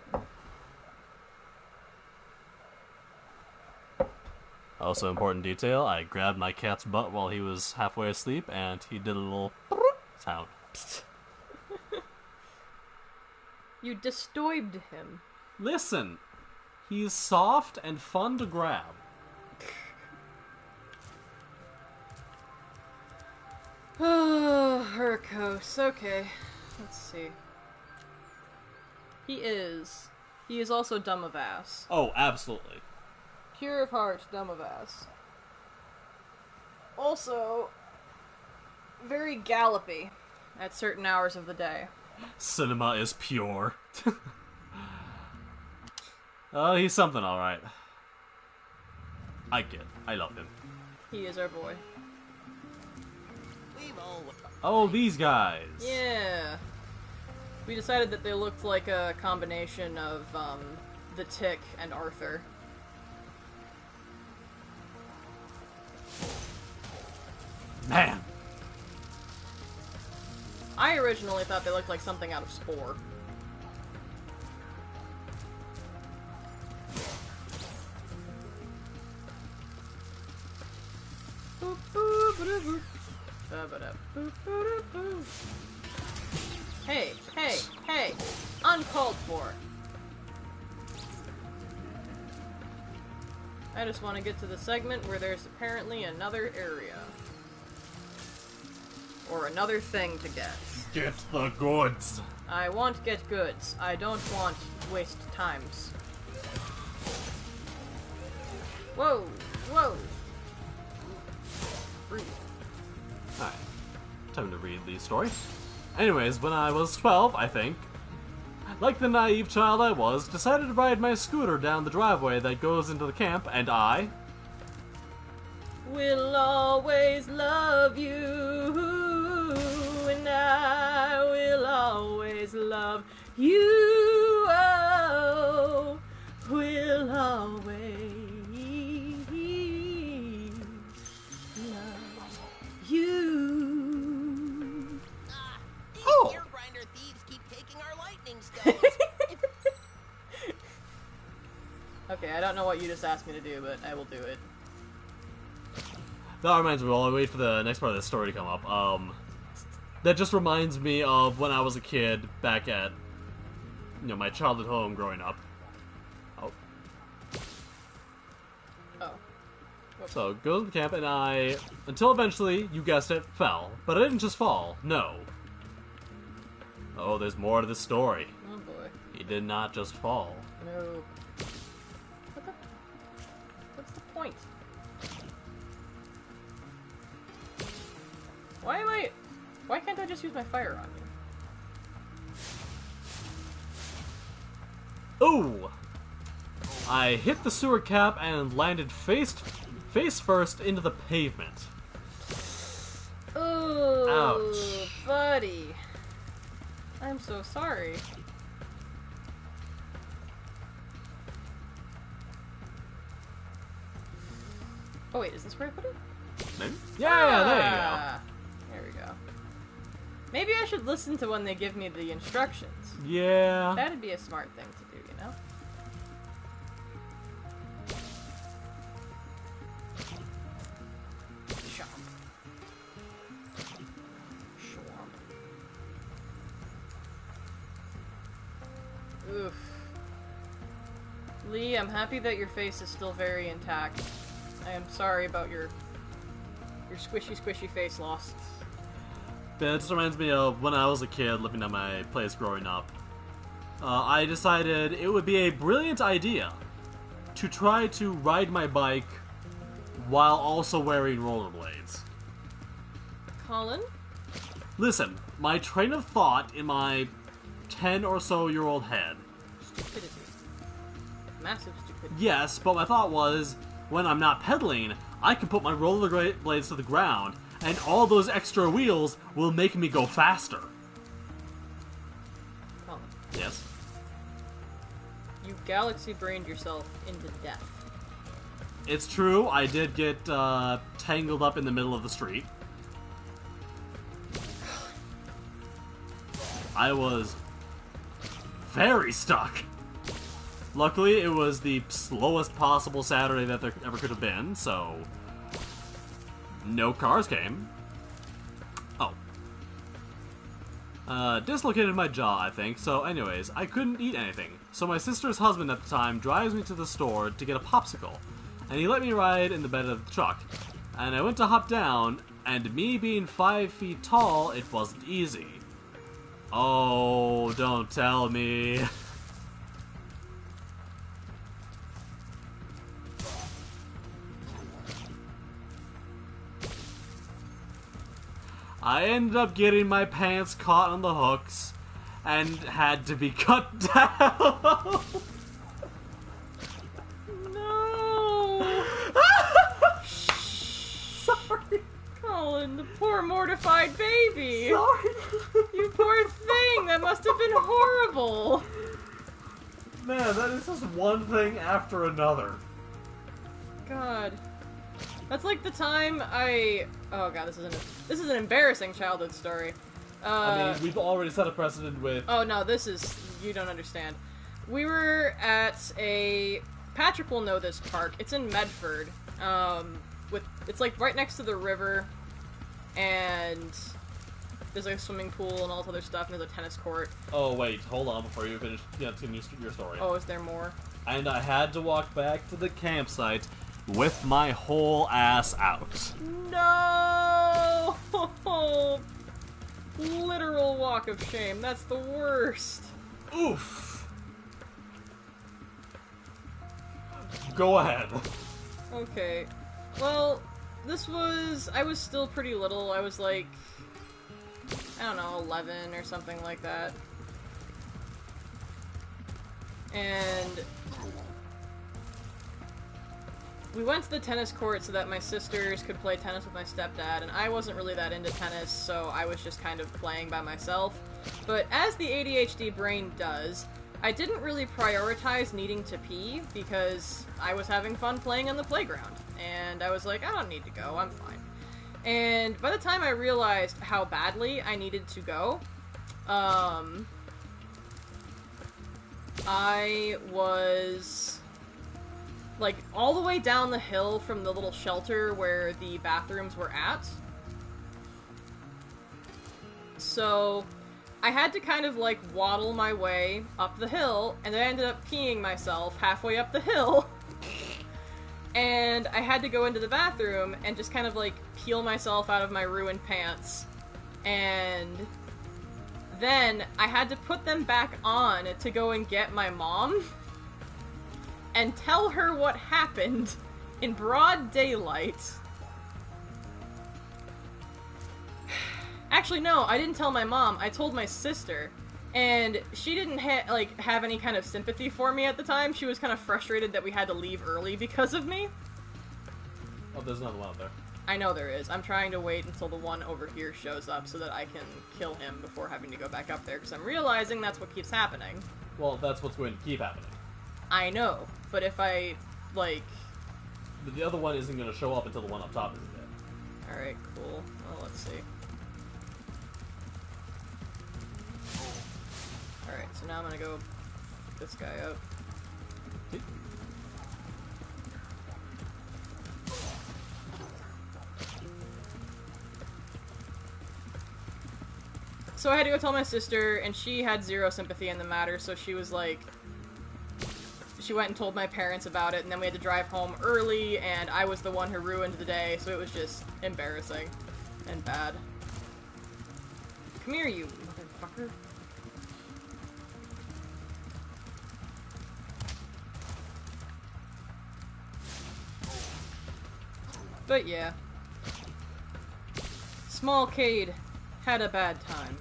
Also, important detail, I grabbed my cat's butt while he was halfway asleep, and he did a little sound. You disturbed him. Listen, he's soft and fun to grab. Oh, Hercos. Okay. Let's see. He is also dumb of ass. Oh, absolutely. Pure of heart, dumb of ass. Also, very gallopy at certain hours of the day. Cinema is pure. Oh, he's something, alright. I love him. He is our boy. Oh, these guys. Yeah. We decided that they looked like a combination of, the Tick and Arthur. Man. I originally thought they looked like something out of Spore. Hey, hey, hey! Uncalled for! I just want to get to the segment where there's apparently another area. Or another thing to get. Get the goods. I want get goods. I don't want waste times. Whoa! Whoa! Rude. Alright. Time to read the story. Anyways, when I was 12, I think, like the naive child I was, decided to ride my scooter down the driveway that goes into the camp, and I will always love you, and I will always love you. Oh, will always love you. These Oh. ear grinder thieves keep taking our lightning stones. Okay, I don't know what you just asked me to do, but I will do it. That reminds me, while I wait for the next part of the story to come up, that just reminds me of when I was a kid back at, my childhood home growing up. Oh. Oh. So, go to the camp, and I, until eventually, you guessed it, fell. But I didn't just fall, no. Oh, there's more to the story. Oh boy. He did not just fall. No. What's the point? Why can't I just use my fire on you? Ooh! I hit the sewer cap and landed face first into the pavement. Ooh, Ouch. buddy. I'm so sorry. Oh wait, is this where I put it? Maybe? Yeah, there you go. There we go. Maybe I should listen to when they give me the instructions. Yeah. That'd be a smart thing to do, you know? Chomp. Chomp. Oof. Lee, I'm happy that your face is still very intact. I am sorry about your squishy face loss. That just reminds me of when I was a kid living at my place growing up. I decided it would be a brilliant idea to try to ride my bike while also wearing rollerblades. Colin? Listen, my train of thought in my 10 or so year old head. Stupidity. Massive stupidity. Yes, but my thought was, when I'm not pedaling, I can put my rollerblades to the ground, and all those extra wheels will make me go faster. Colin. Yes? You galaxy-brained yourself into death. It's true, I did get tangled up in the middle of the street. I was very stuck. Luckily, it was the slowest possible Saturday that there ever could have been, so no cars came. Oh. Dislocated my jaw, I think, so anyways, I couldn't eat anything. So my sister's husband at the time drives me to the store to get a popsicle, and he let me ride in the bed of the truck. And I went to hop down, and me being 5 feet tall, it wasn't easy. Oh, don't tell me. I ended up getting my pants caught on the hooks and had to be cut down. No! Sorry. Colin, the poor mortified baby! Sorry. You poor thing! That must have been horrible! Man, that is just one thing after another. God. That's like the time oh god, this is an embarrassing childhood story. I mean, we've already set a precedent with... Oh no, you don't understand. We were at Patrick will know this park. It's in Medford. It's like right next to the river, and there's like a swimming pool and all this other stuff, and there's a tennis court. Oh wait, hold on before you finish your story. Oh, is there more? And I had to walk back to the campsite with my whole ass out. No! Literal walk of shame. That's the worst. Oof. Go ahead. Okay. Well, I was still pretty little. I was like, I don't know, 11 or something like that. And we went to the tennis court so that my sisters could play tennis with my stepdad, and I wasn't really that into tennis, so I was just kind of playing by myself. But as the ADHD brain does, I didn't really prioritize needing to pee because I was having fun playing on the playground. And I was like, I don't need to go, I'm fine. And by the time I realized how badly I needed to go, I was like all the way down the hill from the little shelter where the bathrooms were at. So I had to kind of like waddle my way up the hill, and then I ended up peeing myself halfway up the hill. And I had to go into the bathroom and just kind of like peel myself out of my ruined pants. And then I had to put them back on to go and get my mom and tell her what happened in broad daylight. Actually, no, I didn't tell my mom. I told my sister. And she didn't have any kind of sympathy for me at the time. She was kind of frustrated that we had to leave early because of me. Oh, there's another one out there. I know there is. I'm trying to wait until the one over here shows up so that I can kill him before having to go back up there, because I'm realizing that's what keeps happening. Well, that's what's going to keep happening. I know, but if I, like... The other one isn't going to show up until the one up top isn't dead. Alright, cool. Well, let's see. Alright, so now I'm gonna go pick this guy up. So I had to go tell my sister, and she had zero sympathy in the matter, so she was like... She went and told my parents about it, and then we had to drive home early, and I was the one who ruined the day, so it was just embarrassing and bad. Come here, you motherfucker. But yeah. Small Cade had a bad time.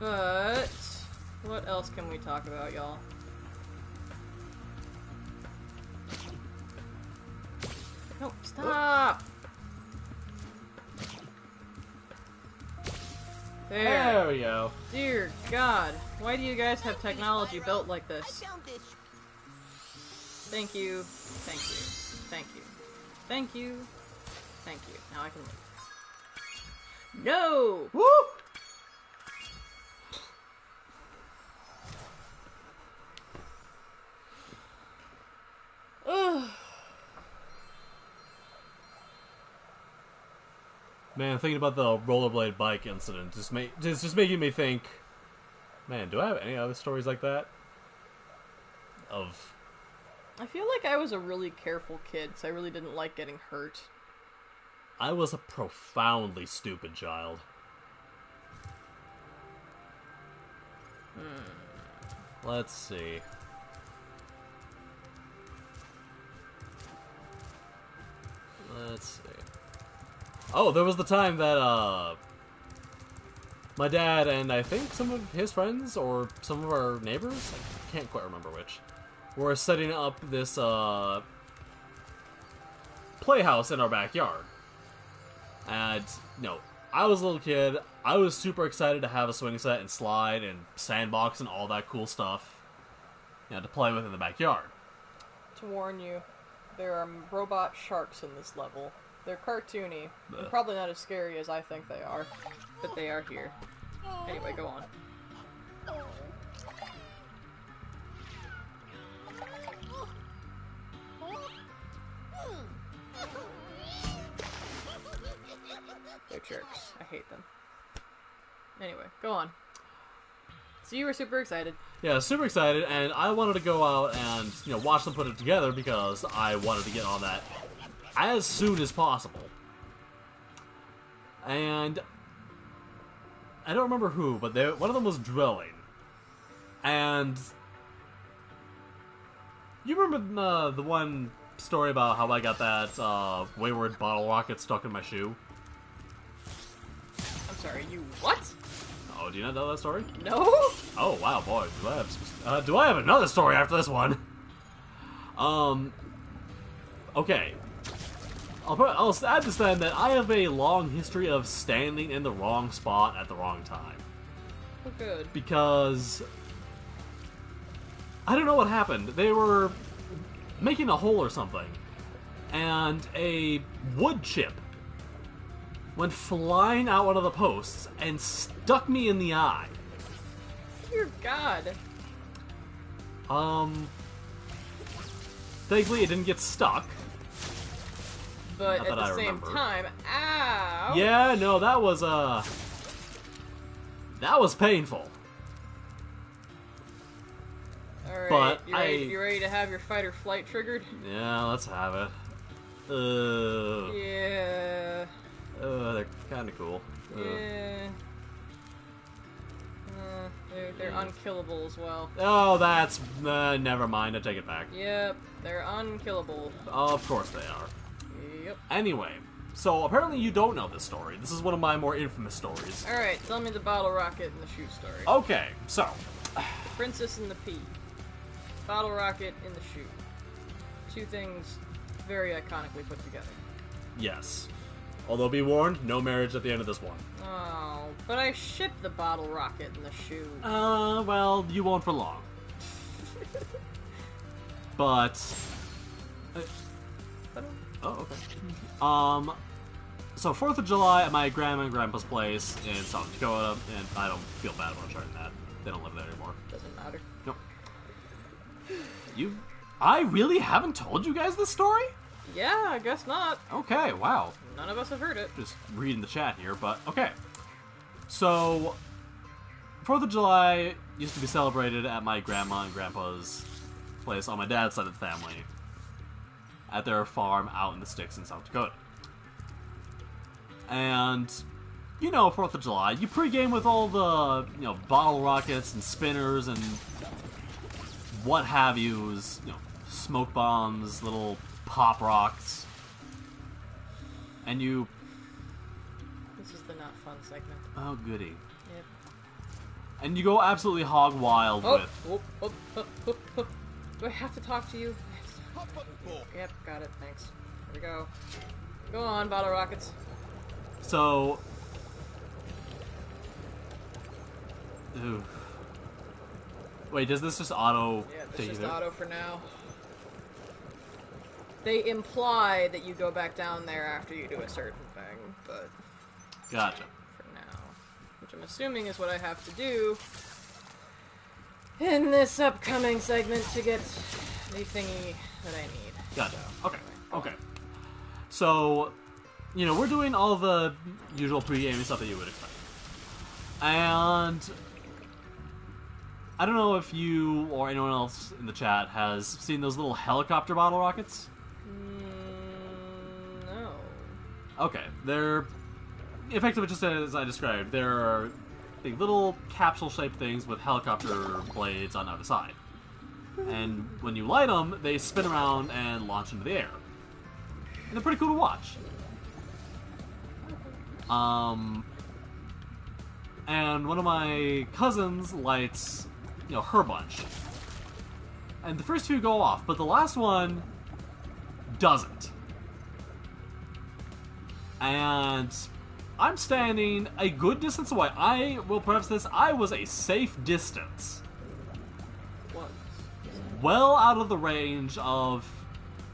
But what else can we talk about, y'all? No, stop! There we go. Dear God, why do you guys have technology built like this? Thank you, thank you, thank you, thank you, thank you. Now I can leave. No! Woo! Ugh. Man, thinking about the rollerblade bike incident just making me think, man, do I have any other stories like that? I feel like I was a really careful kid, so I really didn't like getting hurt. I was a profoundly stupid child. Let's see. Let's see. Oh, there was the time that, my dad and I think some of his friends, or some of our neighbors, I can't quite remember which, were setting up this, playhouse in our backyard. And, I was a little kid. I was super excited to have a swing set and slide and sandbox and all that cool stuff, to play with in the backyard. To warn you, there are robot sharks in this level. They're cartoony, and probably not as scary as I think they are, but they are here. Anyway, go on. They're jerks. I hate them. Anyway, go on. So you were super excited. Yeah, super excited, and I wanted to go out and, watch them put it together because I wanted to get on that as soon as possible. And I don't remember who, but one of them was drilling. And you remember the one story about how I got that wayward bottle rocket stuck in my shoe? I'm sorry, you what? Oh, do you not know that story? No? Oh, wow, boy. Do I have another story after this one? Okay. I'll add this then that I have a long history of standing in the wrong spot at the wrong time. Oh, good. Because I don't know what happened. They were making a hole or something, and a wood chip went flying out one of the posts and stuck me in the eye. Dear God. Thankfully it didn't get stuck. But Not at that the I same remember. time, ow! Yeah, no, that was painful. Alright, But you ready to have your fight or flight triggered? Yeah, let's have it. Yeah. They're kind of cool. Yeah. They're unkillable as well. Oh, that's... never mind, I take it back. Yep, they're unkillable. Of course they are. Yep. Anyway, so apparently you don't know this story. This is one of my more infamous stories. Alright, tell me the bottle rocket and the shoe story. Okay, so... The princess and the pea. Bottle rocket in the shoe. Two things very iconically put together. Yes. Although be warned, no marriage at the end of this one. Oh, but I shipped the bottle rocket in the shoe. Well, you won't for long. But... oh, okay. So 4th of July at my grandma and grandpa's place in South Dakota, and I don't feel bad about sharing that. They don't live there anymore. Doesn't matter. Nope. I really haven't told you guys this story? Yeah, I guess not. Okay, wow. None of us have heard it. Just reading the chat here, but okay. So, 4th of July used to be celebrated at my grandma and grandpa's place on my dad's side of the family at their farm out in the sticks in South Dakota. And, 4th of July, you pregame with all the, bottle rockets and spinners and what have yous, smoke bombs, little pop rocks, and you... This is the not fun segment. Oh, goody. Yep. And you go absolutely hog wild with... Do I have to talk to you? Yep, got it, thanks. Here we go. Go on, bottle rockets. So... Ooh. Wait, does this just auto... Yeah, take this you is there? auto for now. They imply that you go back down there after you do a certain thing, but... Gotcha. For now. Which I'm assuming is what I have to do in this upcoming segment to get the thingy that I need. Gotcha. Okay. Okay. So, we're doing all the usual pre-gaming stuff that you would expect. And... I don't know if you or anyone else in the chat has seen those little helicopter bottle rockets. No. Okay, they're effectively just as I described. They're big little capsule-shaped things with helicopter blades on either side. And when you light them, they spin around and launch into the air. And they're pretty cool to watch. And one of my cousins lights, her bunch. And the first two go off, but the last one doesn't. And I'm standing a good distance away. I will preface this, I was a safe distance. What? Well out of the range of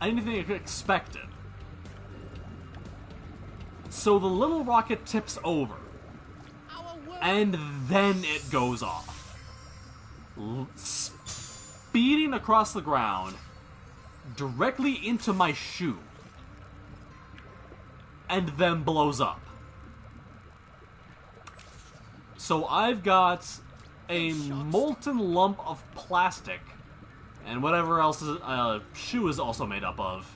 anything expected. So the little rocket tips over. And then it goes off. Speeding across the ground directly into my shoe. And then blows up. So I've got a molten lump of plastic and whatever else shoe is also made up of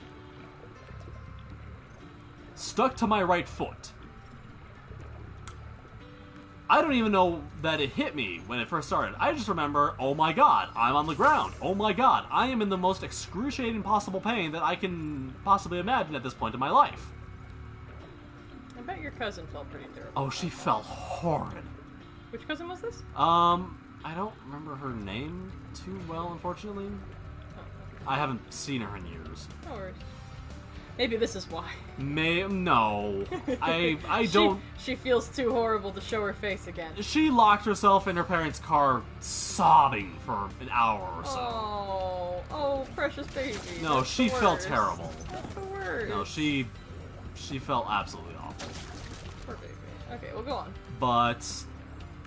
stuck to my right foot. I don't even know that it hit me when it first started. I just remember, oh my god, I'm on the ground. Oh my god, I am in the most excruciating possible pain that I can possibly imagine at this point in my life. I bet your cousin felt pretty terrible. Oh, she felt horrid. Which cousin was this? I don't remember her name too well, unfortunately. I haven't seen her in years. No worries. Maybe this is why. No. I don't... She feels too horrible to show her face again. She locked herself in her parents' car sobbing for an hour or so. Oh, precious baby. No, That's she the felt worst. terrible. That's the worst. No, she felt absolutely awful. Poor baby. Okay, we'll go on. But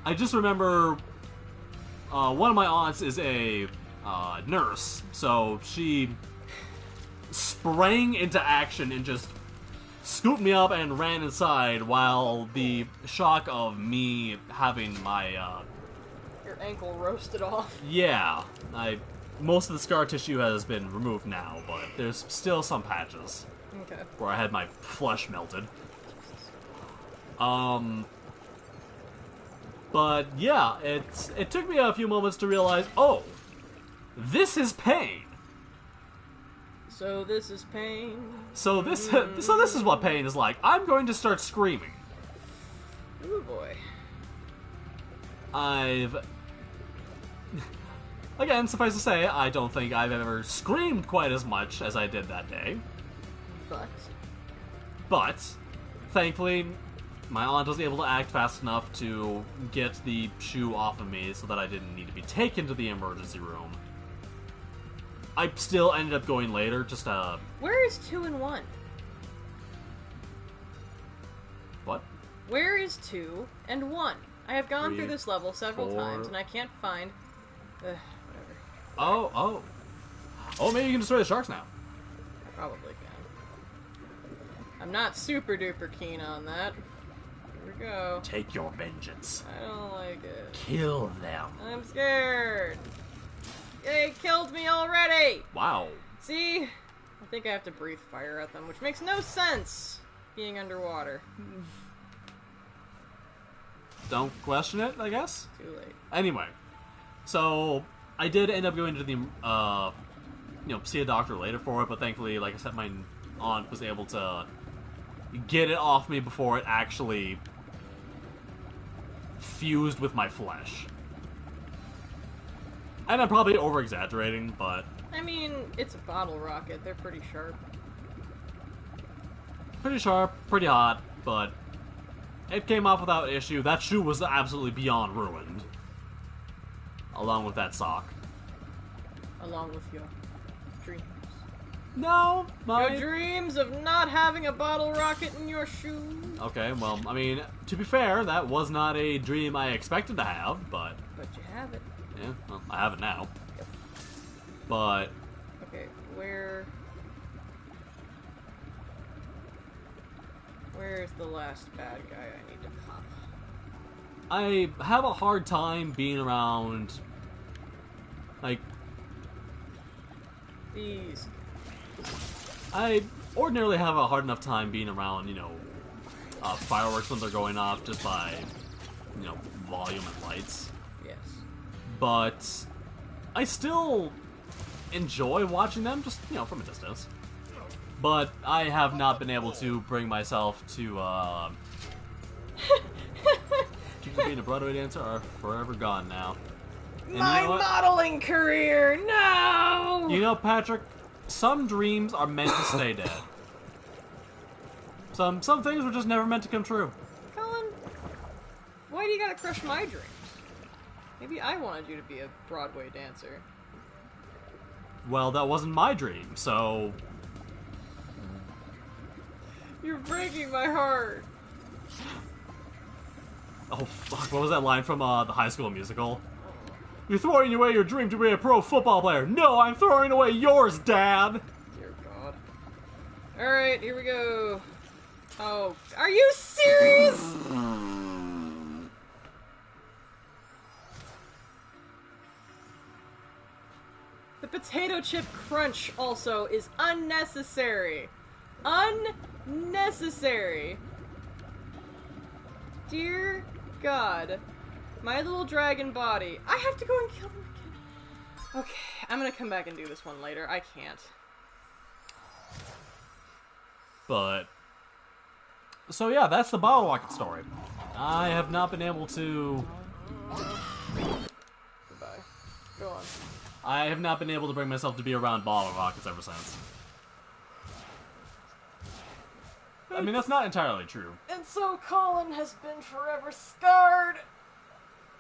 I just remember one of my aunts is a nurse, so she sprang into action and just scooped me up and ran inside while the shock of me having my Your ankle roasted off. yeah, most of the scar tissue has been removed now, but there's still some patches Okay. where I had my flesh melted. But yeah, it took me a few moments to realize, oh, this is pain. So this is pain. So this is what pain is like. I'm going to start screaming. Ooh boy. Again, suffice to say, I don't think I've ever screamed quite as much as I did that day. But, thankfully, my aunt was able to act fast enough to get the shoe off of me so that I didn't need to be taken to the emergency room. I still ended up going later, just Where is 2 and 1? What? Where is 2 and 1? I have gone 3, through this level several 4. times, and I can't find... whatever. Oh, maybe you can destroy the sharks now. I probably can. I'm not super duper keen on that. Here we go. Take your vengeance. I don't like it. Kill them. I'm scared. They killed me already! Wow. See? I think I have to breathe fire at them, which makes no sense, being underwater. Don't question it, I guess? Too late. Anyway, so I did end up going to the, see a doctor later for it, but thankfully, like I said, my aunt was able to get it off me before it actually fused with my flesh. And I'm probably over-exaggerating, but... I mean, it's a bottle rocket. They're pretty sharp. Pretty sharp, pretty hot, but it came off without issue. That shoe was absolutely beyond ruined. Along with that sock. Along with your dreams. No, Your dreams of not having a bottle rocket in your shoe. Okay, well, I mean, to be fair, that was not a dream I expected to have, but... But you have it. Yeah, well, I have it now. But... Okay, where's the last bad guy I need to pop? I have a hard time being around... like... These. I ordinarily have a hard enough time being around, fireworks when they're going off just by, volume and lights. Yes. But I still enjoy watching them, just, from a distance. But I have not been able to bring myself to, dreams of being a Broadway dancer are forever gone now. And My you know what? modeling career, no! You know, Patrick, some dreams are meant to stay dead. Some things were just never meant to come true. Colin, why do you gotta crush my dreams? Maybe I wanted you to be a Broadway dancer. Well, that wasn't my dream, so... You're breaking my heart. Oh, fuck, what was that line from the High School Musical? You're throwing away your dream to be a pro football player. No, I'm throwing away yours, Dad! Dear God. Alright, here we go. Oh, are you serious? The potato chip crunch also is unnecessary. Unnecessary. Dear God. My little dragon body. I have to go and kill them again. Okay, I'm gonna come back and do this one later. I can't. But... So yeah, that's the Bottle Rocket story. I have not been able to... Goodbye. Go on. I have not been able to bring myself to be around Bottle Rockets ever since. I mean, that's not entirely true. And so Colin has been forever scarred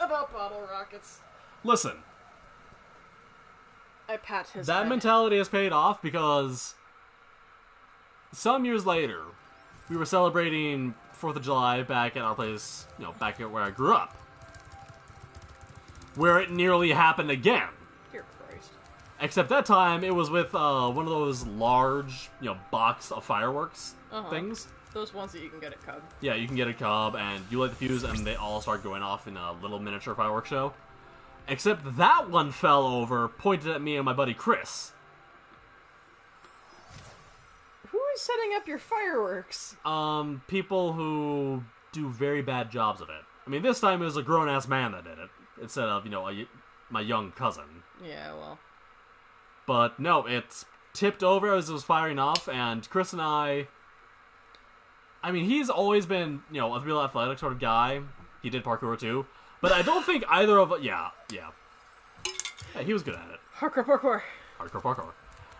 about bottle rockets. Listen. I pat his That head. mentality has paid off because some years later, we were celebrating 4th of July back at our place, you know, back at where I grew up. Where it nearly happened again. Dear Christ. Except that time, it was with one of those large, you know, box of fireworks things. Those ones that you can get at Cub. Yeah, you can get a Cub, and you light the fuse, and they all start going off in a little miniature fireworks show. Except that one fell over, pointed at me and my buddy Chris. Who is setting up your fireworks? People who do very bad jobs of it. I mean, this time it was a grown-ass man that did it, instead of, you know, my young cousin. Yeah, well. But no, it's tipped over as it was firing off, and Chris and I mean, he's always been, you know, a real athletic sort of guy. He did parkour too. But I don't think either of us... Yeah, he was good at it. Parkour. Parkour.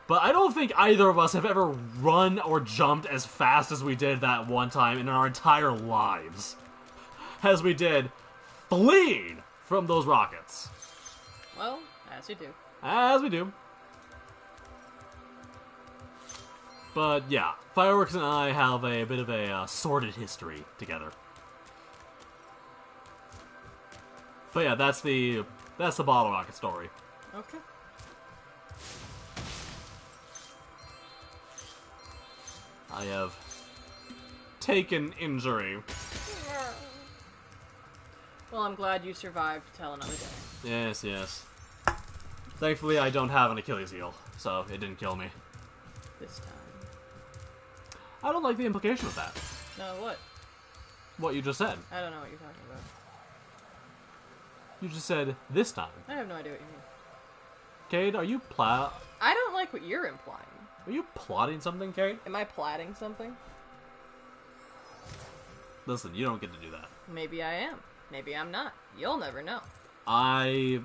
But I don't think either of us have ever run or jumped as fast as we did that one time in our entire lives. As we did fleeing from those rockets. Well, as you do. As we do. But yeah, Fireworks and I have a bit of a sordid history together. But yeah, that's the Bottle Rocket story. Okay. I have taken injury. Well, I'm glad you survived to tell another day. Yes. Thankfully, I don't have an Achilles heel, so it didn't kill me. This time. I don't like the implication of that. No, what? What you just said. I don't know what you're talking about. You just said, this time. I have no idea what you mean. Cade, are you I don't like what you're implying. Are you plotting something, Cade? Am I plotting something? Listen, you don't get to do that. Maybe I am. Maybe I'm not. You'll never know. I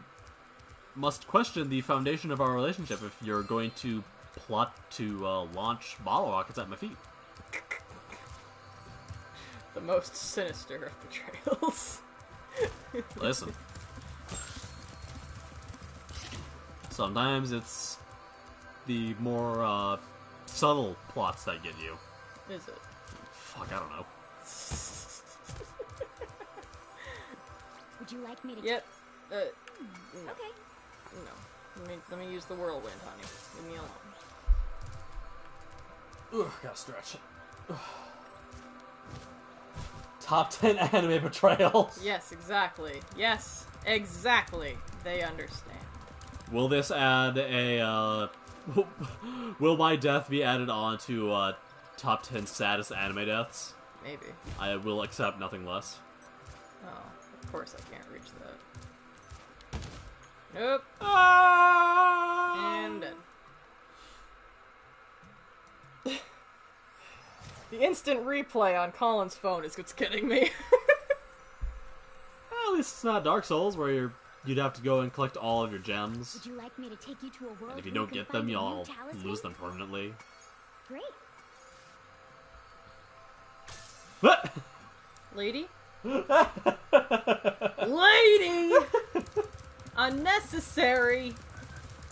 must question the foundation of our relationship if you're going to plot to launch bottle rockets at my feet. The most sinister of betrayals. Listen. Sometimes it's the more subtle plots that get you. Is it? Fuck, I don't know. Would you like me to... Yep. No. Okay. No. Let me use the whirlwind, honey. Leave me alone. Ugh, gotta stretch. Ugh. Top 10 anime betrayals. Yes, exactly. Yes, exactly. They understand. Will this add a, will my death be added on to, top 10 saddest anime deaths? Maybe. I will accept nothing less. Oh, of course I can't reach that. Nope. Ah! And dead. The instant replay on Colin's phone is what's getting me. Well, at least it's not Dark Souls where you'd have to go and collect all of your gems. Would you like me to take you to a world And if you where don't can get find them, a new you'll talisman? lose them permanently. Great. Lady? Lady! Unnecessary!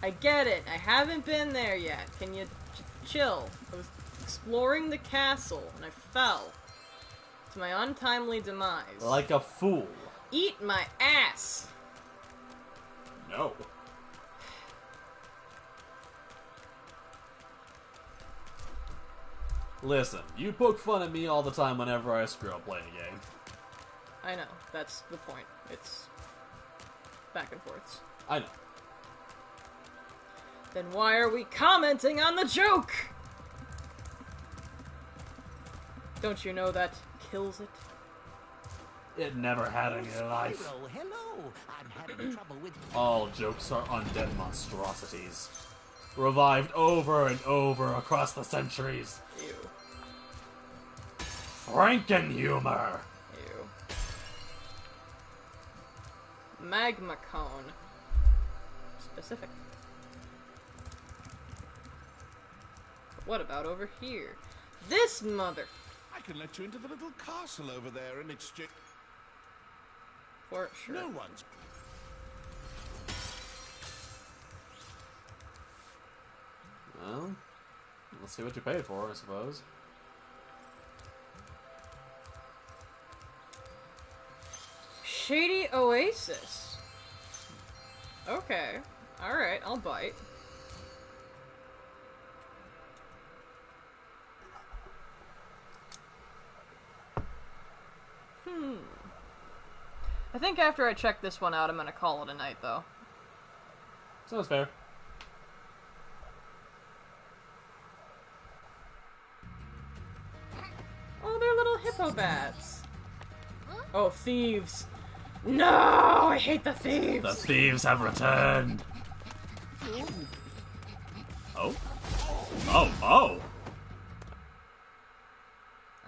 I get it. I haven't been there yet. Can you chill? I was exploring the castle, and I fell. To my untimely demise. Like a fool. Eat my ass! No. Listen, you poke fun at me all the time whenever I screw up playing a game. I know. That's the point. It's back and forths. I know. Then why are we commenting on the joke? Don't you know that kills it? It never had any life. Spyro, hello. I'm having trouble with... All jokes are undead monstrosities. Revived over and over across the centuries. Ew. Frankenhumor! Ew. Magma cone. Specific. But what about over here? This mother... I can let you into the little castle over there in exchange. For sure. No one's... Well, let's see what you paid for, I suppose. Shady Oasis. Okay. Alright, I'll bite. I think after I check this one out, I'm gonna call it a night, though. Sounds fair. Oh, they're little hippo bats. Oh, thieves. No, I hate the thieves. The thieves have returned. Oh? Oh, oh!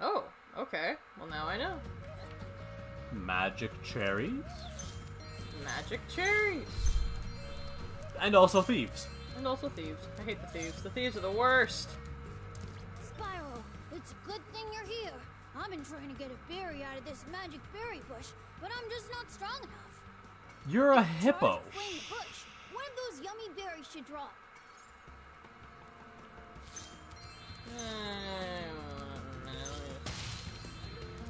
Oh, okay. Well, now I know. Magic cherries? Magic cherries. And also thieves. And also thieves. I hate the thieves. The thieves are the worst. Spyro, it's a good thing you're here. I've been trying to get a berry out of this magic berry bush, but I'm just not strong enough. You're a Charge hippo. the flame bush. One of those yummy berries should drop.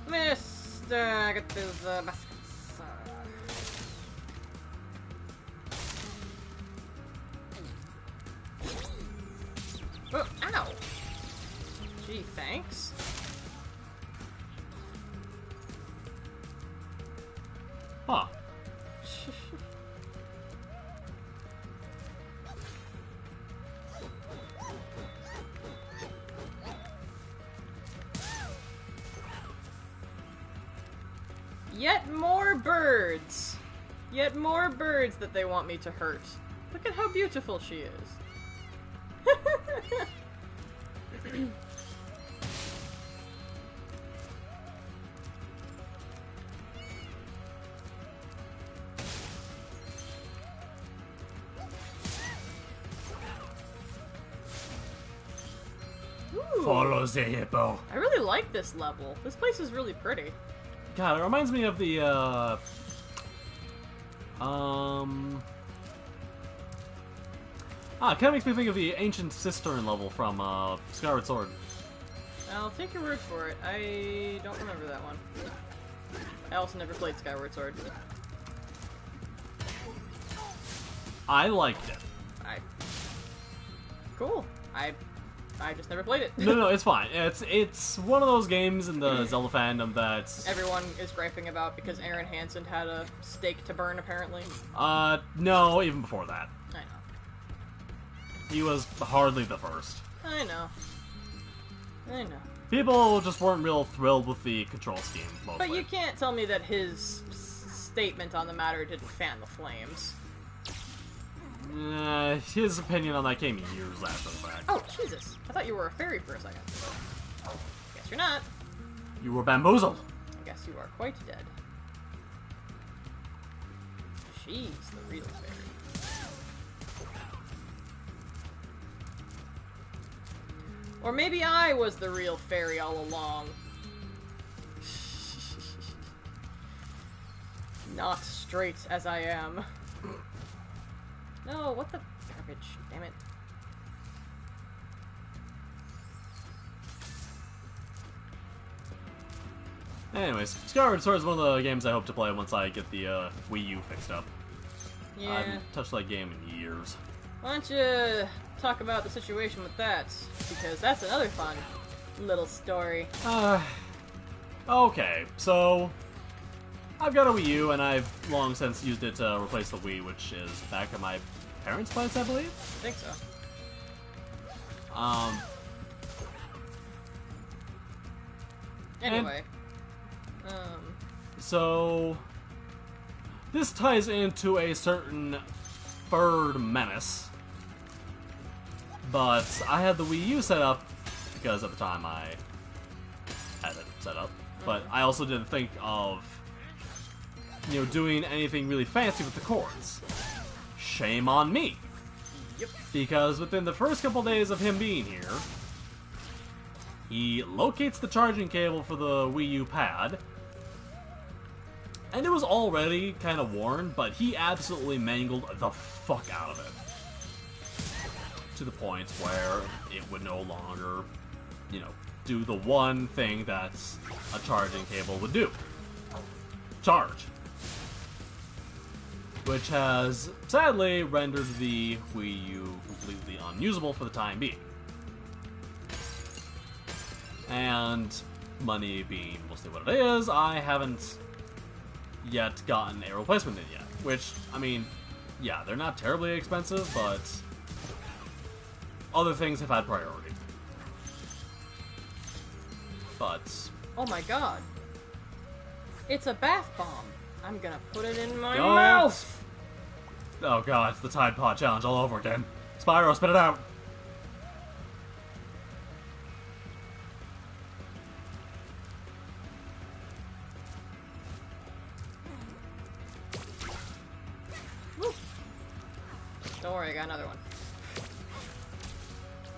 Mr. Get those baskets. Oh, ow! Gee, thanks. Huh. Yet more birds! Yet more birds that they want me to hurt. Look at how beautiful she is. Ooh. Follow the hippo. I really like this level. This place is really pretty. God, it reminds me of the, it kind of makes me think of the Ancient Cistern level from, Skyward Sword. I'll take your word for it. I don't remember that one. I also never played Skyward Sword. I liked it. Cool. I just never played it. No, it's fine. It's one of those games in the Zelda fandom that's... Everyone is griping about because Aaron Hansen had a stake to burn, apparently. No, even before that. I know. He was hardly the first. I know. I know. People just weren't real thrilled with the control scheme, mostly. But you can't tell me that his statement on the matter didn't fan the flames. His opinion on that came years after the fact. Oh, Jesus. I thought you were a fairy for a second. Guess you're not. You were bamboozled. I guess you are quite dead. She's the real fairy. Or maybe I was the real fairy all along. not straight as I am. No, what the garbage? Damn it. Anyways, Skyward Sword is one of the games I hope to play once I get the Wii U fixed up. Yeah. I haven't touched that game in years. Why don't you talk about the situation with that? Because that's another fun little story. Okay, so I've got a Wii U, and I've long since used it to replace the Wii, which is back at my parents' place, I believe? I think so. Anyway. So this ties into a certain third menace. But I had the Wii U set up because at the time I had it set up. But I also didn't think of, you know, doing anything really fancy with the cords. Shame on me. Yep. Because within the first couple days of him being here, he locates the charging cable for the Wii U pad. And it was already kind of worn, but he absolutely mangled the fuck out of it. To the point where it would no longer, you know, do the one thing that a charging cable would do. Charge. Which has, sadly, rendered the Wii U completely unusable for the time being. And money being mostly what it is, I haven't yet gotten a replacement in yet. Which, I mean, yeah, they're not terribly expensive, but other things have had priority. But Oh my god. It's a bath bomb. I'm gonna put it in my Don't. mouth! oh god, it's the Tide Pod challenge all over again. Spyro, spit it out! Woo. Don't worry, I got another one.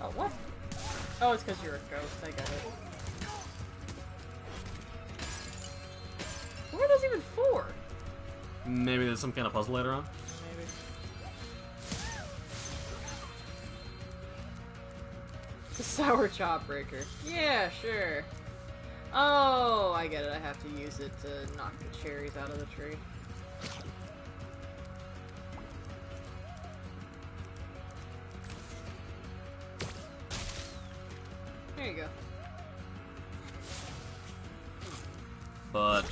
Oh, what? Oh, it's because you're a ghost. I get it. What are those even for? Maybe there's some kind of puzzle later on. Maybe. The sour chop breaker. Yeah, sure. Oh, I get it. I have to use it to knock the cherries out of the tree. There you go. But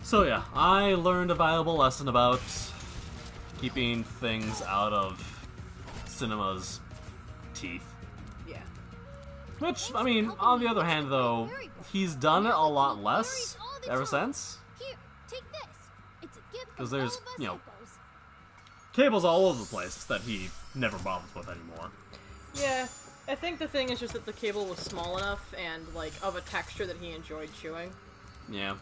so yeah, I learned a valuable lesson about keeping things out of Cinema's teeth. Yeah. Which, I mean, on the other hand though, he's done it a lot less ever since. Here, take this. It's a gift Because from there's, all of us you know, hippos. cables all over the place that he never bothers with anymore. Yeah, I think the thing is just that the cable was small enough and, like, of a texture that he enjoyed chewing. Yeah.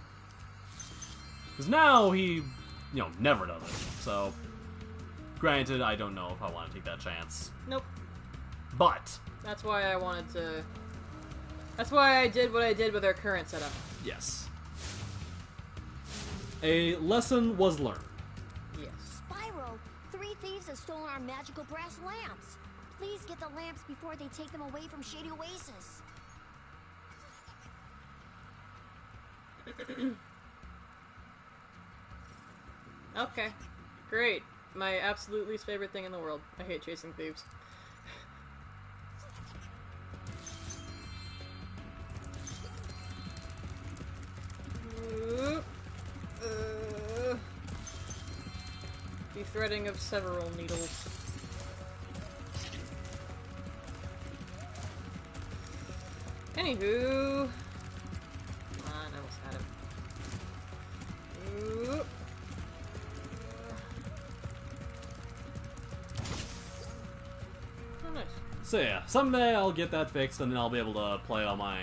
Because now he, you know, never does it. So, granted, I don't know if I want to take that chance. Nope. But, That's why I wanted to... That's why I did what I did with our current setup. yes. A lesson was learned. Yes. Spyro, 3 thieves have stolen our magical brass lamps. Please get the lamps before they take them away from Shady Oasis. Okay. Great. My absolute least favorite thing in the world. I hate chasing thieves. The threading of several needles. Anywho. Come on, I almost had him. Ooh. Oh, nice. So yeah, someday I'll get that fixed and then I'll be able to play all my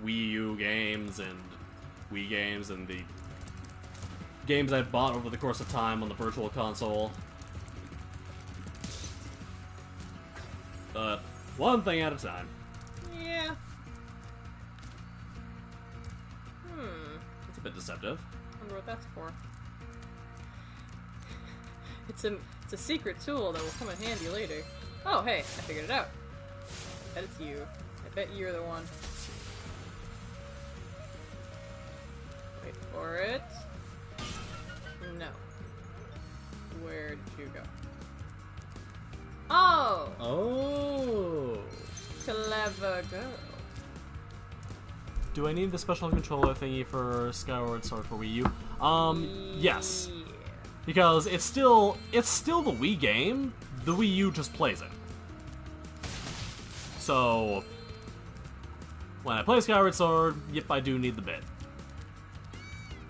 Wii U games and Wii games and the games I've bought over the course of time on the Virtual Console. But one thing at a time. Yeah. bit deceptive. Wonder what that's for. It's a secret tool that will come in handy later. Oh, hey, I figured it out. I bet it's you. I bet you're the one. Wait for it. No. Where did you go? Oh! Oh. Clever girl. Do I need the special controller thingy for Skyward Sword for Wii U? Yes. Yeah. Because it's still the Wii game. The Wii U just plays it. So when I play Skyward Sword, yep, I do need the bit.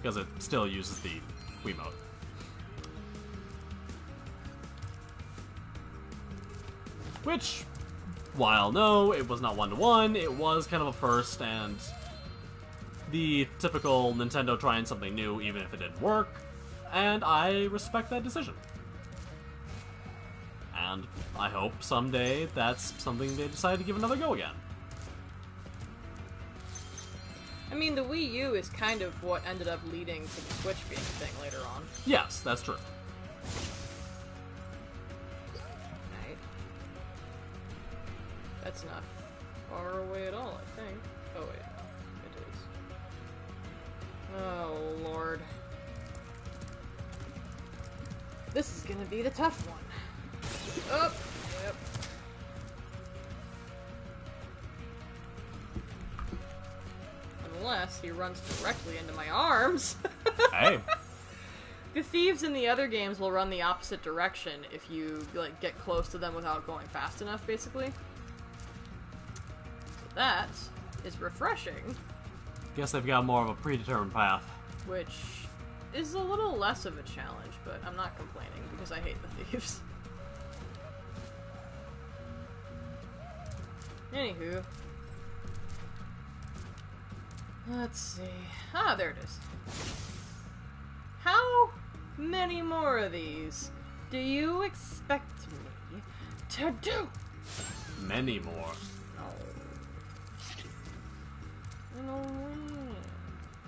Because it still uses the Wiimote. Which, while no, it was not one-to-one, it was kind of a first, and the typical Nintendo trying something new even if it didn't work, and I respect that decision. And I hope someday that's something they decide to give another go again. I mean, the Wii U is kind of what ended up leading to the Switch being a thing later on. Yes, that's true. Right. That's not far away at all, I think. Oh wait, it is. Oh lord. This is gonna be the tough one. Oh, yep. Unless he runs directly into my arms. Hey. The thieves in the other games will run the opposite direction if you like get close to them without going fast enough, basically. So that is refreshing. Guess they've got more of a predetermined path. Which is a little less of a challenge, but I'm not complaining because I hate the thieves. Anywho. Let's see. Ah, there it is. How many more of these do you expect me to do? Many more. No.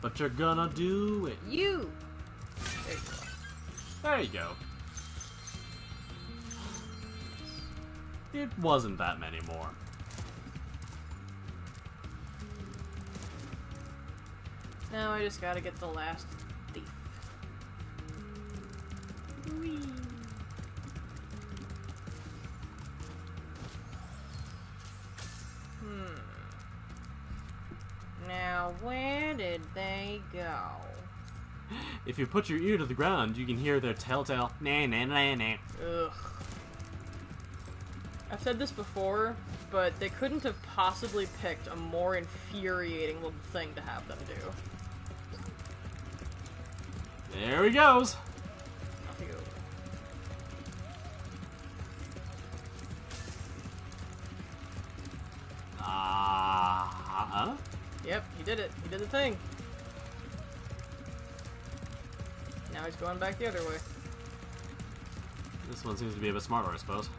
But you're gonna do it. You! There you go. There you go. It wasn't that many more. Now I just gotta get the last thief. Whee. Now, where did they go? If you put your ear to the ground, you can hear their telltale nah nah nah nah. Ugh. I've said this before, but they couldn't have possibly picked a more infuriating little thing to have them do. There he goes. Ew. Yep, he did it. He did the thing. Now he's going back the other way. This one seems to be a bit smarter, I suppose.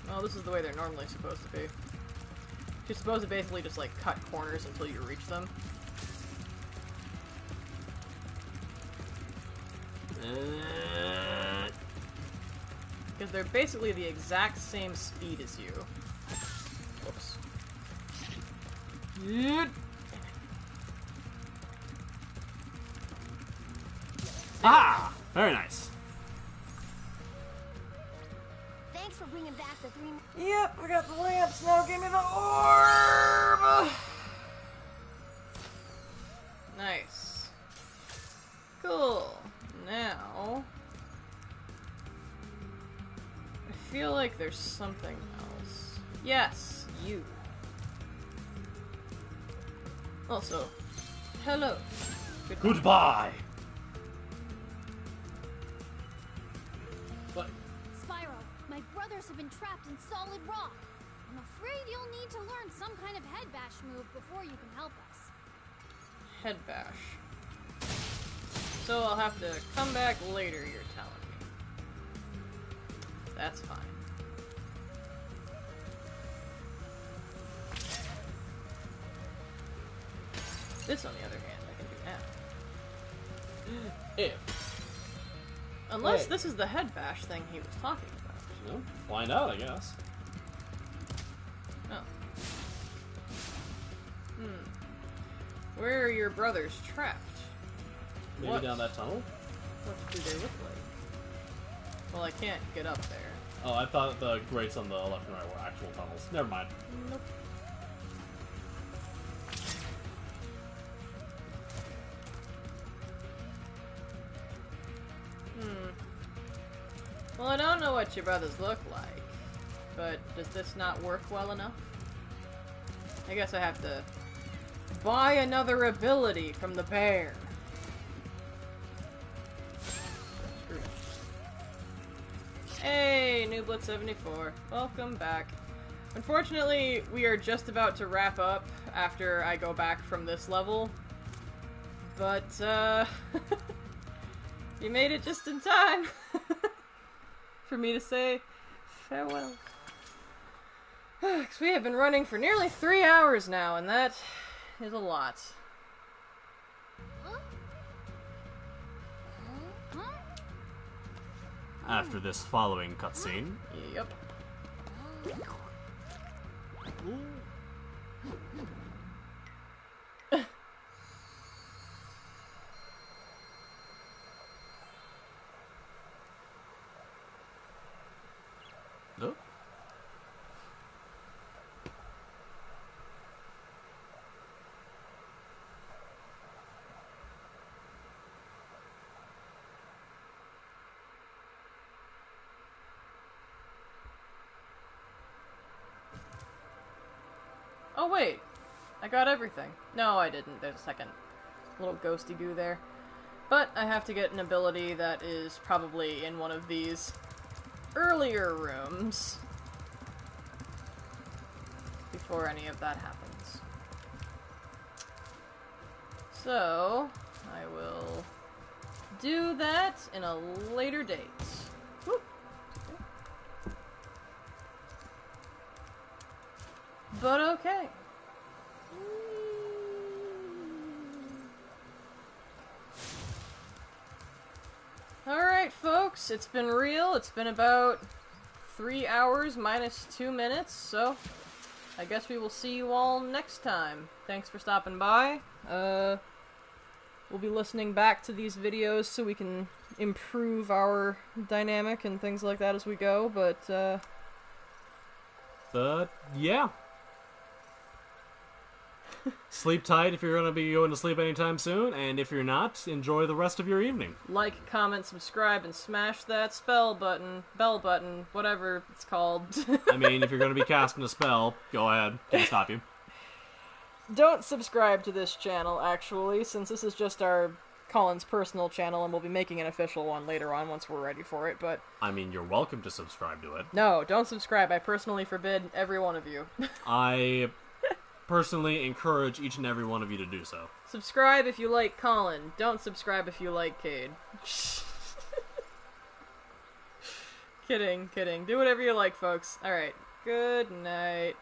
Well, this is the way they're normally supposed to be. You're supposed to basically just, like, cut corners until you reach them. Because they're basically the exact same speed as you. Whoops. Ah! Very nice. Thanks for bringing back the 3... Yep, we got the lamps. Now give me the orb! Nice. Cool. Now... I feel like there's something else. Yes, you. Also, hello. Goodbye! What? Spyro, my brothers have been trapped in solid rock. I'm afraid you'll need to learn some kind of head bash move before you can help us. Head bash. So I'll have to come back later, you're telling me. That's fine. This, on the other hand, I can do now. If. Unless Wait. this is the head bash thing he was talking about. No, find out, I guess. Oh. Where are your brothers trapped? Maybe What? down that tunnel? What do they look like? Well, I can't get up there. Oh, I thought the grates on the left and right were actual tunnels. Never mind. Nope. Well, I don't know what your brothers look like, but does this not work well enough? I guess I have to buy another ability from the bear. Screw it. Hey, Nooblet74. Welcome back. Unfortunately, we are just about to wrap up after I go back from this level. But, you made it just in time for me to say farewell. Because we have been running for nearly 3 hours now, and that is a lot. After this following cutscene. Yep. Oh. Oh wait, I got everything. No, I didn't. There's a second little ghosty goo there. But I have to get an ability that is probably in one of these earlier rooms before any of that happens. So, I will do that in a later date. Whoop. But okay. Alright, folks, it's been real. It's been about 3 hours minus 2 minutes, so I guess we will see you all next time. Thanks for stopping by. We'll be listening back to these videos so we can improve our dynamic and things like that as we go, but, yeah. Sleep tight if you're going to be going to sleep anytime soon, and if you're not, enjoy the rest of your evening. like, comment, subscribe, and smash that bell button, whatever it's called. I mean, if you're going to be casting a spell, go ahead. Can't stop you. Don't subscribe to this channel, actually, since this is just our Colin's personal channel, and we'll be making an official one later on once we're ready for it, but... I mean, you're welcome to subscribe to it. No, don't subscribe. I personally forbid every one of you. I personally encourage each and every one of you to do so. Subscribe if you like Colin. Don't subscribe if you like Cade. Kidding. Do whatever you like, folks. Alright. Good night.